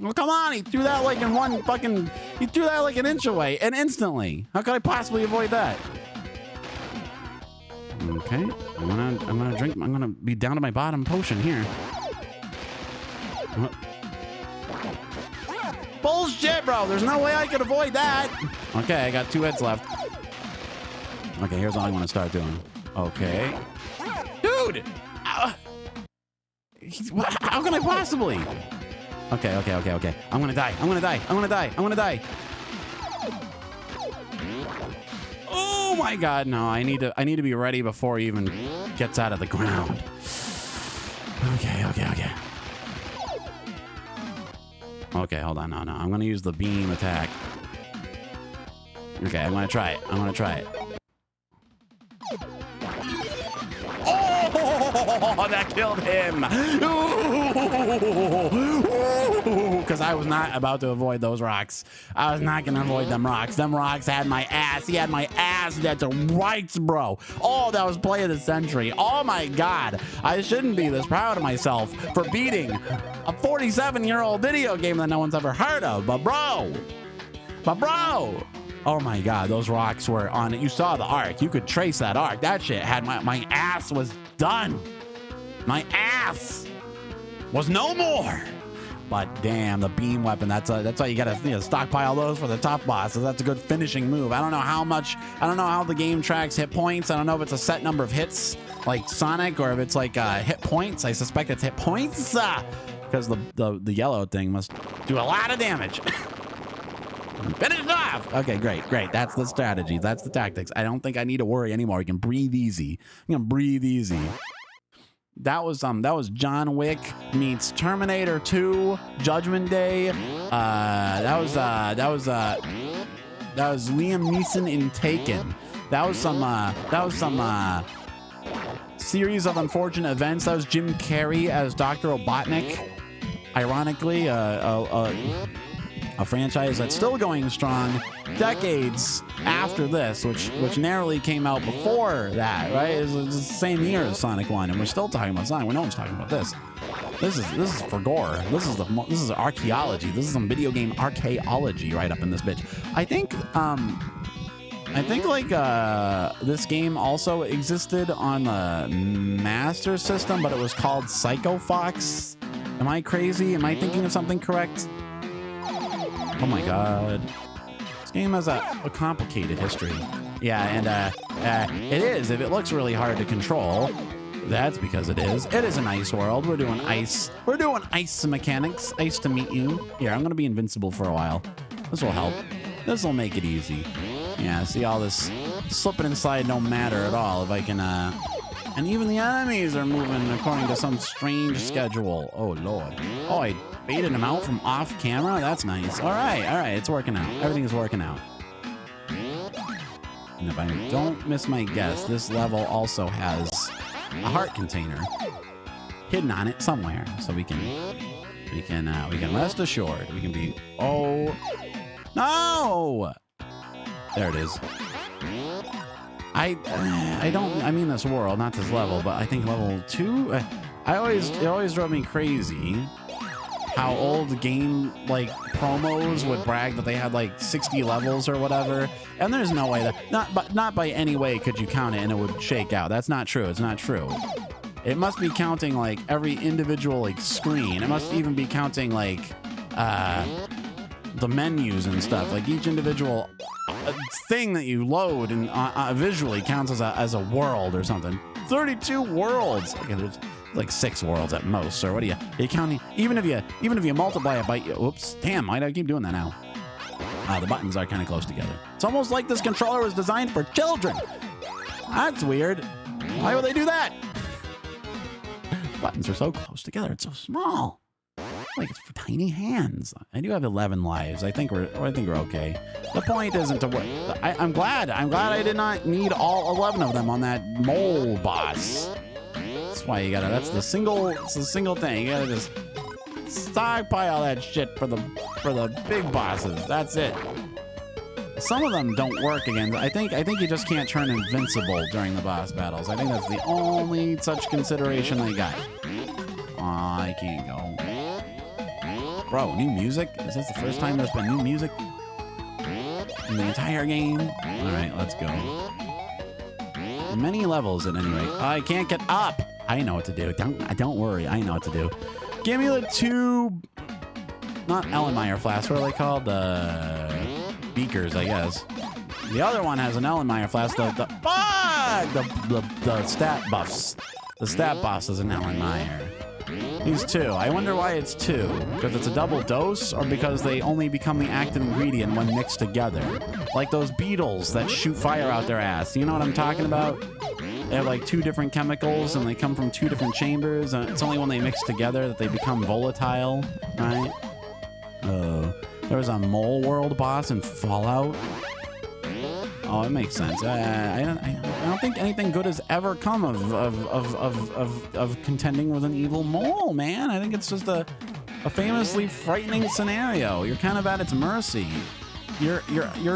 Speaker 1: Well, come on, he threw that like in one fucking... He threw that like an inch away, and instantly. How could I possibly avoid that? Okay, I'm gonna drink. I'm gonna be down to my bottom potion here. Bullshit, bro. There's no way I could avoid that. Okay, I got 2 heads left. Okay, here's what I'm gonna start doing. Okay, dude. How can I possibly? Okay. I'm gonna die. Oh my god, no, I need to be ready before he even gets out of the ground. Okay. Okay, hold on, no. I'm gonna use the beam attack. Okay, I'm gonna try it. Oh, that killed him. Because I was not about to avoid those rocks. I was not going to avoid them rocks. Them rocks had my ass. He had my ass. That's right, bro. Oh, that was play of the century. Oh, my God. I shouldn't be this proud of myself for beating a 47-year-old video game that no one's ever heard of. But bro. Oh my god, those rocks were on it. You saw the arc. You could trace that arc. That shit had my ass was done. My ass was no more. But damn, the beam weapon, that's why you gotta stockpile those for the top boss. So that's a good finishing move. I don't know how the game tracks hit points. I don't know if it's a set number of hits like Sonic or if it's like hit points. I suspect it's hit points because the yellow thing must do a lot of damage. Finish it off. Okay, great. That's the strategy. That's the tactics. I don't think I need to worry anymore. You can breathe easy. You can breathe easy. That was John Wick meets Terminator 2, Judgment Day. That was Liam Neeson in Taken. That was some series of unfortunate events. That was Jim Carrey as Dr. Robotnik. Ironically, a franchise that's still going strong decades after this, which narrowly came out before that, right? It's the same year as Sonic 1, and we're still talking about Sonic. No one's talking about this. This is for gore. This is archaeology. This is some video game archaeology right up in this bitch. I think like this game also existed on the Master System, but it was called Psycho Fox. Am I crazy? Am I thinking of something correct? Oh my god. This game has a complicated history. Yeah, and it is. If it looks really hard to control, that's because it is. It is an ice world. We're doing ice mechanics. Ice to meet you. Here, I'm gonna be invincible for a while. This will help. This will make it easy. Yeah, see all this slipping inside don't matter at all if I can, and even the enemies are moving according to some strange schedule. Oh, Lord. Oh, I baited him out from off camera? That's nice. All right, it's working out. Everything is working out. And if I don't miss my guess, this level also has a heart container hidden on it somewhere. So we can rest assured. We can be, oh, no! There it is. I mean this world, not this level, but I think level 2, it always drove me crazy how old game like promos would brag that they had like 60 levels or whatever, and there's no way that not by any way could you count it and it would shake out. That's not true. It's not true. It must be counting like every individual like screen. It must even be counting like the menus and stuff. Like each individual thing that you load and visually counts as a world or something. 32 worlds. Okay, there's like 6 worlds at most. Or what are you counting? Even if you multiply it by, oops, damn, why do I keep doing that now? The buttons are kind of close together. It's almost like this controller was designed for children. That's weird. Why would they do that? Buttons are so close together. It's so small. Like it's for tiny hands. I do have 11 lives. I think we're okay. The point isn't to work. I'm glad I did not need all 11 of them on that mole boss. That's why you gotta. It's the single thing. You gotta just stockpile that shit for the big bosses. That's it. Some of them don't work again. I think you just can't turn invincible during the boss battles. I think that's the only such consideration they got. Oh, I can't go. Bro, new music? Is this the first time there's been new music in the entire game? All right, let's go. Many levels at any rate. I can't get up. I know what to do. Don't worry. I know what to do. Give me the 2, not Ellenmeyer flasks. What are they called? Beakers, I guess. The other one has an Ellenmeyer flask. The stat buffs. The stat buffs is an Ellenmeyer. These 2. I wonder why it's 2. Because it's a double dose, or because they only become the active ingredient when mixed together. Like those beetles that shoot fire out their ass. You know what I'm talking about? They have like 2 different chemicals, and they come from 2 different chambers, and it's only when they mix together that they become volatile, right? There was a mole world boss in Fallout. Oh, it makes sense. I don't think anything good has ever come of contending with an evil mole, man. I think it's just a famously frightening scenario. You're kind of at its mercy. You're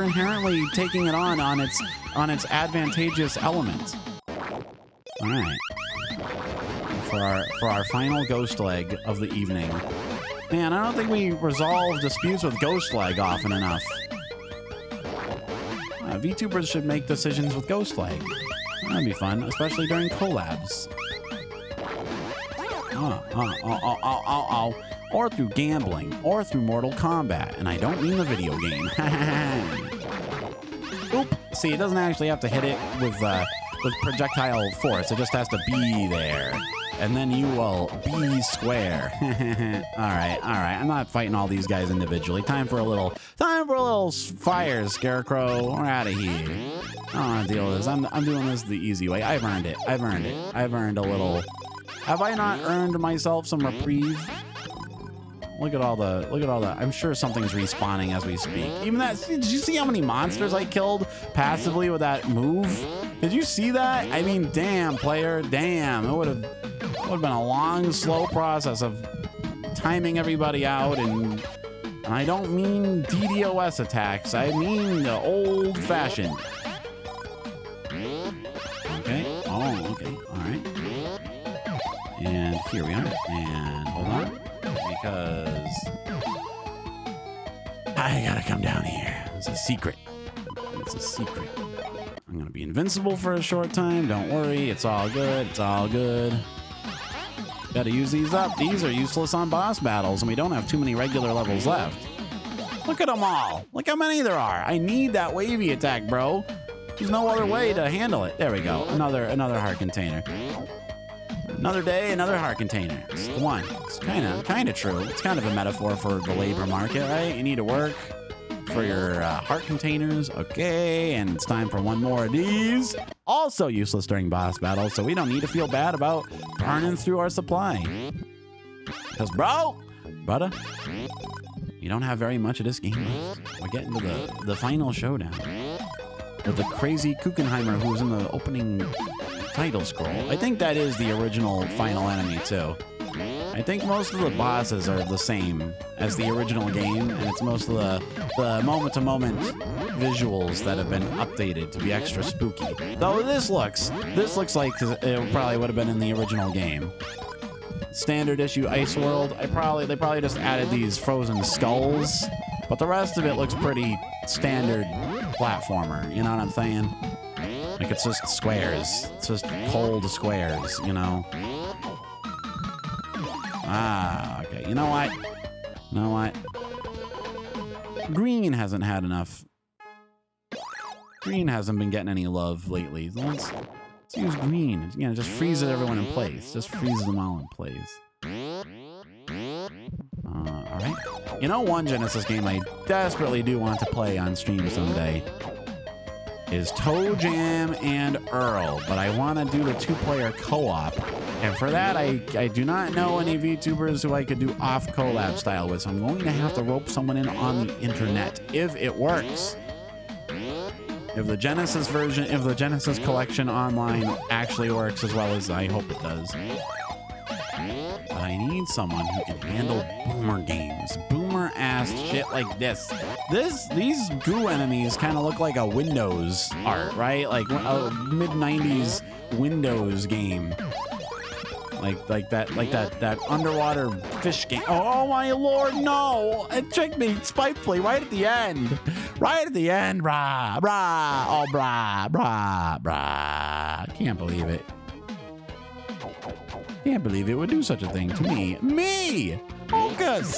Speaker 1: inherently taking it on its advantageous elements. All right. For our final ghost leg of the evening. Man, I don't think we resolve disputes with ghost leg often enough. VTubers should make decisions with ghost leg. That'd be fun, especially during collabs. Or through gambling, or through Mortal Kombat, and I don't mean the video game. Oop! See, it doesn't actually have to hit it with projectile force. It just has to be there, and then you will be square. All right. I'm not fighting all these guys individually. Time for a little fire, Scarecrow. We're out of here. I don't want to deal with this. I'm doing this the easy way. I've earned it. I've earned a little. Have I not earned myself some reprieve? Look at all the. I'm sure something's respawning as we speak. Even that. Did you see how many monsters I killed passively with that move? Did you see that? I mean, damn, player, damn. It would have been a long, slow process of timing everybody out, and I don't mean DDoS attacks. I mean the old-fashioned. Okay. Oh, okay. All right. And here we are. And hold on, because I gotta come down here. It's a secret. It's a secret. I'm gonna be invincible for a short time. Don't worry. It's all good. It's all good. Gotta use these up. These are useless on boss battles, and we don't have too many regular levels left. Look at them all. Look how many there are. I need that wavy attack, bro. There's no other way to handle it. There we go. Another heart container. Another day, another heart container. It's the one. It's kind of true. It's kind of a metaphor for the labor market, right? You need to work for your heart containers. Okay, and it's time for one more of these. Also useless during boss battles, so we don't need to feel bad about burning through our supply. Because, brother, you don't have very much of this game left. We're getting to the final showdown with the crazy Kuchenheimer who was in the opening title scroll. I think that is the original final enemy, too. I think most of the bosses are the same as the original game, and it's most of the moment-to-moment visuals that have been updated to be extra spooky. Though this looks like it probably would have been in the original game. Standard issue Ice World, they probably just added these frozen skulls, but the rest of it looks pretty standard platformer, you know what I'm saying? Like it's just squares. It's just cold squares, you know? Ah, okay. You know what? Green hasn't had enough. Green hasn't been getting any love lately. Let's use green. You know, just freezes everyone in place. Just freezes them all in place. All right. You know, one Genesis game I desperately do want to play on stream someday is Toe Jam and Earl, but I want to do the 2-player co-op. And for that, I do not know any VTubers who I could do off collab style with, so I'm going to have to rope someone in on the internet if it works. If the Genesis version, if the Genesis collection online actually works as well as I hope it does. But I need someone who can handle boomer games. Boomer ass shit like this. These goo enemies kind of look like a Windows art, right? Like a mid-90s Windows game. Like that underwater fish game. Oh my lord, no! It tricked me spitefully right at the end. Right at the end, brah, brah, oh brah, brah, brah. Can't believe it. Can't believe it would do such a thing to me. Me! OkAs!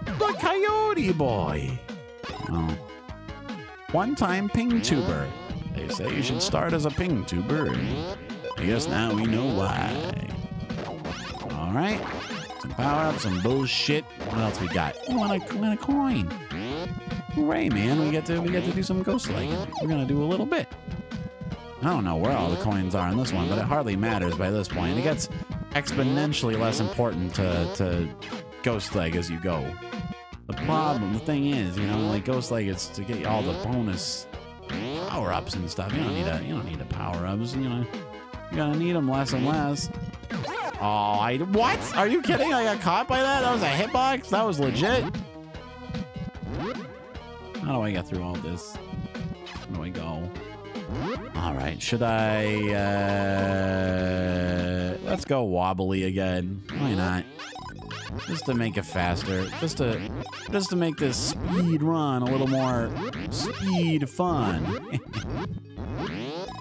Speaker 1: The coyote boy! Oh. One-time ping tuber. They say you should start as a ping tuber, and I guess now we know why. Alright. Some power-ups, some bullshit. What else we got? We want a coin. Hooray, man. We get to do some ghost legging. We're gonna do a little bit. I don't know where all the coins are in this one, but it hardly matters by this point. It gets exponentially less important to ghost leg as you go. The thing is, you know, like ghost leg is to get all the bonus power-ups and stuff. You don't need the power-ups. You know, you're gonna need them less and less. Oh, what? Are you kidding? I got caught by that? That was a hitbox? That was legit. How do I get through all this? Where do I go? All right, should I, let's go wobbly again. Why not? Just to make it faster. Just to make this speed run a little more speed fun.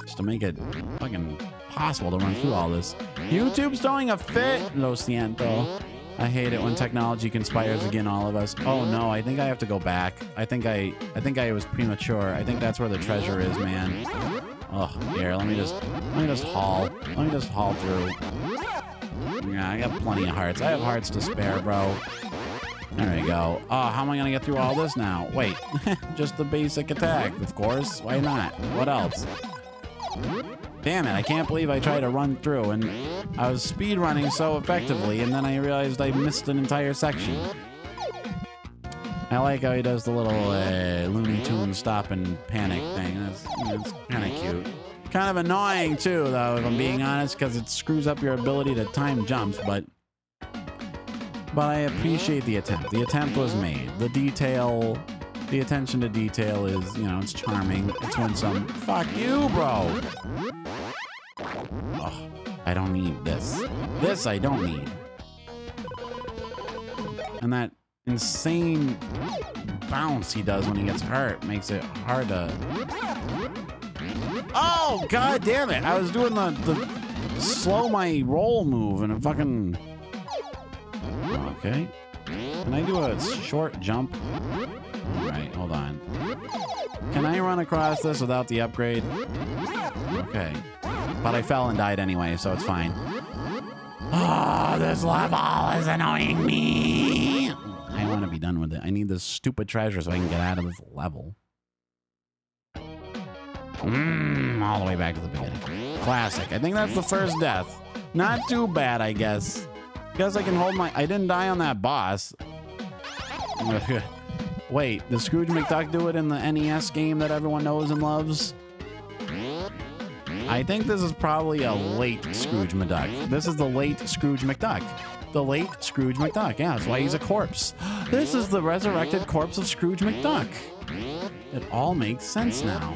Speaker 1: Just to make it fucking possible to run through all this. YouTube's throwing a fit. Lo siento. I hate it when technology conspires against all of us. Oh no, I think I have to go back. I think I was premature. I think that's where the treasure is, man. Oh, here, let me just haul. Let me just haul through. Yeah, I got plenty of hearts. I have hearts to spare, bro. There we go. Oh, how am I gonna get through all this now? Wait, just the basic attack, of course. Why not? What else? Damn it, I can't believe I tried to run through and I was speed running so effectively and then I realized I missed an entire section. I like how he does the little Looney Tunes stop and panic thing. That's kind of cute. Kind of annoying too, though, if I'm being honest, because it screws up your ability to time jumps, but I appreciate the attempt. The attempt was made. The attention to detail is, you know, it's charming. It's winsome. Fuck you, bro. Oh, I don't need this. This I don't need. And that insane bounce he does when he gets hurt makes it hard to... Oh, god damn it. I was doing the slow my roll move and it fucking... Okay. Can I do a short jump? Alright, hold on. Can I run across this without the upgrade? Okay. But I fell and died anyway, so it's fine. Oh, this level is annoying me. I want to be done with it. I need this stupid treasure so I can get out of this level. All the way back to the beginning. Classic. I think that's the first death. Not too bad, I guess. Because I can hold my... I didn't die on that boss. Wait, did Scrooge McDuck do it in the NES game that everyone knows and loves? I think this is probably a late Scrooge McDuck. This is the late Scrooge McDuck. The late Scrooge McDuck. Yeah, that's why he's a corpse. This is the resurrected corpse of Scrooge McDuck. It all makes sense now.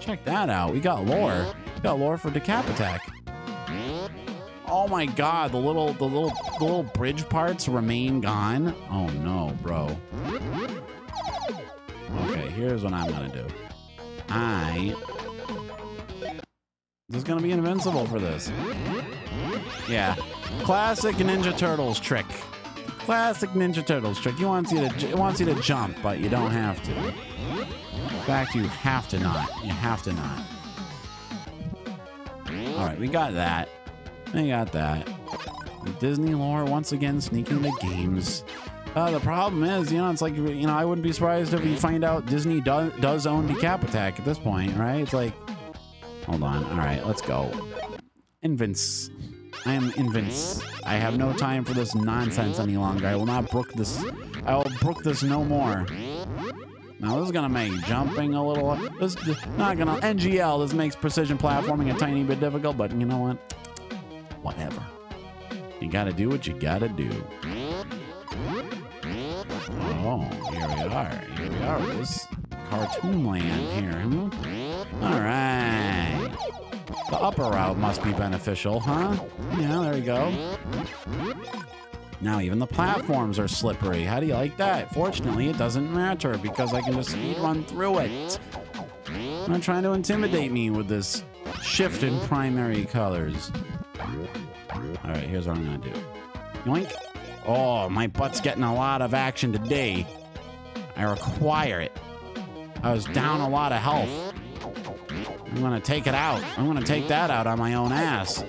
Speaker 1: Check that out. We got lore. We got lore for DECAP attack. Oh my god, the little bridge parts remain gone. Oh no, bro. Okay, here's what I'm gonna do. This is gonna be invincible for this. Yeah. Classic Ninja Turtles trick. Classic Ninja Turtles trick. It wants you to jump, but you don't have to. In fact, you have to not. You have to not. Alright, we got that. We got that. Disney lore once again sneaking the games. The problem is, it's like, I wouldn't be surprised if we find out Disney does own DECAP attack at this point, right? It's like, hold on. All right, let's go. Invince. I am Invince. I have no time for this nonsense any longer. I will not brook this. I will brook this no more. Now this is gonna make jumping a little. This not gonna NGL. This makes precision platforming a tiny bit difficult, but you know what? Whatever. You gotta do what you gotta do. Oh, here we are. Here we are with this cartoon land here. All right. The upper route must be beneficial, huh? Yeah, there we go. Now even the platforms are slippery. How do you like that? Fortunately, it doesn't matter because I can just speed run through it. I'm not trying to intimidate me with this shift in primary colors. All right, here's what I'm gonna do. Yoink. Oh, my butt's getting a lot of action today. I require it. I was down a lot of health. I'm gonna take it out. I'm gonna take that out on my own ass.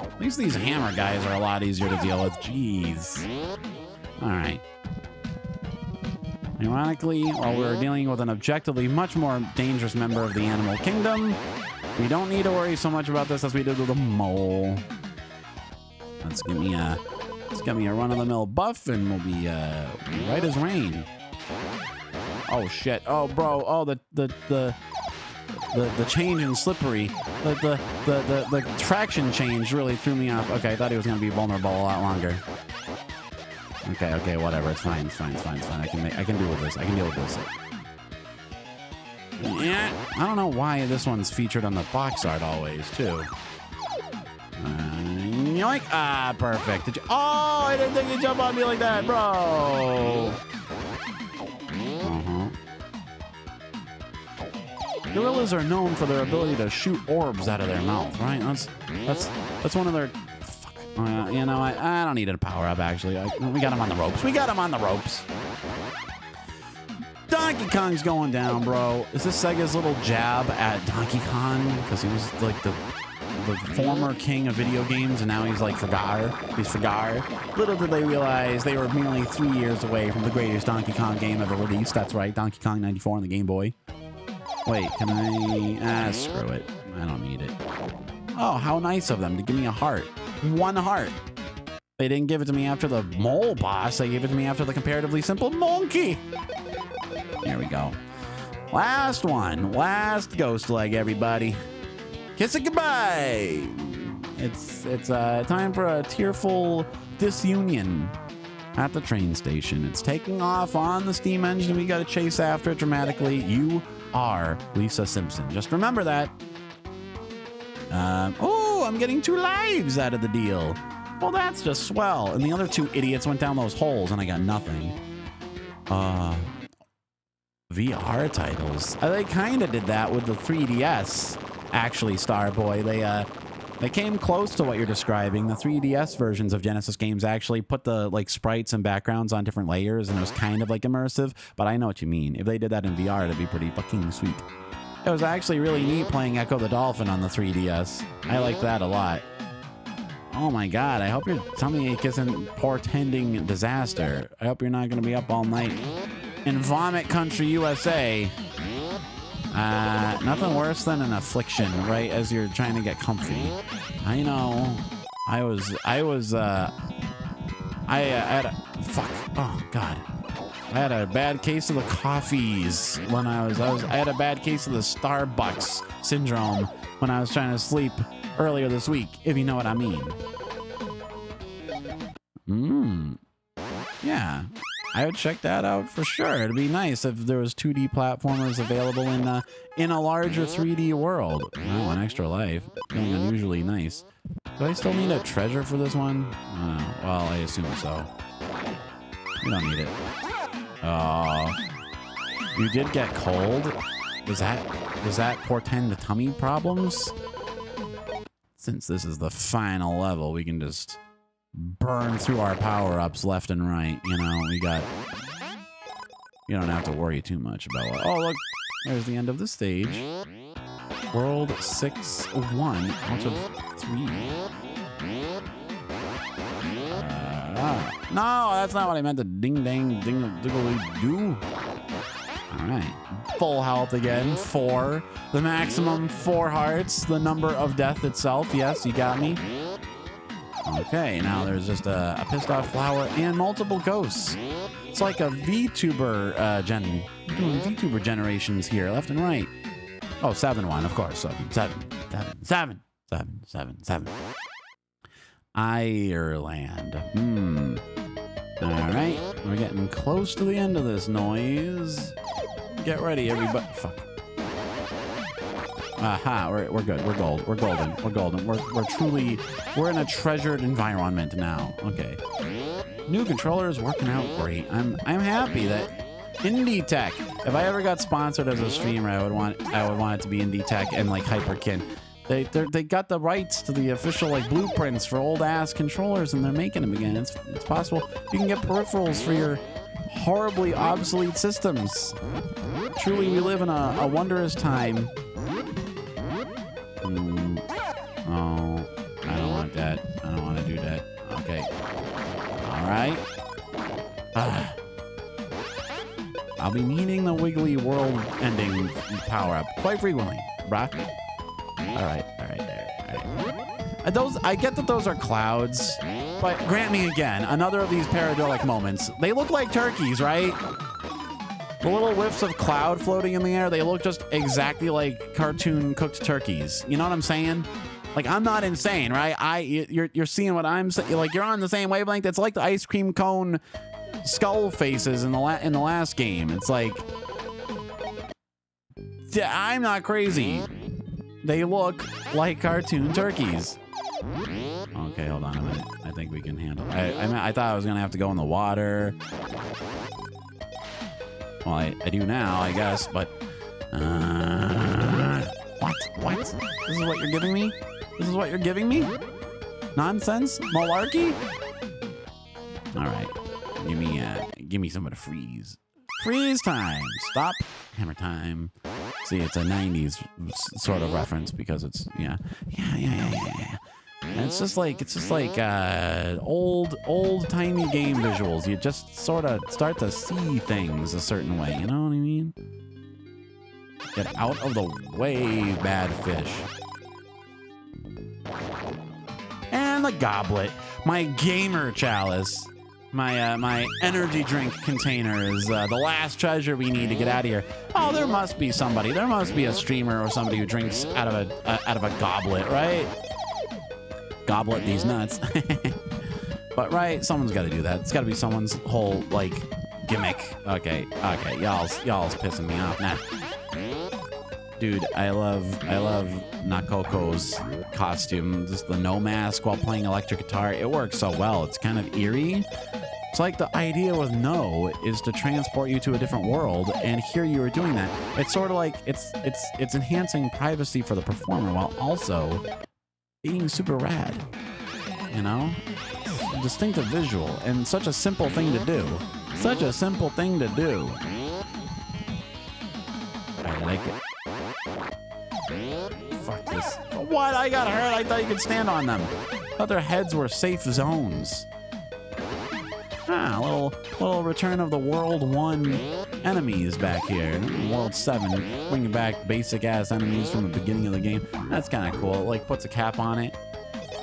Speaker 1: At least these hammer guys are a lot easier to deal with. Jeez. All right. Ironically, while we're dealing with an objectively much more dangerous member of the animal kingdom, we don't need to worry so much about this as we did with the mole. Let's get me a run-of-the-mill buff, and we'll be right as rain. Oh shit! Oh bro! Oh the change in slippery, the traction change really threw me off. Okay, I thought he was gonna be vulnerable a lot longer. Okay, whatever. It's fine. It's fine. I can deal with this. I can deal with this. Yeah, I don't know why this one's featured on the box art always too. Yoink! Ah, perfect. Did you? Oh, I didn't think you'd jump on me like that, bro. Gorillas are known for their ability to shoot orbs out of their mouth, right? That's one of their. Fuck. You know, I don't need a power up actually. We got him on the ropes. Donkey Kong's going down, bro. Is this Sega's little jab at Donkey Kong? Because he was like the former king of video games, and now he's like He's Fagar. Little did they realize they were merely 3 years away from the greatest Donkey Kong game ever released. That's right, Donkey Kong 94 on the Game Boy. Wait, can I? Screw it. I don't need it. Oh, how nice of them to give me a heart. 1 heart. They didn't give it to me after the mole boss. They gave it to me after the comparatively simple monkey. There we go. Last one. Last ghost leg, everybody. Kiss it goodbye. It's time for a tearful disunion at the train station. It's taking off on the steam engine. We got to chase after it dramatically. You are Lisa Simpson. Just remember that. Oh, I'm getting 2 lives out of the deal. Well, that's just swell. And the other 2 idiots went down those holes, and I got nothing. VR titles. They kind of did that with the 3DS. Actually, Starboy, they came close to what you're describing. The 3DS versions of Genesis games actually put the like sprites and backgrounds on different layers, and it was kind of like immersive. But I know what you mean. If they did that in VR, it'd be pretty fucking sweet. It was actually really neat playing Echo the Dolphin on the 3DS. I like that a lot. Oh my God, I hope your tummy ache isn't portending disaster. I hope you're not going to be up all night in vomit country USA. Nothing worse than an affliction right as you're trying to get comfy. I know. I had a, fuck, oh God. I had a bad case of the coffees when I had a bad case of the Starbucks syndrome when I was trying to sleep earlier this week, if you know what I mean. Yeah, I would check that out for sure. It'd be nice if there was 2D platformers available in a larger 3D world. Oh, an extra life. Feeling unusually nice. Do I still need a treasure for this one? Well, I assume so. We don't need it. Oh, you did get cold? Does that portend the tummy problems? Since this is the final level, we can just burn through our power-ups left and right. You know, you don't have to worry too much about what. Oh, look, there's the end of the stage. World 6-1 out of 3. No, that's not what I meant to ding-dang-ding-diggly-do. All right. Full health again. 4. The maximum 4 hearts. The number of death itself. Yes, you got me. Okay, now there's just a pissed off flower and multiple ghosts. It's like a Vtuber Vtuber generations here, left and right. Oh, 7-1, of course. 7. Ireland. All right, we're getting close to the end of this noise. Get ready, everybody. Fuck. Aha, we're good. We're gold. We're golden. We're golden. We're in a treasured environment now. Okay. New controller is working out great. I'm happy that Indie Tech. If I ever got sponsored as a streamer, I would want it to be Indie Tech and like Hyperkin. They got the rights to the official like blueprints for old ass controllers, and they're making them again. It's possible you can get peripherals for your horribly obsolete systems. Truly, we live in a wondrous time. Oh, I don't want that. I don't want to do that. Okay. All right. I'll be needing the Wiggly World ending power-up quite frequently, bruh. All right, there. I get that those are clouds, but grant me again another of these paradolic moments. They look like turkeys, right? The little whiffs of cloud floating in the air, they look just exactly like cartoon cooked turkeys. You know what I'm saying? Like, I'm not insane, right? You're seeing what I'm saying. Like, you're on the same wavelength. It's like the ice cream cone skull faces in the last game. It's like, I'm not crazy. They look like cartoon turkeys. Okay, hold on a minute. I think we can handle it. I thought I was gonna have to go in the water. Well, I do now, I guess, but... What? This is what you're giving me? This is what you're giving me? Nonsense? Malarkey? Alright. Give me some of the freeze. Freeze time! Stop. Hammer time. See, it's a 90s sort of reference because it's... Yeah. And it's just like old-timey game visuals. You just sort of start to see things a certain way. You know what I mean? Get out of the way, bad fish. And the goblet. My gamer chalice. My energy drink container is the last treasure we need to get out of here. Oh, there must be somebody. There must be a streamer or somebody who drinks out of a goblet, right? Goblet these nuts. But right, someone's got to do that. It's got to be someone's whole like gimmick. Okay, y'all's pissing me off now. Dude, I love Nakoko's costume. Just the no mask while playing electric guitar. It works so well. It's kind of eerie. It's like the idea with No is to transport you to a different world, and here you are doing that. It's sort of like it's enhancing privacy for the performer while also being super rad. You know? A distinctive visual and such a simple thing to do. Such a simple thing to do. I like it. Fuck this. What? I got hurt. I thought you could stand on them. Thought their heads were safe zones. Ah, a little Return of the World 1 enemies back here. World 7, bringing back basic-ass enemies from the beginning of the game. That's kind of cool. It, like, puts a cap on it.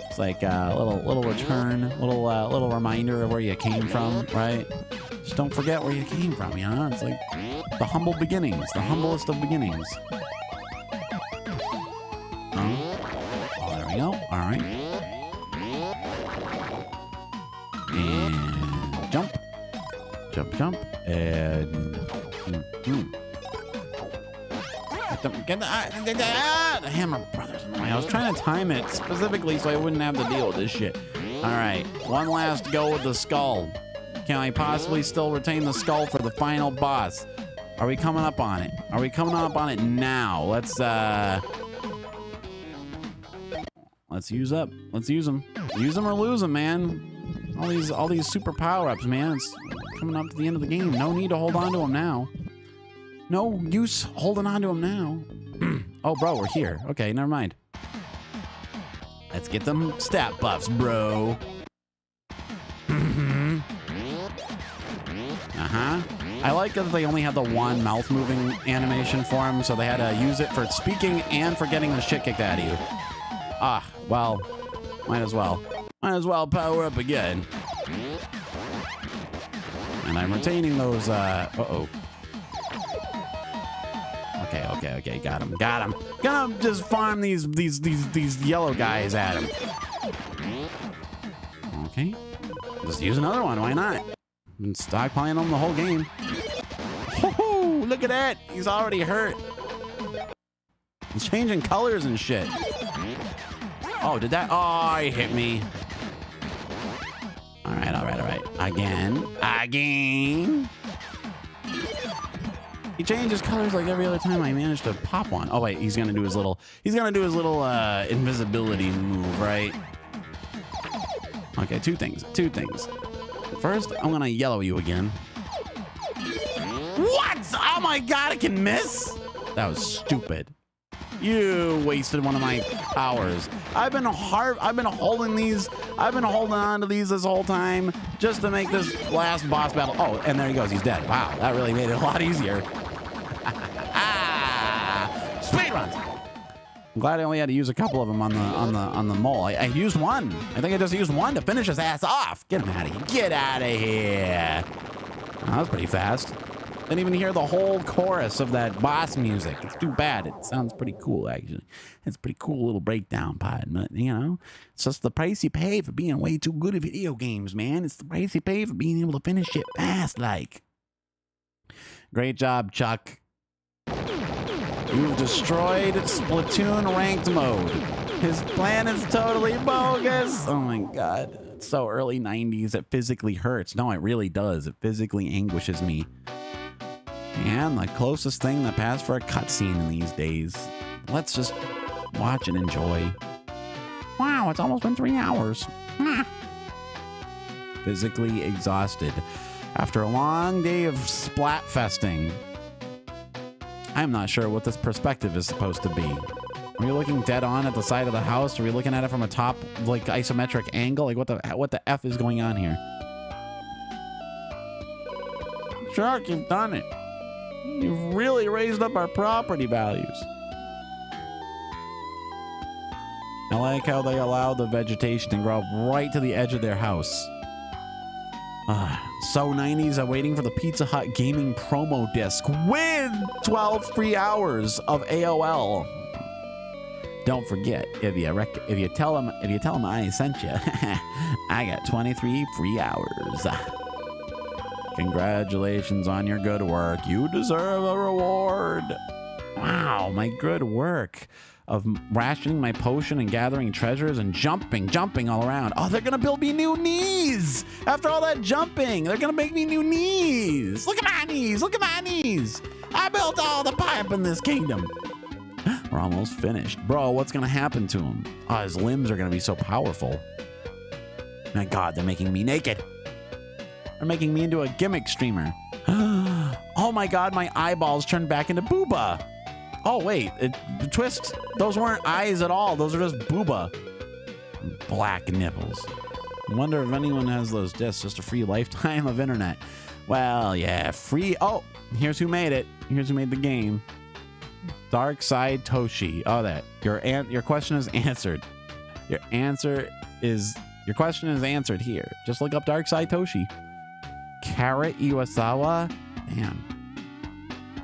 Speaker 1: It's like a little return, little reminder of where you came from, right? Just don't forget where you came from, you know? It's like the humble beginnings, the humblest of beginnings. Oh, there we go. All right. And jump. Jump. And... Get the Hammer Brothers. I was trying to time it specifically so I wouldn't have to deal with this shit. All right. One last go with the skull. Can I possibly still retain the skull for the final boss? Are we coming up on it? Are we coming up on it now? Let's use up. Let's use them. Use them or lose them, man. All these super power-ups, man. It's coming up to the end of the game. No need to hold on to them now. No use holding on to them now. Oh, bro, we're here. Okay, never mind. Let's get them stat buffs, bro. I like that they only had the one mouth moving animation for him, so they had to use it for speaking and for getting the shit kicked out of you. Ah, well, might as well. Might as well power up again. And I'm retaining those, uh-oh. Okay, got him. Gonna just farm these yellow guys at him. Okay, just use another one, why not? Been stockpiling them the whole game. Woohoo! Look at that, he's already hurt. He's changing colors and shit. Oh, did that? Oh, he hit me. All right. Again. He changes colors like every other time I manage to pop one. Oh wait, he's gonna do his little invisibility move, right? Okay, two things. First, I'm gonna yellow you again. What? Oh my god, I can miss? That was stupid. You wasted one of my powers. I've been holding on to these this whole time just to make this last boss battle. Oh, and there he goes. He's dead. Wow, that really made it a lot easier. Speedruns. I'm glad I only had to use a couple of them on the mole. I used one. I think I just used one to finish his ass off. Get him out of here. Get out of here. Oh, that was pretty fast. Didn't even hear the whole chorus of that boss music. It's too bad. It sounds pretty cool, actually. It's a pretty cool little breakdown pod, but, you know, it's just the price you pay for being way too good at video games, man. It's the price you pay for being able to finish it fast, like. Great job, Chuck. You've destroyed Splatoon ranked mode. His plan is totally bogus. Oh my god. It's so early 90s, it physically hurts. No, it really does. It physically anguishes me. And the closest thing that passed for a cutscene in these days. Let's just watch and enjoy. Wow, it's almost been 3 hours. Physically exhausted after a long day of splatfesting. I'm not sure what this perspective is supposed to be. Are we looking dead on at the side of the house? Are we looking at it from a top, like, isometric angle? Like, what the F is going on here? Shark, you've done it. You've really raised up our property values. I like how they allow the vegetation to grow up right to the edge of their house. So 90s are waiting for the Pizza Hut gaming promo disc with 12 free hours of AOL. Don't forget, if you tell them I sent you, I got 23 free hours. Congratulations on your good work. You deserve a reward. Wow, my good work of rationing my potion and gathering treasures and jumping all around. Oh, they're gonna build me new knees. After all that jumping, they're gonna make me new knees. Look at my knees. Look at my knees. I built all the pipe in this kingdom. We're almost finished. Bro, what's gonna happen to him? Oh, his limbs are gonna be so powerful. My god, they're making me naked. They're making me into a gimmick streamer. Oh my god, my eyeballs turned back into booba. Oh wait, twist. Those weren't eyes at all. Those are just booba. Black nipples. I wonder if anyone has those discs. Just a free lifetime of internet. Well, yeah, free. Oh, here's who made it. Here's who made the game. Dark Side Toshi. Oh, that your question is answered. Your question is answered here. Just look up Dark Side Toshi. Carrot Iwasawa. Damn.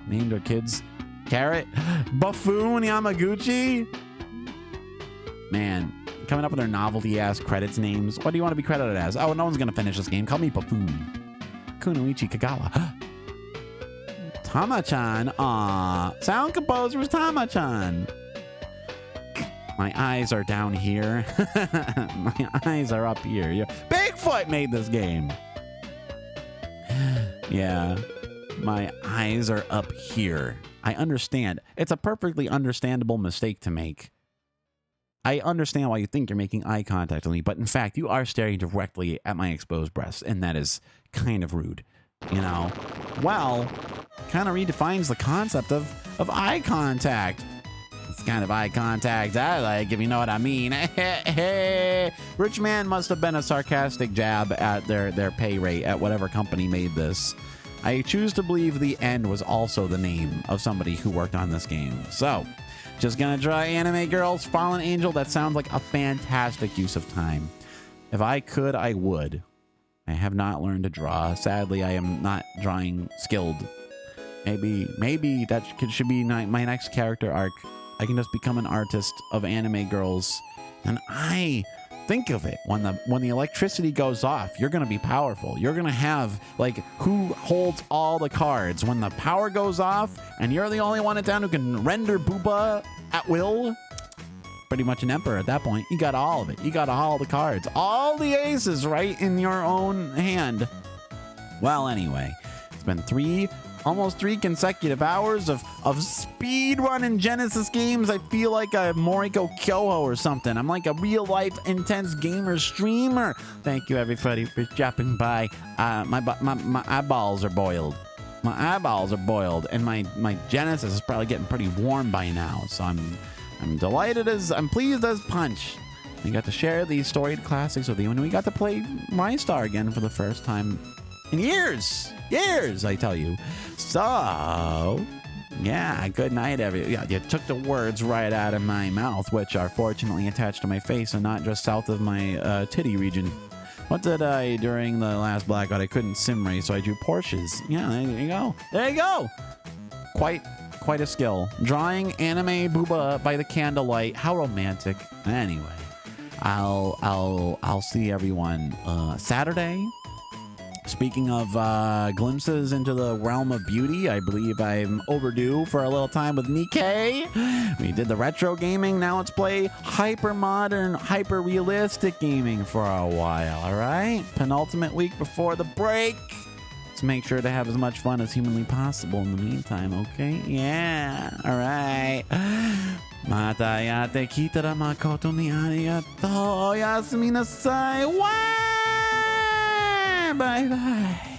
Speaker 1: Named her kids Carrot. Buffoon Yamaguchi. Man, coming up with their novelty ass credits names. What do you want to be credited as? Oh, no one's gonna finish this game. Call me Buffoon. Kunoichi Kagawa. Tama-chan. Aw. Sound composer was Tama-chan. My eyes are down here. My eyes are up here. Yeah. Bigfoot made this game. Yeah. My eyes are up here. I understand. It's a perfectly understandable mistake to make. I understand why you think you're making eye contact with me, but in fact, you are staring directly at my exposed breasts, and that is kind of rude. You know? Well, kind of redefines the concept of eye contact. It's kind of eye contact I like, if you know what I mean. Rich Man must have been a sarcastic jab at their pay rate at whatever company made this. I choose to believe the End was also the name of somebody who worked on this game. So, just gonna draw Anime Girls Fallen Angel. That sounds like a fantastic use of time. If I could, I would. I have not learned to draw. Sadly, I am not drawing skilled. Maybe that should be my next character arc. I can just become an artist of anime girls. And I think of it, when the electricity goes off, you're gonna be powerful. You're gonna have, like, who holds all the cards when the power goes off, and you're the only one in town who can render booba at will. Pretty much an emperor at that point. You got all of it. You got all the cards, all the aces right in your own hand. Well, anyway, it's been almost 3 consecutive hours of speed running Genesis games. I feel like a Moriko Kyoho or something. I'm like a real life intense gamer streamer. Thank you everybody for dropping by. My eyeballs are boiled. My eyeballs are boiled, and my Genesis is probably getting pretty warm by now. So I'm delighted I'm pleased as punch. We got to share these storied classics with you, and we got to play RISTAR again for the first time in years, I tell you. So, yeah, good night, Yeah, you took the words right out of my mouth, which are fortunately attached to my face and not just south of my titty region. What did I during the last blackout? I couldn't sim race, so I drew Porsches. Yeah, there you go. There you go. Quite a skill. Drawing anime booba by the candlelight. How romantic. Anyway, I'll see everyone Saturday. Speaking of glimpses into the realm of beauty, I believe I'm overdue for a little time with Nikkei. We did the retro gaming. Now let's play hyper-modern, hyper-realistic gaming for a while, all right? Penultimate week before the break. Let's make sure to have as much fun as humanly possible in the meantime, okay? Yeah, all right. Mata yate kitara makoto ni arigato. Oyasumi nasai. Bye bye.